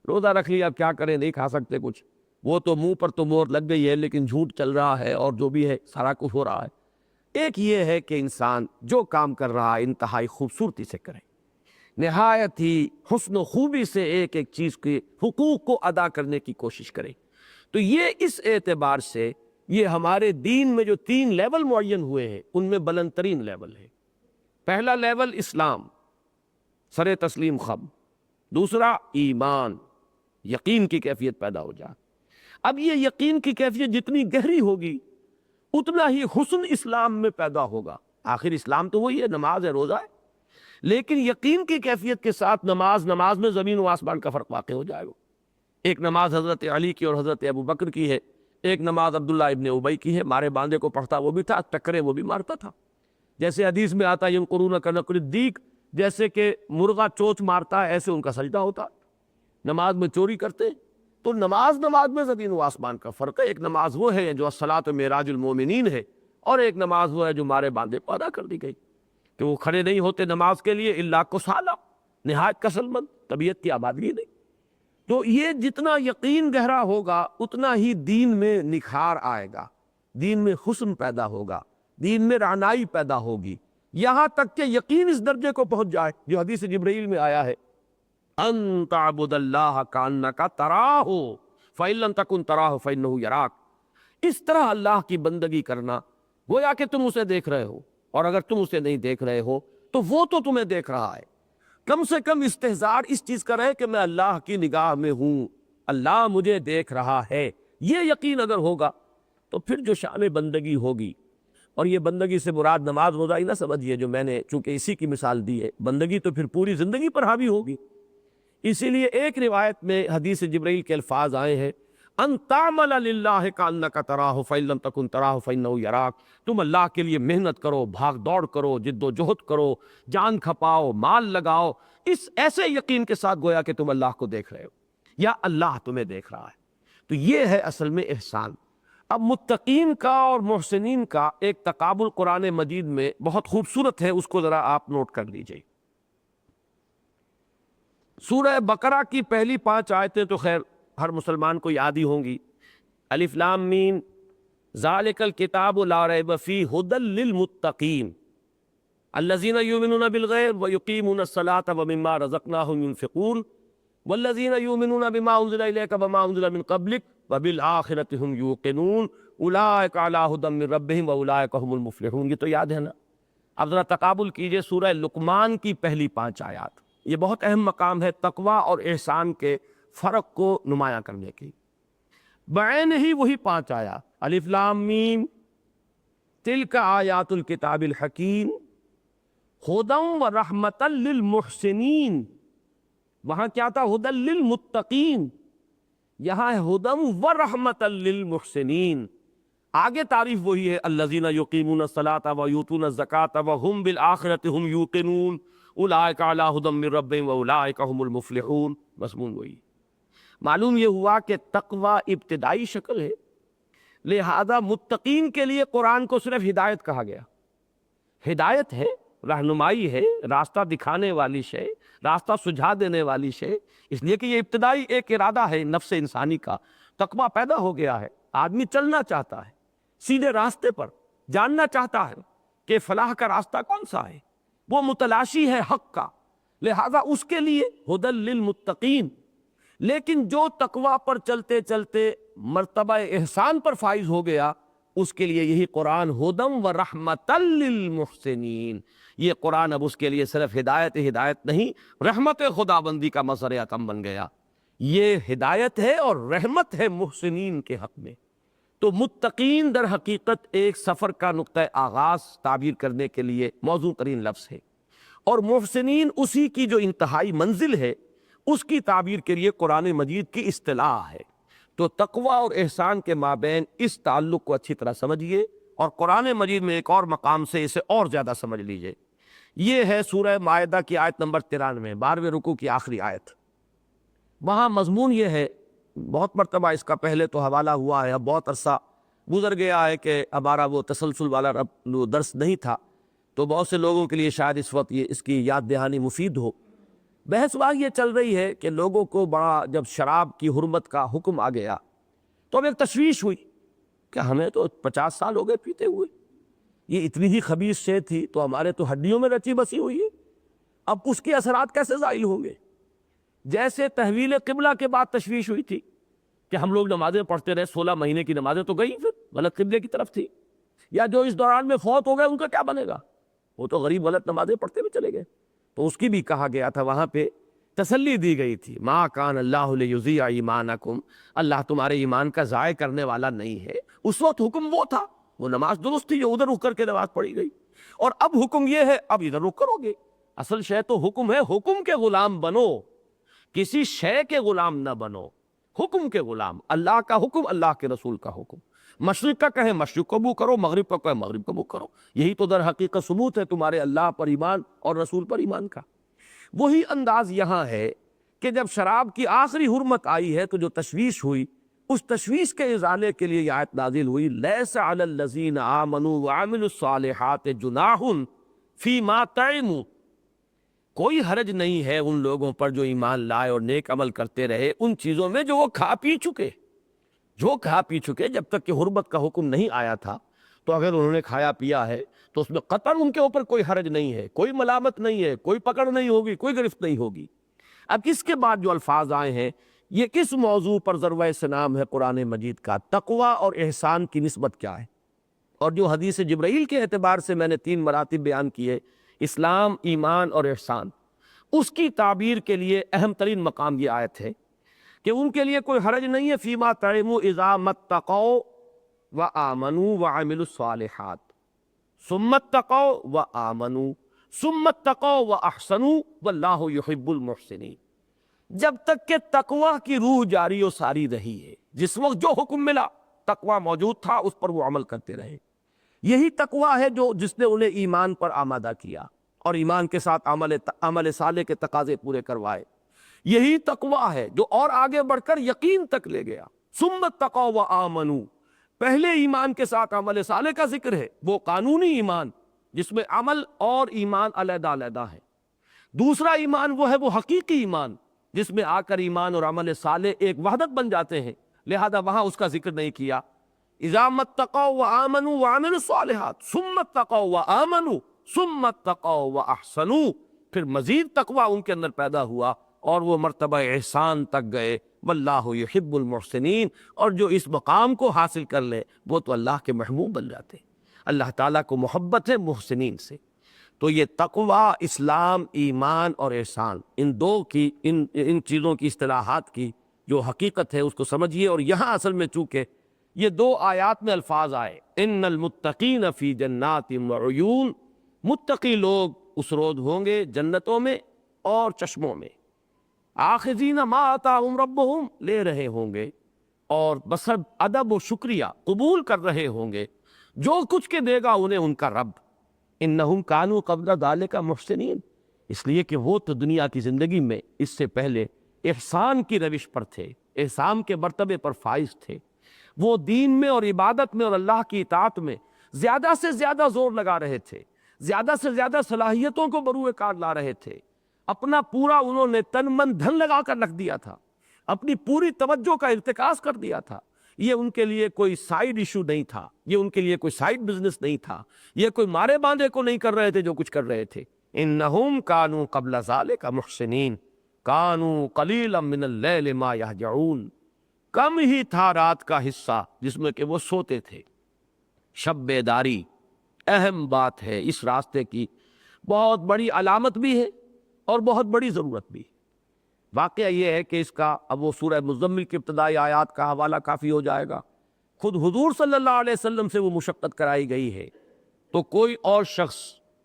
Speaker 1: روزہ رکھ لیا، اب کیا کریں نہیں کھا سکتے کچھ، وہ تو منہ پر تو مور لگ گئی ہے لیکن جھوٹ چل رہا ہے اور جو بھی ہے سارا کچھ ہو رہا ہے۔ ایک یہ ہے کہ انسان جو کام کر رہا ہے انتہائی خوبصورتی سے کرے، نہایت ہی حسن و خوبی سے ایک ایک چیز کے حقوق کو ادا کرنے کی کوشش کرے۔ تو یہ اس اعتبار سے یہ ہمارے دین میں جو 3 لیول معین ہوئے ہیں ان میں بلند ترین لیول ہے۔ پہلا لیول اسلام، سر تسلیم خم، دوسرا ایمان، یقین کی کیفیت پیدا ہو جائے۔ اب یہ یقین کی کیفیت جتنی گہری ہوگی اتنا ہی حسن اسلام میں پیدا ہوگا۔ آخر اسلام تو وہی ہے، نماز ہے، روزہ ہے، لیکن یقین کی کیفیت کے ساتھ نماز میں زمین و آسمان کا فرق واقع ہو جائے گا۔ ایک نماز حضرت علی کی اور حضرت ابو بکر کی ہے، ایک نماز عبداللہ ابن ابی کی ہے، مارے باندھے کو پڑھتا وہ بھی تھا، ٹکرے وہ بھی مارتا تھا۔ جیسے حدیث میں آتا ینقرون کنقر الدیک، جیسے کہ مرغا چوچ مارتا ہے ایسے ان کا سجدہ ہوتا۔ نماز میں چوری کرتے، تو نماز میں زمین و آسمان کا فرق ہے۔ ایک نماز وہ ہے جو الصلاۃ معراج المومنین ہے، اور ایک نماز وہ ہے جو مارے باندھے کو ادا کر دی گئی، کہ وہ کھڑے نہیں ہوتے نماز کے لیے الا کسالى، نہایت کسل مند، طبیعت کی آبادگی نہیں۔ تو یہ جتنا یقین گہرا ہوگا اتنا ہی دین میں نکھار آئے گا، دین میں حسن پیدا ہوگا، دین میں رعنائی پیدا ہوگی، یہاں تک کہ یقین اس درجے کو پہنچ جائے جو حدیث جبرائیل میں آیا ہے، ان تعبد اللہ کانک تراہ فإن لم تکن تراہ فإنہ یراک۔ اس طرح اللہ کی بندگی کرنا گویا کہ تم اسے دیکھ رہے ہو، اور اگر تم اسے نہیں دیکھ رہے ہو تو وہ تو تمہیں دیکھ رہا ہے۔ کم سے کم استحضار اس چیز کا رہے کہ میں اللہ کی نگاہ میں ہوں، اللہ مجھے دیکھ رہا ہے۔ یہ یقین اگر ہوگا تو پھر جو شان بندگی ہوگی، اور یہ بندگی سے مراد نماز روزہ ہی نہ سمجھیے جو میں نے چونکہ اسی کی مثال دی ہے، بندگی تو پھر پوری زندگی پر حاوی ہوگی۔ اسی لیے ایک روایت میں حدیث جبرائیل کے الفاظ آئے ہیں، ان تعمل للہ کانک تراہ فإن لم تکن تراہ فإنہ یراک۔ تم اللہ کے لیے محنت کرو، بھاگ دوڑ کرو، جد و جہد کرو، جان کھپاؤ، مال لگاؤ، اس ایسے یقین کے ساتھ گویا کہ تم اللہ کو دیکھ رہے ہو یا اللہ تمہیں دیکھ رہا ہے۔ تو یہ ہے اصل میں احسان۔ اب متقین کا اور محسنین کا ایک تقابل قرآن مجید میں بہت خوبصورت ہے، اس کو ذرا آپ نوٹ کر لیجئے۔ سورہ بقرہ کی پہلی 5 آیتیں تو خیر ہر مسلمان کو یاد ہی ہوں گی۔ الف لام میم ذالک الکتاب لا ریب فیہ ھدی للمتقین الذین یؤمنون بالغیب ویقیمون الصلاۃ ومما رزقناہم ینفقون والذین یؤمنون بما انزل الیک وما انزل من قبلک وبالآخرۃ ھم یوقنون اولئک علی ھدی من ربہم واولئک ھم المفلحون۔ یہ تو یاد ہے نا؟ اب ذرا تقابل کیجئے سورہ لقمان کی پہلی 5 آیات، یہ بہت اہم مقام ہے تقویٰ اور احسان کے فرق کو نمایاں کرنے کی۔ بعین ہی وہی 5 آیات، الف لام میم تلک آیات الکتاب الحکیم ھدی ورحمۃ للمحسنین۔ وہاں کیا تھا؟ ھدی للمتقین، یہاں ہے ھدی ورحمۃ للمحسنین۔ آگے تعریف وہی ہے، الذین یقیمون الصلاۃ ویؤتون الزکاۃ وہم بالآخرۃ ھم یوقنون اولئک علی ھدی من ربہم واولئک ھم المفلحون۔ مضمون وہی۔ معلوم یہ ہوا کہ تقویٰ ابتدائی شکل ہے، لہذا متقین کے لیے قرآن کو صرف ہدایت کہا گیا۔ ہدایت ہے، رہنمائی ہے، راستہ دکھانے والی شے، راستہ سجھا دینے والی شے، اس لیے کہ یہ ابتدائی ایک ارادہ ہے نفس انسانی کا۔ تقویٰ پیدا ہو گیا ہے، آدمی چلنا چاہتا ہے سیدھے راستے پر، جاننا چاہتا ہے کہ فلاح کا راستہ کون سا ہے، وہ متلاشی ہے حق کا، لہذا اس کے لیے ہدی للمتقین. لیکن جو تقوی پر چلتے چلتے مرتبہ احسان پر فائز ہو گیا اس کے لیے یہی قرآن ہدم و رحمت للمحسنین. یہ قرآن اب اس کے لیے صرف ہدایت نہیں، رحمت خداوندی کا مظہر عطم بن گیا. یہ ہدایت ہے اور رحمت ہے محسنین کے حق میں. تو متقین در حقیقت ایک سفر کا نقطہ آغاز تعبیر کرنے کے لیے موزوں ترین لفظ ہے، اور محسنین اسی کی جو انتہائی منزل ہے اس کی تعبیر کے لیے قرآن مجید کی اصطلاح ہے. تو تقوی اور احسان کے مابین اس تعلق کو اچھی طرح سمجھیے، اور قرآن مجید میں ایک اور مقام سے اسے اور زیادہ سمجھ لیجئے. یہ ہے سورہ مائدہ کی آیت نمبر 93، 12ویں رکوع کی آخری آیت. وہاں مضمون یہ ہے، بہت مرتبہ اس کا پہلے تو حوالہ ہوا ہے، اب بہت عرصہ گزر گیا ہے کہ ہمارا وہ تسلسل والا درس نہیں تھا، تو بہت سے لوگوں کے لیے شاید اس وقت اس کی یاد دہانی مفید ہو. بحث وہاں یہ چل رہی ہے کہ لوگوں کو بڑا جب شراب کی حرمت کا حکم آ گیا تو اب ایک تشویش ہوئی کہ ہمیں تو 50 سال ہو گئے پیتے ہوئے، یہ اتنی ہی خبیث شے تھی تو ہمارے تو ہڈیوں میں رچی بسی ہوئی ہے، اب اس کے اثرات کیسے زائل ہوں گے؟ جیسے تحویل قبلہ کے بعد تشویش ہوئی تھی کہ ہم لوگ نمازیں پڑھتے رہے، 16 مہینے کی نمازیں تو گئی، پھر غلط قبلے کی طرف تھی. یا جو اس دوران میں فوت ہو گئے ان کا کیا بنے گا؟ وہ تو غریب غلط نمازیں پڑھتے ہوئے چلے گئے. تو اس کی بھی کہا گیا تھا، وہاں پہ تسلی دی گئی تھی، ما کان اللہ لیضیع ایمانکم، اللہ تمہارے ایمان کا ضائع کرنے والا نہیں ہے. اس وقت حکم وہ تھا، وہ نماز درست تھی جو ادھر رک کر کے نماز پڑھی گئی، اور اب حکم یہ ہے اب ادھر رک کرو گے. اصل شے تو حکم ہے، حکم کے غلام بنو، کسی شے کے غلام نہ بنو، حکم کے غلام. اللہ کا حکم، اللہ کے رسول کا حکم. مشرق کا کہے مشرق قبول کرو، مغرب کا کہے مغرب قبول کرو. یہی تو در حقیقت ثبوت ہے تمہارے اللہ پر ایمان اور رسول پر ایمان کا. وہی انداز یہاں ہے کہ جب شراب کی آخری حرمت آئی ہے تو جو تشویش ہوئی، اس تشویش کے ازالے کے لیے یہ آیت نازل ہوئی، لیس علی الذین آمنوا وعملوا الصالحات جناح فیما طعموا. کوئی حرج نہیں ہے ان لوگوں پر جو ایمان لائے اور نیک عمل کرتے رہے ان چیزوں میں جو وہ کھا پی چکے. جو کھا پی چکے، جب تک کہ حرمت کا حکم نہیں آیا تھا تو اگر انہوں نے کھایا پیا ہے تو اس میں قطعاً ان کے اوپر کوئی حرج نہیں ہے، کوئی ملامت نہیں ہے، کوئی پکڑ نہیں ہوگی، کوئی گرفت نہیں ہوگی. اب اس کے بعد جو الفاظ آئے ہیں یہ کس موضوع پر ضربہ سنام ہے قرآن مجید کا؟ تقوی اور احسان کی نسبت کیا ہے؟ اور جو حدیث جبرائیل کے اعتبار سے میں نے 3 مراتب بیان کیے، اسلام، ایمان اور احسان، اس کی تعبیر کے لیے اہم ترین مقام یہ آیت ہے کہ ان کے لیے کوئی حرج نہیں ہے فیما طعموا اذا متقوا وآمنوا وعملوا الصالحات ثم اتقوا وآمنوا ثم اتقوا واحسنوا واللہ یحب المحسنین. جب تک کہ تقوی کی روح جاری و ساری رہی ہے، جس وقت جو حکم ملا تقوی موجود تھا، اس پر وہ عمل کرتے رہے. یہی تقوی ہے جس نے انہیں ایمان پر آمادہ کیا اور ایمان کے ساتھ عمل صالح کے تقاضے پورے کروائے. یہی تقوی ہے جو اور آگے بڑھ کر یقین تک لے گیا. ثم اتقوا وآمنوا، پہلے ایمان کے ساتھ عمل صالح کا ذکر ہے، وہ قانونی ایمان جس میں عمل اور ایمان علیحدہ علیحدہ ہے. دوسرا ایمان وہ ہے وہ حقیقی ایمان جس میں آ کر ایمان اور عمل صالح ایک وحدت بن جاتے ہیں، لہذا وہاں اس کا ذکر نہیں کیا. اذا اتقوا وآمنوا وعملوا الصالحات ثم اتقوا وآمنوا ثم اتقوا واحسنوا، پھر مزید تقوی ان کے اندر پیدا ہوا اور وہ مرتبہ احسان تک گئے. واللہ یحب المحسنین، اور جو اس مقام کو حاصل کر لے وہ تو اللہ کے محبوب بن جاتے. اللہ تعالیٰ کو محبت ہے محسنین سے. تو یہ تقوی، اسلام، ایمان اور احسان، ان چیزوں کی اصطلاحات کی جو حقیقت ہے اس کو سمجھیے. اور یہاں اصل میں چونکہ یہ 2 آیات میں الفاظ آئے، ان المتقین فی جنات وعیون، متقی لوگ اس روز ہوں گے جنتوں میں اور چشموں میں. آخذین ما آتاہم ربہم، لے رہے ہوں گے اور بصد ادب و شکریہ قبول کر رہے ہوں گے جو کچھ کے دے گا انہیں ان کا رب. انہم کانوا قبل ذالک محسنین، اس لیے کہ وہ تو دنیا کی زندگی میں اس سے پہلے احسان کی روش پر تھے، احسان کے مرتبے پر فائز تھے. وہ دین میں اور عبادت میں اور اللہ کی اطاعت میں زیادہ سے زیادہ زور لگا رہے تھے، زیادہ سے زیادہ صلاحیتوں کو بروئے کار لا رہے تھے. اپنا پورا انہوں نے تن من دھن لگا کر رکھ دیا تھا، اپنی پوری توجہ کا ارتکاز کر دیا تھا. یہ ان کے لیے کوئی سائیڈ ایشو نہیں تھا، یہ ان کے لیے کوئی سائیڈ بزنس نہیں تھا، یہ کوئی مارے باندھے کو نہیں کر رہے تھے جو کچھ کر رہے تھے. انہم کانوا قبل ذلک محسنین کانوا قلیلا من اللیل ما یہجعون، کم ہی تھا رات کا حصہ جس میں کہ وہ سوتے تھے۔ شب بیداری اہم بات ہے، اس راستے کی بہت بڑی علامت بھی ہے اور بہت بڑی ضرورت بھی ہے۔ واقعہ یہ ہے کہ اس کا اب وہ سورہ مزمل کی ابتدائی آیات کا حوالہ کافی ہو جائے گا، خود حضور صلی اللہ علیہ وسلم سے وہ مشقت کرائی گئی ہے، تو کوئی اور شخص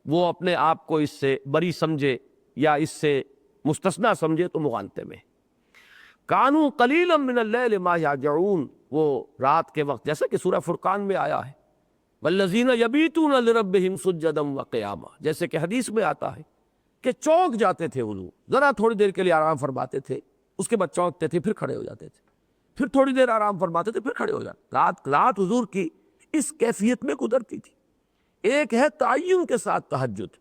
Speaker 1: وہ اپنے آپ کو اس سے بری سمجھے یا اس سے مستثنیٰ سمجھے تو مغالطے میں۔ کانوا قلیلا من اللیل ما یہجعون، وہ رات کے وقت جیسا کہ سورہ فرقان میں آیا ہے، والذین یبیتون لربہم سجدا وقیاما، جیسے کہ حدیث میں آتا ہے کہ چونک جاتے تھے حضور، ذرا تھوڑی دیر کے لیے آرام فرماتے تھے، اس کے بعد چونکتے تھے، پھر کھڑے ہو جاتے تھے، پھر تھوڑی دیر آرام فرماتے تھے، پھر کھڑے ہو جاتے۔ رات حضور کی اس کیفیت میں گزرتی تھی۔ ایک ہے تعین کے ساتھ تہجد،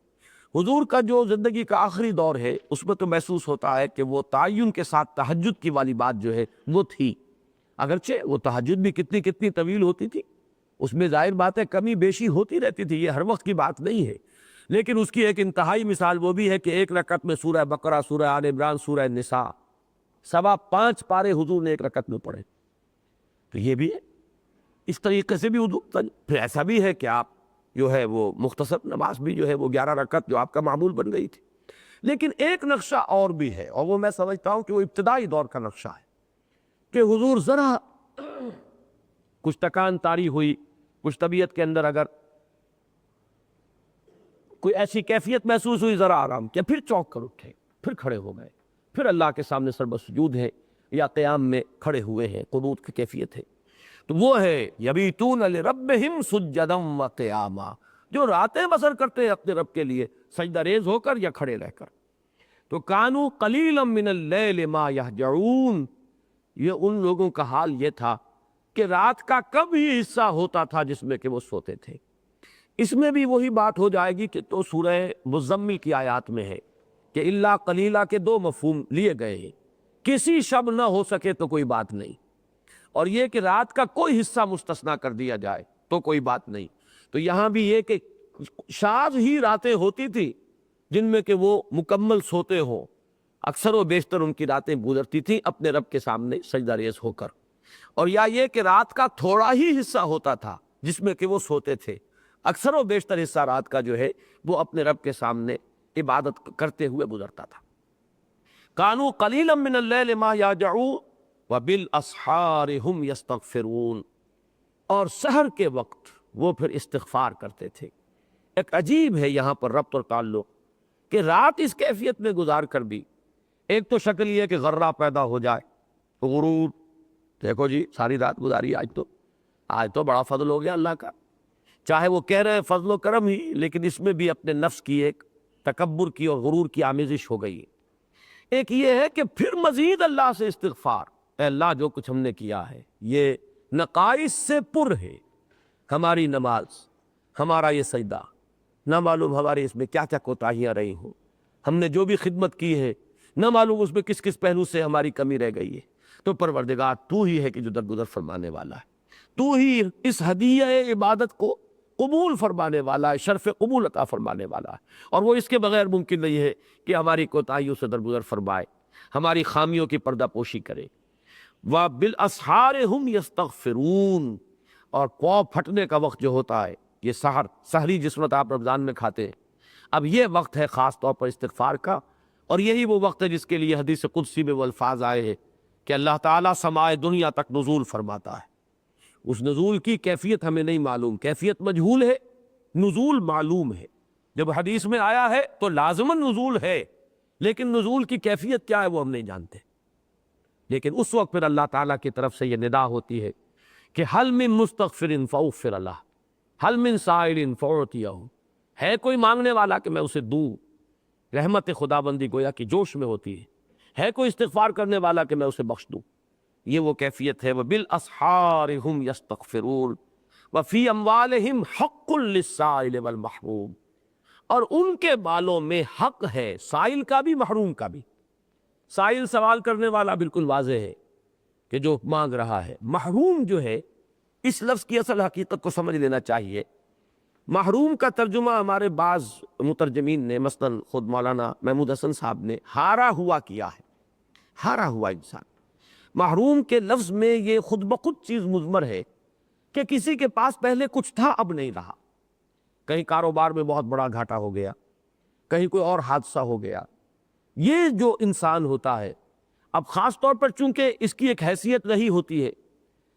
Speaker 1: حضور کا جو زندگی کا آخری دور ہے اس میں تو محسوس ہوتا ہے کہ وہ تعین کے ساتھ تہجد کی والی بات جو ہے وہ تھی، اگرچہ وہ تہجد بھی کتنی کتنی طویل ہوتی تھی، اس میں ظاہر بات ہے کمی بیشی ہوتی رہتی تھی، یہ ہر وقت کی بات نہیں ہے، لیکن اس کی ایک انتہائی مثال وہ بھی ہے کہ ایک رکعت میں سورہ بقرہ، سورہ آل عمران، سورہ نساء، 5.25 پارے حضور نے ایک رکعت میں پڑھے، تو یہ بھی ہے۔ اس طریقے سے بھی حضور، پھر ایسا بھی ہے کہ آپ جو ہے وہ مختصر نماز بھی جو ہے وہ 11 رکعت جو آپ کا معمول بن گئی تھی، لیکن ایک نقشہ اور بھی ہے، اور وہ میں سمجھتا ہوں کہ وہ ابتدائی دور کا نقشہ ہے کہ حضور ذرا کچھ تکان طاری ہوئی، کچھ طبیعت کے اندر اگر کوئی ایسی کیفیت محسوس ہوئی، ذرا آرام کیا، پھر چونک کر اٹھے، پھر کھڑے ہو گئے، پھر اللہ کے سامنے سربسجود ہے یا قیام میں کھڑے ہوئے ہیں، قنوت کی کیفیت ہے، تو وہ ہے یبیتون لربہم سجدا وقیاما، جو راتیں بسر کرتے ہیں اپنے رب کے لیے سجدہ ریز ہو کر یا کھڑے رہ کر۔ تو کانوا قلیلا من اللیل ما یہجعون، یہ ان لوگوں کا حال یہ تھا کہ رات کا کم ہی حصہ ہوتا تھا جس میں کہ وہ سوتے تھے۔ اس میں بھی وہی بات ہو جائے گی کہ تو سورہ مزمل کی آیات میں ہے کہ الا قلیلا کے 2 مفہوم لیے گئے ہیں، کسی شب نہ ہو سکے تو کوئی بات نہیں، اور یہ کہ رات کا کوئی حصہ مستثنیٰ کر دیا جائے تو کوئی بات نہیں۔ تو یہاں بھی یہ کہ شاذ ہی راتیں ہوتی تھی جن میں کہ وہ مکمل سوتے ہوں، اکثر و بیشتر ان کی راتیں گزرتی تھیں اپنے رب کے سامنے سجدہ ریز ہو کر، اور یا یہ کہ رات کا تھوڑا ہی حصہ ہوتا تھا جس میں کہ وہ سوتے تھے، اکثر و بیشتر حصہ رات کا جو ہے وہ اپنے رب کے سامنے عبادت کرتے ہوئے گزرتا تھا۔ کانوا قلیلا من اللیل ما یہجعون وبالاسحار ہم یستغفرون، اور سحر کے وقت وہ پھر استغفار کرتے تھے۔ ایک عجیب ہے یہاں پر ربط اور تعلق کہ رات اس کیفیت میں گزار کر بھی، ایک تو شکل یہ کہ غرہ پیدا ہو جائے، غرور، دیکھو جی ساری رات گزاری، آج تو بڑا فضل ہو گیا اللہ کا، چاہے وہ کہہ رہے ہیں فضل و کرم ہی، لیکن اس میں بھی اپنے نفس کی ایک تکبر کی اور غرور کی آمیزش ہو گئی۔ ایک یہ ہے کہ پھر مزید اللہ سے استغفار، اے اللہ جو کچھ ہم نے کیا ہے یہ نقائص سے پر ہے، ہماری نماز، ہمارا یہ سجدہ، نہ معلوم ہمارے اس میں کیا کیا کوتاہیاں رہی ہوں، ہم نے جو بھی خدمت کی ہے نہ معلوم اس میں کس کس پہلو سے ہماری کمی رہ گئی ہے، تو پروردگار تو ہی ہے کہ جو درگزر فرمانے والا ہے، تو ہی اس ہدیہ عبادت کو قبول فرمانے والا ہے، شرف قبول عطا فرمانے والا ہے، اور وہ اس کے بغیر ممکن نہیں ہے کہ ہماری کوتاہیوں سے درگزر فرمائے، ہماری خامیوں کی پردہ پوشی کرے۔ وَبِالْأَسْحَارِ هُمْ يَسْتَغْفِرُونَ، اور پاؤں پھٹنے کا وقت جو ہوتا ہے، یہ سحری جس وقت آپ رمضان میں کھاتے ہیں، اب یہ وقت ہے خاص طور پر استغفار کا، اور یہی وہ وقت ہے جس کے لیے حدیث قدسی میں وہ الفاظ آئے ہیں کہ اللہ تعالیٰ سمائے دنیا تک نزول فرماتا ہے۔ اس نزول کی کیفیت ہمیں نہیں معلوم، کیفیت مجہول ہے، نزول معلوم ہے۔ جب حدیث میں آیا ہے تو لازماً نزول ہے، لیکن نزول کی کیفیت کیا ہے وہ ہم نہیں جانتے۔ لیکن اس وقت پھر اللہ تعالیٰ کی طرف سے یہ ندا ہوتی ہے کہ حل من مستغفر فاغفر لہ، حل من سائل فاعطیہ، ہے کوئی مانگنے والا کہ میں اسے دوں، رحمت خداوندی گویا کہ جوش میں ہوتی ہے کوئی استغفار کرنے والا کہ میں اسے بخش دوں، یہ وہ کیفیت ہے۔ وبالاسحار ہم یستغفرون وفی اموالہم حق للسائل والمحروم، اور ان کے بالوں میں حق ہے، سائل کا بھی محروم کا بھی۔ سائل سوال کرنے والا بالکل واضح ہے کہ جو مانگ رہا ہے، محروم جو ہے اس لفظ کی اصل حقیقت کو سمجھ لینا چاہیے محروم کا ترجمہ ہمارے بعض مترجمین نے، مثلاً خود مولانا محمود حسن صاحب نے، ہارا ہوا کیا ہے، ہارا ہوا انسان۔ محروم کے لفظ میں یہ خود بخود چیز مضمر ہے کہ کسی کے پاس پہلے کچھ تھا اب نہیں رہا، کہیں کاروبار میں بہت بڑا گھاٹا ہو گیا، کہیں کوئی اور حادثہ ہو گیا۔ یہ جو انسان ہوتا ہے، اب خاص طور پر چونکہ اس کی ایک حیثیت رہی ہوتی ہے،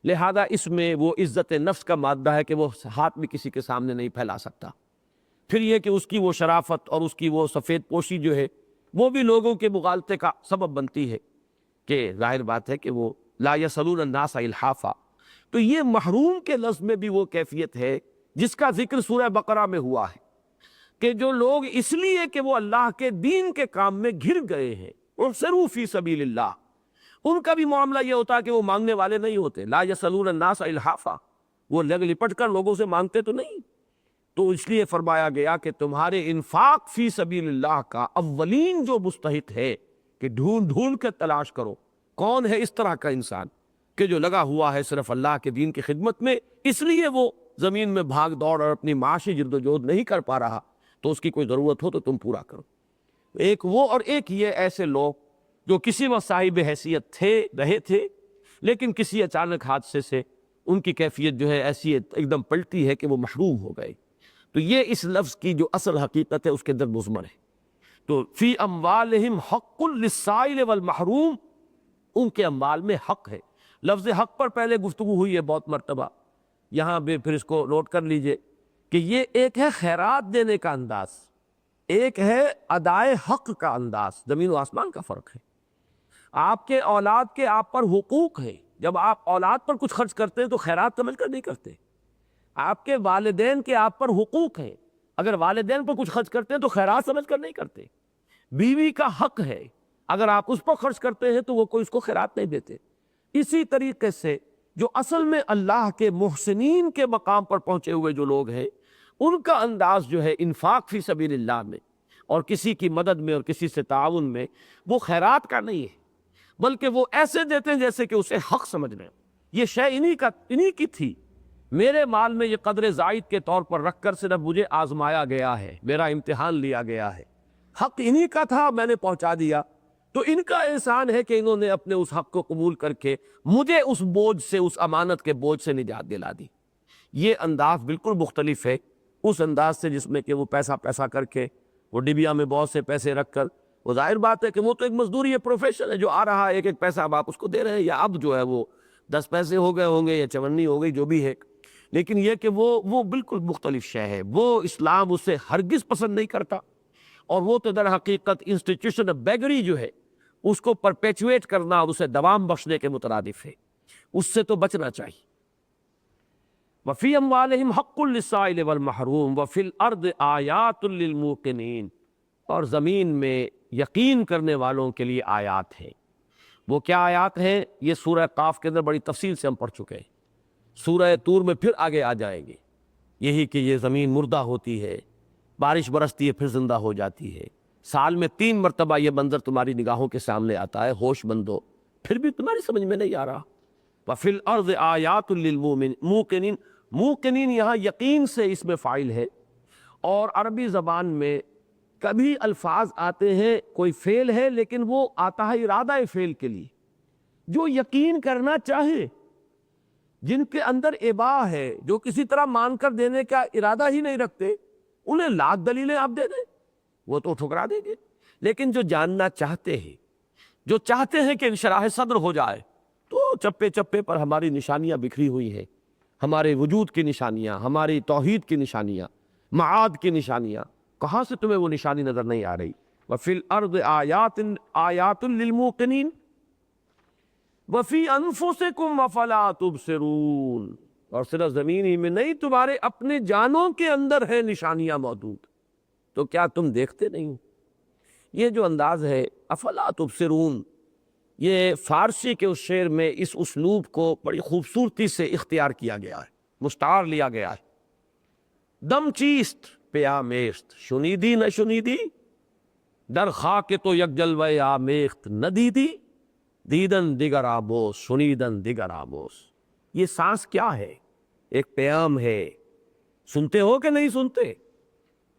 Speaker 1: لہذا اس میں وہ عزت نفس کا مادہ ہے کہ وہ ہاتھ بھی کسی کے سامنے نہیں پھیلا سکتا۔ پھر یہ کہ اس کی وہ شرافت اور اس کی وہ سفید پوشی جو ہے وہ بھی لوگوں کے مغالطے کا سبب بنتی ہے، کہ ظاہر بات ہے کہ وہ لا یسلون الناس الحافا۔ تو یہ محروم کے لفظ میں بھی وہ کیفیت ہے جس کا ذکر سورہ بقرہ میں ہوا ہے، کہ جو لوگ اس لیے کہ وہ اللہ کے دین کے کام میں گھر گئے ہیں، احسروا فی سبیل اللہ، ان کا بھی معاملہ یہ ہوتا ہے کہ وہ مانگنے والے نہیں ہوتے، لا یسلون الناس الحافا، وہ لگ لپٹ کر لوگوں سے مانگتے تو نہیں۔ تو اس لیے فرمایا گیا کہ تمہارے انفاق فی سبیل اللہ کا اولین جو مستحق ہے کہ ڈھونڈ ڈھونڈ کے تلاش کرو کون ہے اس طرح کا انسان کہ جو لگا ہوا ہے صرف اللہ کے دین کی خدمت میں، اس لیے وہ زمین میں بھاگ دوڑ اور اپنی معاشی جد و جہد نہیں کر پا رہا، تو اس کی کوئی ضرورت ہو تو تم پورا کرو۔ ایک وہ، اور ایک یہ ایسے لوگ جو کسی وقت صاحب حیثیت رہے تھے، لیکن کسی اچانک حادثے سے ان کی کیفیت جو ہے ایسی ایک دم پلٹی ہے کہ وہ محروم ہو گئے۔ تو یہ اس لفظ کی جو اصل حقیقت ہے اس کے اندر مضمر ہے۔ تو فی اموالہم حق للسائل والمحروم، ان کے اموال میں حق ہے۔ لفظ حق پر پہلے گفتگو ہوئی ہے بہت مرتبہ، یہاں بھی پھر اس کو نوٹ کر لیجئے کہ یہ ایک ہے خیرات دینے کا انداز، ایک ہے ادائے حق کا انداز، زمین و آسمان کا فرق ہے۔ آپ کے اولاد کے آپ پر حقوق ہیں، جب آپ اولاد پر کچھ خرچ کرتے ہیں تو خیرات سمجھ کر نہیں کرتے۔ آپ کے والدین کے آپ پر حقوق ہیں، اگر والدین پر کچھ خرچ کرتے ہیں تو خیرات سمجھ کر نہیں کرتے۔ بیوی کا حق ہے، اگر آپ اس پر خرچ کرتے ہیں تو وہ کوئی اس کو خیرات نہیں دیتے۔ اسی طریقے سے جو اصل میں اللہ کے محسنین کے مقام پر پہنچے ہوئے جو لوگ ہیں، ان کا انداز جو ہے انفاق فی سبیل اللہ میں اور کسی کی مدد میں اور کسی سے تعاون میں، وہ خیرات کا نہیں ہے، بلکہ وہ ایسے دیتے ہیں جیسے کہ اسے حق سمجھ رہے ہیں۔ یہ شے انہی کی تھی، میرے مال میں یہ قدر زائد کے طور پر رکھ کر صرف مجھے آزمایا گیا ہے، میرا امتحان لیا گیا ہے، حق انہی کا تھا، میں نے پہنچا دیا، تو ان کا احسان ہے کہ انہوں نے اپنے اس حق کو قبول کر کے مجھے اس بوجھ سے، اس امانت کے بوجھ سے نجات دلا دی۔ یہ انداز بالکل مختلف ہے اس انداز سے جس میں کہ وہ پیسہ کر کے، وہ ڈبیا میں بہت سے پیسے رکھ کر، وہ ظاہر بات ہے کہ وہ تو ایک مزدوری ہے، پروفیشن ہے، جو آ رہا ہے ایک ایک پیسہ اب آپ اس کو دے رہے ہیں، یا اب جو ہے وہ 10 پیسے ہو گئے ہوں گے یا چونی ہو گئی، جو بھی ہے، لیکن یہ کہ وہ بالکل مختلف شے ہے، وہ اسلام اسے ہرگز پسند نہیں کرتا، اور وہ تو در حقیقت انسٹیٹیوشن بیگری جو ہے اس کو پرپیچویٹ کرنا اور اسے دوام بخشنے کے مترادف ہے، اس سے تو بچنا چاہیے۔ وَفِي أَمْوَالِهِمْ حَقٌّ لِلسَّائِلِ وَالْمَحْرُومِ وَفِي الْأَرْضِ آيَاتٌ لِلْمُوقِنِينَ، اور زمین میں یقین کرنے والوں کے لیے آیات ہیں۔ وہ کیا آیات ہیں؟ یہ سورہ قاف کے اندر بڑی تفصیل سے ہم پڑھ چکے ہیں، سورہ طور میں پھر آگے آ جائیں گے، یہی کہ یہ زمین مردہ ہوتی ہے، بارش برستی ہے پھر زندہ ہو جاتی ہے، سال میں 3 مرتبہ یہ منظر تمہاری نگاہوں کے سامنے آتا ہے، ہوش مندو، پھر بھی تمہاری سمجھ میں نہیں آ رہا۔ وَفِي الْأَرْضِ آيَاتٌ لِلْمُوقِنِينَ، موقنین یہاں یقین سے اس میں فاعل ہے، اور عربی زبان میں کبھی الفاظ آتے ہیں کوئی فعل ہے لیکن وہ آتا ہے ارادہ فعل کے لیے، جو یقین کرنا چاہے، جن کے اندر اباہ ہے، جو کسی طرح مان کر دینے کا ارادہ ہی نہیں رکھتے، انہیں لاکھ دلیلیں آپ دے دیں وہ تو ٹھکرا دیں گے، لیکن جو جاننا چاہتے ہیں، جو چاہتے ہیں کہ انشراح صدر ہو جائے، تو چپے چپے پر ہماری نشانیاں بکھری ہوئی ہیں، ہمارے وجود کی نشانیاں، ہماری توحید کی نشانیاں، معاد کی نشانیاں، کہاں سے تمہیں وہ نشانی نظر نہیں آ رہی؟ وَفِي الْأَرْضِ آیَاتٌ لِلْمُوقِنِينَ وَفِي أَنفُسِكُمْ أَفَلَا تُبْصِرُونَ، اور صرف زمین ہی میں نہیں، تمہارے اپنے جانوں کے اندر ہے نشانیاں موجود، تو کیا تم دیکھتے نہیں ہو؟ یہ جو انداز ہے افلا تبصرون، یہ فارسی کے اس شعر میں اس اسلوب کو بڑی خوبصورتی سے اختیار کیا گیا ہے، مستعار لیا گیا ہے۔ دم چیست پیامیخت شنیدی نہ شنیدی، در خاک تو یک جلوہ آمیخت نہ دیدی، دیدن دیگر آموز شنیدن دیگر آموز۔ یہ سانس کیا ہے؟ ایک پیام ہے، سنتے ہو کہ نہیں سنتے؟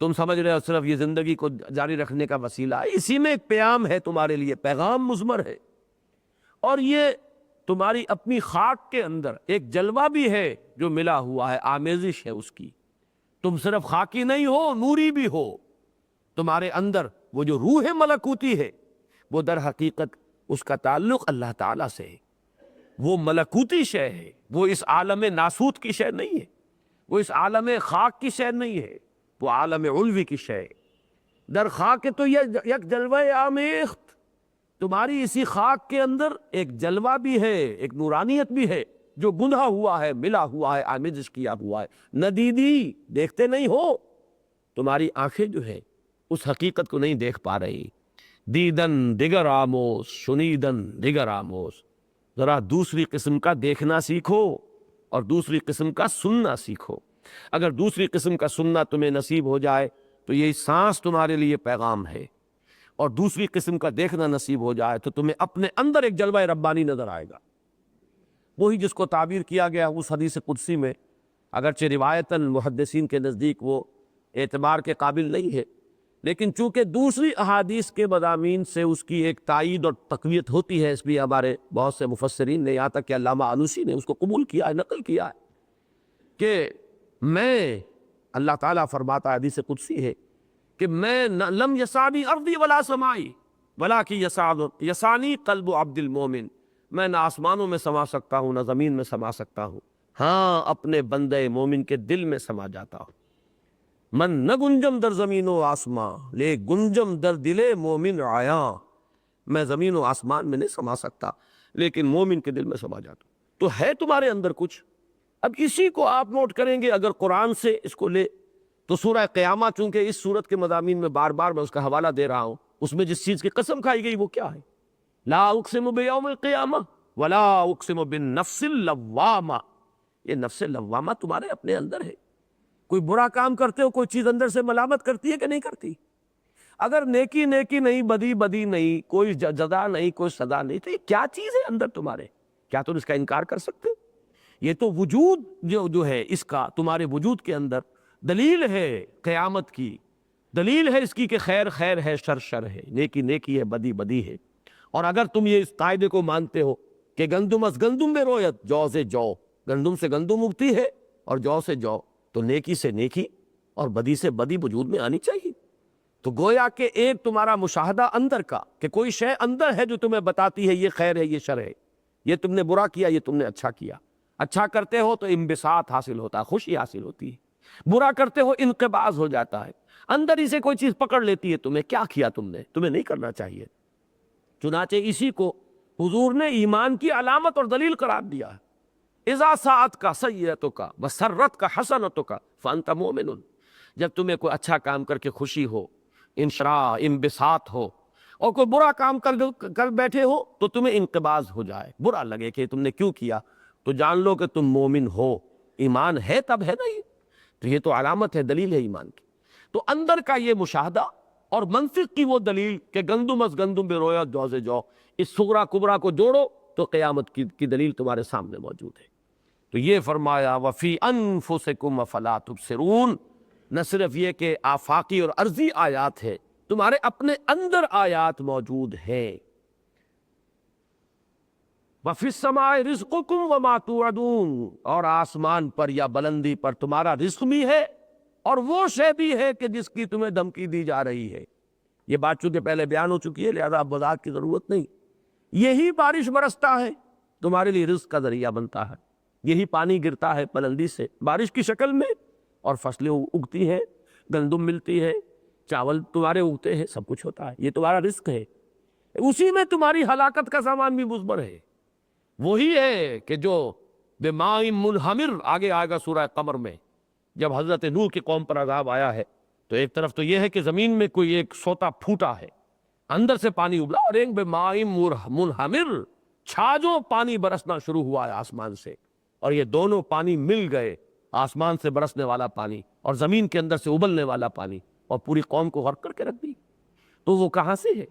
Speaker 1: تم سمجھ رہے ہو صرف یہ زندگی کو جاری رکھنے کا وسیلہ ہے، اسی میں ایک پیام ہے تمہارے لیے، پیغام مثمر ہے، اور یہ تمہاری اپنی خاک کے اندر ایک جلوہ بھی ہے جو ملا ہوا ہے، آمیزش ہے اس کی۔ تم صرف خاکی نہیں ہو، نوری بھی ہو۔ تمہارے اندر وہ جو روح ملکوتی ہے وہ در حقیقت اس کا تعلق اللہ تعالیٰ سے ہے، وہ ملکوتی شے ہے، وہ اس عالم ناسوت کی شے نہیں ہے، وہ اس عالم خاک کی شے نہیں ہے، وہ عالم علوی کی شے ہے۔ در خاک تو یک جلوہ آمیخت، تمہاری اسی خاک کے اندر ایک جلوہ بھی ہے، ایک نورانیت بھی ہے جو گندھا ہوا ہے، ملا ہوا ہے، آمیزش کیا ہوا ہے۔ ندیدی دیکھتے نہیں ہو، تمہاری آنکھیں جو ہے اس حقیقت کو نہیں دیکھ پا رہی۔ دیدن دیگر آموز، شنیدن دیگر آموز، ذرا دوسری قسم کا دیکھنا سیکھو اور دوسری قسم کا سننا سیکھو۔ اگر دوسری قسم کا سننا تمہیں نصیب ہو جائے تو یہ سانس تمہارے لیے پیغام ہے، اور دوسری قسم کا دیکھنا نصیب ہو جائے تو تمہیں اپنے اندر ایک جلوہ ربانی نظر آئے گا، وہی جس کو تعبیر کیا گیا اس حدیث قدسی میں، اگرچہ روایتاً محدثین کے نزدیک وہ اعتبار کے قابل نہیں ہے، لیکن چونکہ دوسری احادیث کے مضامین سے اس کی ایک تائید اور تقویت ہوتی ہے، اس لیے ہمارے بہت سے مفسرین نے، یہاں تک کہ علامہ آلوسی نے اس کو قبول کیا ہے، نقل کیا ہے کہ میں، اللہ تعالیٰ فرماتا ہے، حدیث قدسی ہے کہ میں لم یسانی ارضی ولا سمائی ولکن یسانی قلب عبد المومن، میں نہ آسمانوں میں سما سکتا ہوں نہ زمین میں سما سکتا ہوں، ہاں اپنے بندے مومن کے دل میں سما جاتا ہوں۔ من نہ گنجم در زمین و آسماں لے گنجم در دل مومن آیا، میں زمین و آسمان میں نہیں سما سکتا لیکن مومن کے دل میں سما جاتا ہوں۔ تو ہے تمہارے اندر کچھ، اب اسی کو آپ نوٹ کریں گے اگر قرآن سے اس کو لے تو سورہ قیامہ، چونکہ اس سورت کے مضامین میں بار بار میں اس کا حوالہ دے رہا ہوں، اس میں جس چیز کی قسم کھائی گئی وہ کیا ہے؟ لا اقسم بیوم القیامہ ولا اقسم بالنفس اللوامہ، یہ نفس لوامہ تمہارے اپنے اندر ہے۔ کوئی برا کام کرتے ہو، کوئی چیز اندر سے ملامت کرتی ہے کہ نہیں کرتی؟ اگر نیکی نیکی نہیں، بدی بدی نہیں، کوئی جزا نہیں، کوئی سزا نہیں، تو یہ کیا چیز ہے اندر تمہارے؟ کیا تم اس کا انکار کر سکتے؟ یہ تو وجود جو ہے اس کا تمہارے وجود کے اندر دلیل ہے قیامت کی، دلیل ہے اس کی کہ خیر خیر ہے، شر شر ہے، نیکی نیکی ہے، بدی بدی ہے۔ اور اگر تم یہ اس قاعدے کو مانتے ہو کہ گندم از گندم بے رویت، جو سے جو، گندم سے گندم اگتی ہے اور جو سے جو، تو نیکی سے نیکی اور بدی سے بدی وجود میں آنی چاہیے۔ تو گویا کہ ایک تمہارا مشاہدہ اندر کا کہ کوئی شے اندر ہے جو تمہیں بتاتی ہے یہ خیر ہے، یہ شر ہے، یہ تم نے برا کیا، یہ تم نے اچھا کیا۔ اچھا کرتے ہو تو انبساط حاصل ہوتا ہے، خوشی حاصل ہوتی ہے، برا کرتے ہو انقباض ہو جاتا ہے، اندر ہی سے کوئی چیز پکڑ لیتی ہے تمہیں، کیا کیا تم نے، تمہیں نہیں کرنا چاہیے۔ چنانچہ اسی کو حضور نے ایمان کی علامت اور دلیل قرار دیا ہے۔ اذا ساعت کا سیئتک وسرت کا حسنتک فانت مومن، جب تمہیں کوئی اچھا کام کر کے خوشی ہو، انشراح، انبساط ہو، اور کوئی برا کام کر بیٹھے ہو تو تمہیں انقباض ہو جائے، برا لگے کہ تم نے کیوں کیا، تو جان لو کہ تم مومن ہو، ایمان ہے تب ہے نا یہ، تو یہ تو علامت ہے، دلیل ہے ایمان کی۔ تو اندر کا یہ مشاہدہ اور منطق کی وہ دلیل کہ گندم از گندم بے رویا جو سے جو، اس صغرا کبرا کو جوڑو تو قیامت کی دلیل تمہارے سامنے موجود ہے۔ تو یہ فرمایا وفی انفسکم افلا تبصرون، نہ صرف یہ کہ آفاقی اور عرضی آیات ہے، تمہارے اپنے اندر آیات موجود ہیں۔ وفی السماء رزقکم وما توعدون، اور آسمان پر یا بلندی پر تمہارا رزق بھی ہے اور وہ شے بھی ہے کہ جس کی تمہیں دھمکی دی جا رہی ہے۔ یہ بات چونکہ پہلے بیان ہو چکی ہے لہذا اب وضاحت کی ضرورت نہیں۔ یہی بارش برستا ہے، تمہارے لیے رزق کا ذریعہ بنتا ہے، یہی پانی گرتا ہے بلندی سے بارش کی شکل میں، اور فصلیں اگتی ہیں، گندم ملتی ہے، چاول تمہارے اگتے ہیں، سب کچھ ہوتا ہے، یہ تمہارا رزق ہے۔ اسی میں تمہاری ہلاکت کا سامان بھی مضمر ہے، وہی ہے کہ جو بماء منہمر، آگے آئے گا سورہ قمر میں، جب حضرت نوح کی قوم پر عذاب آیا ہے تو ایک طرف تو یہ ہے کہ زمین میں کوئی ایک سوتا پھوٹا ہے، اندر سے پانی ابلا، اور ایک بماء منہمر، چھاجوں پانی برسنا شروع ہوا ہے آسمان سے، اور یہ دونوں پانی مل گئے، آسمان سے برسنے والا پانی اور زمین کے اندر سے ابلنے والا پانی، اور پوری قوم کو غرق کر کے رکھ دی۔ تو وہ کہاں سے ہے؟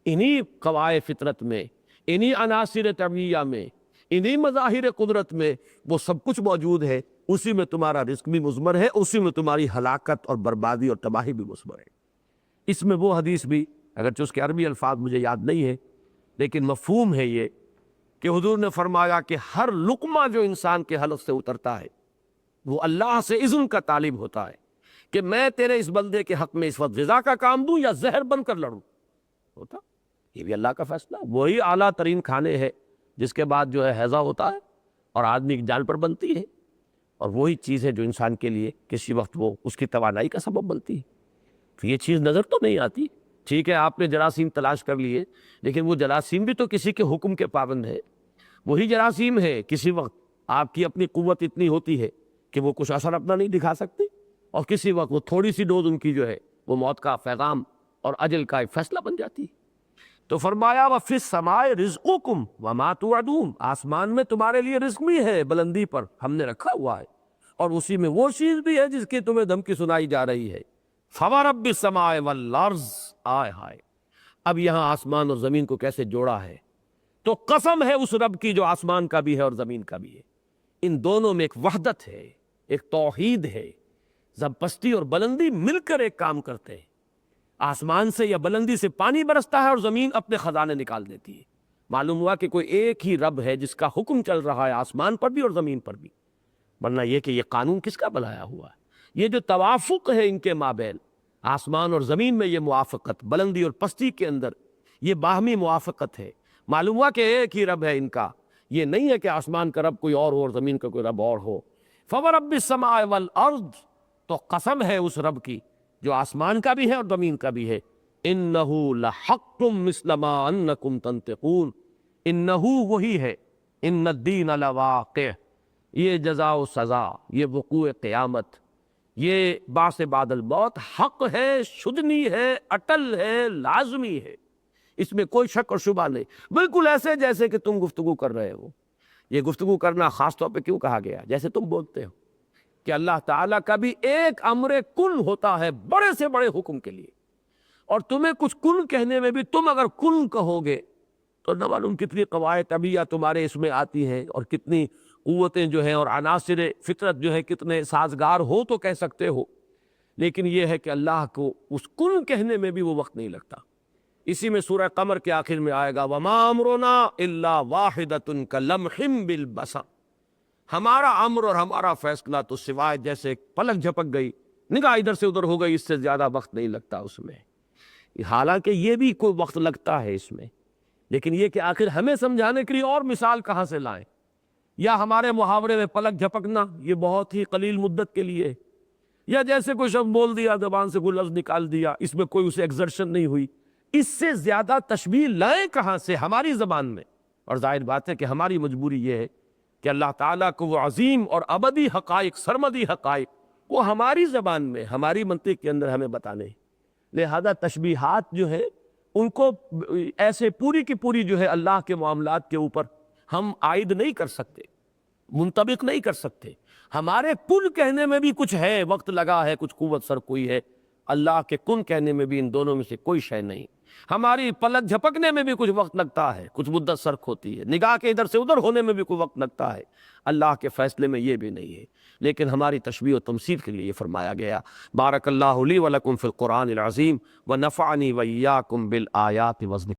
Speaker 1: انہی قواعد فطرت میں، انہی عناصر طبیعیہ میں، انہی مظاہر قدرت میں وہ سب کچھ موجود ہے، اسی میں تمہارا رزق بھی مضمر ہے، اسی میں تمہاری ہلاکت اور بربادی اور تباہی بھی مضمر ہے۔ اس میں وہ حدیث بھی، اگرچہ اس کے عربی الفاظ مجھے یاد نہیں ہے، لیکن مفہوم ہے یہ کہ حضور نے فرمایا کہ ہر لقمہ جو انسان کے حلق سے اترتا ہے وہ اللہ سے اذن کا طالب ہوتا ہے کہ میں تیرے اس بندے کے حق میں اس وقت غذا کا کام دوں یا زہر بن کر لڑوں، ہوتا یہ بھی اللہ کا فیصلہ۔ وہی اعلیٰ ترین کھانے ہے جس کے بعد جو ہے ہیضہ ہوتا ہے اور آدمی کی جان پر بنتی ہے، اور وہی چیز ہے جو انسان کے لیے کسی وقت وہ اس کی توانائی کا سبب بنتی ہے۔ تو یہ چیز نظر تو نہیں آتی، ٹھیک ہے آپ نے جراثیم تلاش کر لیے، لیکن وہ جراثیم بھی تو کسی کے حکم کے پابند ہے۔ وہی جراثیم ہے، کسی وقت آپ کی اپنی قوت اتنی ہوتی ہے کہ وہ کچھ اثر اپنا نہیں دکھا سکتے، اور کسی وقت وہ تھوڑی سی ڈوز ان کی جو ہے وہ موت کا پیغام اور اجل کا ایک فیصلہ بن جاتی ہے۔ تو فرمایا وَفِي السَّمَاءِ رِزْقُكُمْ وَمَا تُوعَدُونَ، آسمان میں تمہارے لیے رزق بھی ہے، بلندی پر ہم نے رکھا ہوا ہے، اور اسی میں وہ چیز بھی ہے جس کی تمہیں دھمکی سنائی جا رہی ہے۔ فَوَرَبِّ السَّمَاءِ وَالْأَرْضِ، آئے ہائے، اب یہاں آسمان اور زمین کو کیسے جوڑا ہے، تو قسم ہے اس رب کی جو آسمان کا بھی ہے اور زمین کا بھی ہے۔ ان دونوں میں ایک وحدت ہے، ایک توحید ہے، پستی اور بلندی مل کر ایک کام کرتے ہیں۔ آسمان سے یا بلندی سے پانی برستا ہے اور زمین اپنے خزانے نکال دیتی ہے۔ معلوم ہوا کہ کوئی ایک ہی رب ہے جس کا حکم چل رہا ہے آسمان پر بھی اور زمین پر بھی، ورنہ یہ کہ یہ قانون کس کا بنایا ہوا ہے؟ یہ جو توافق ہے ان کے مابین، آسمان اور زمین میں یہ موافقت، بلندی اور پستی کے اندر یہ باہمی موافقت ہے۔ معلوم ہوا کہ ایک ہی رب ہے ان کا، یہ نہیں ہے کہ آسمان کا رب کوئی اور ہو اور زمین کا کوئی رب اور ہو۔ فَوَرَبِّ السَّمَاءِ وَالْأَرْضِ، تو قسم ہے اس رب کی جو آسمان کا بھی ہے اور زمین کا بھی ہے۔ إِنَّهُ لَحَقٌّ مِثْلَ مَا أَنَّكُمْ تَنْطِقُونَ، انہو وہی ہے، ان الدین لواقع، یہ جزا و سزا، یہ وقوع قیامت، یہ بعث بعد الموت حق ہے، شدنی ہے، اٹل ہے، لازمی ہے، اس میں کوئی شک اور شبہ نہیں۔ بالکل ایسے جیسے کہ تم گفتگو کر رہے ہو۔ یہ گفتگو کرنا خاص طور پہ کیوں کہا گیا؟ جیسے تم بولتے ہو کہ اللہ تعالیٰ کا بھی ایک امر کن ہوتا ہے بڑے سے بڑے حکم کے لیے، اور تمہیں کچھ کن کہنے میں بھی تم اگر کن کہو گے تو نہ معلوم کتنی قواعد طبیعہ تمہارے اس میں آتی ہیں، اور کتنی قوتیں جو ہیں اور عناصر فطرت جو ہے کتنے سازگار ہو تو کہہ سکتے ہو، لیکن یہ ہے کہ اللہ کو اس کن کہنے میں بھی وہ وقت نہیں لگتا۔ اسی میں سورہ قمر کے آخر میں آئے گا وَمَا أَمْرُنَا إِلَّا وَاحِدَةٌ كَلَمْحٍ بِالْبَصَرِ، ہمارا امر اور ہمارا فیصلہ تو سوائے جیسے پلک جھپک گئی، نگاہ ادھر سے ادھر ہو گئی، اس سے زیادہ وقت نہیں لگتا اس میں۔ حالانکہ یہ بھی کوئی وقت لگتا ہے اس میں، لیکن یہ کہ آخر ہمیں سمجھانے کے لیے اور مثال کہاں سے لائیں؟ یا ہمارے محاورے میں پلک جھپکنا یہ بہت ہی قلیل مدت کے لیے، یا جیسے کوئی شخص بول دیا، زبان سے کوئی لفظ نکال دیا، اس میں کوئی اسے ایگزرشن نہیں ہوئی، اس سے زیادہ تشبیہ لائیں کہاں سے ہماری زبان میں؟ اور ظاہر بات ہے کہ ہماری مجبوری یہ ہے کہ اللہ تعالیٰ کو وہ عظیم اور ابدی حقائق، سرمدی حقائق، وہ ہماری زبان میں، ہماری منطق کے اندر ہمیں بتانے ہیں۔ لہذا تشبیہات جو ہیں ان کو ایسے پوری کی پوری جو ہے اللہ کے معاملات کے اوپر ہم عائد نہیں کر سکتے، منطبق نہیں کر سکتے۔ ہمارے کن کہنے میں بھی کچھ ہے، وقت لگا ہے، کچھ قوت سر کوئی ہے، اللہ کے کن کہنے میں بھی ان دونوں میں سے کوئی شے نہیں۔ ہماری پلک جھپکنے میں بھی کچھ وقت لگتا ہے، کچھ مدت سرک ہوتی ہے، نگاہ کے ادھر سے ادھر ہونے میں بھی کوئی وقت لگتا ہے، اللہ کے فیصلے میں یہ بھی نہیں ہے، لیکن ہماری تشبیہ و تمثیل کے لیے یہ فرمایا گیا۔ بارک اللہ لی ولکم فی القرآن العظیم ونفعنی وإیاکم بالآیات والذکر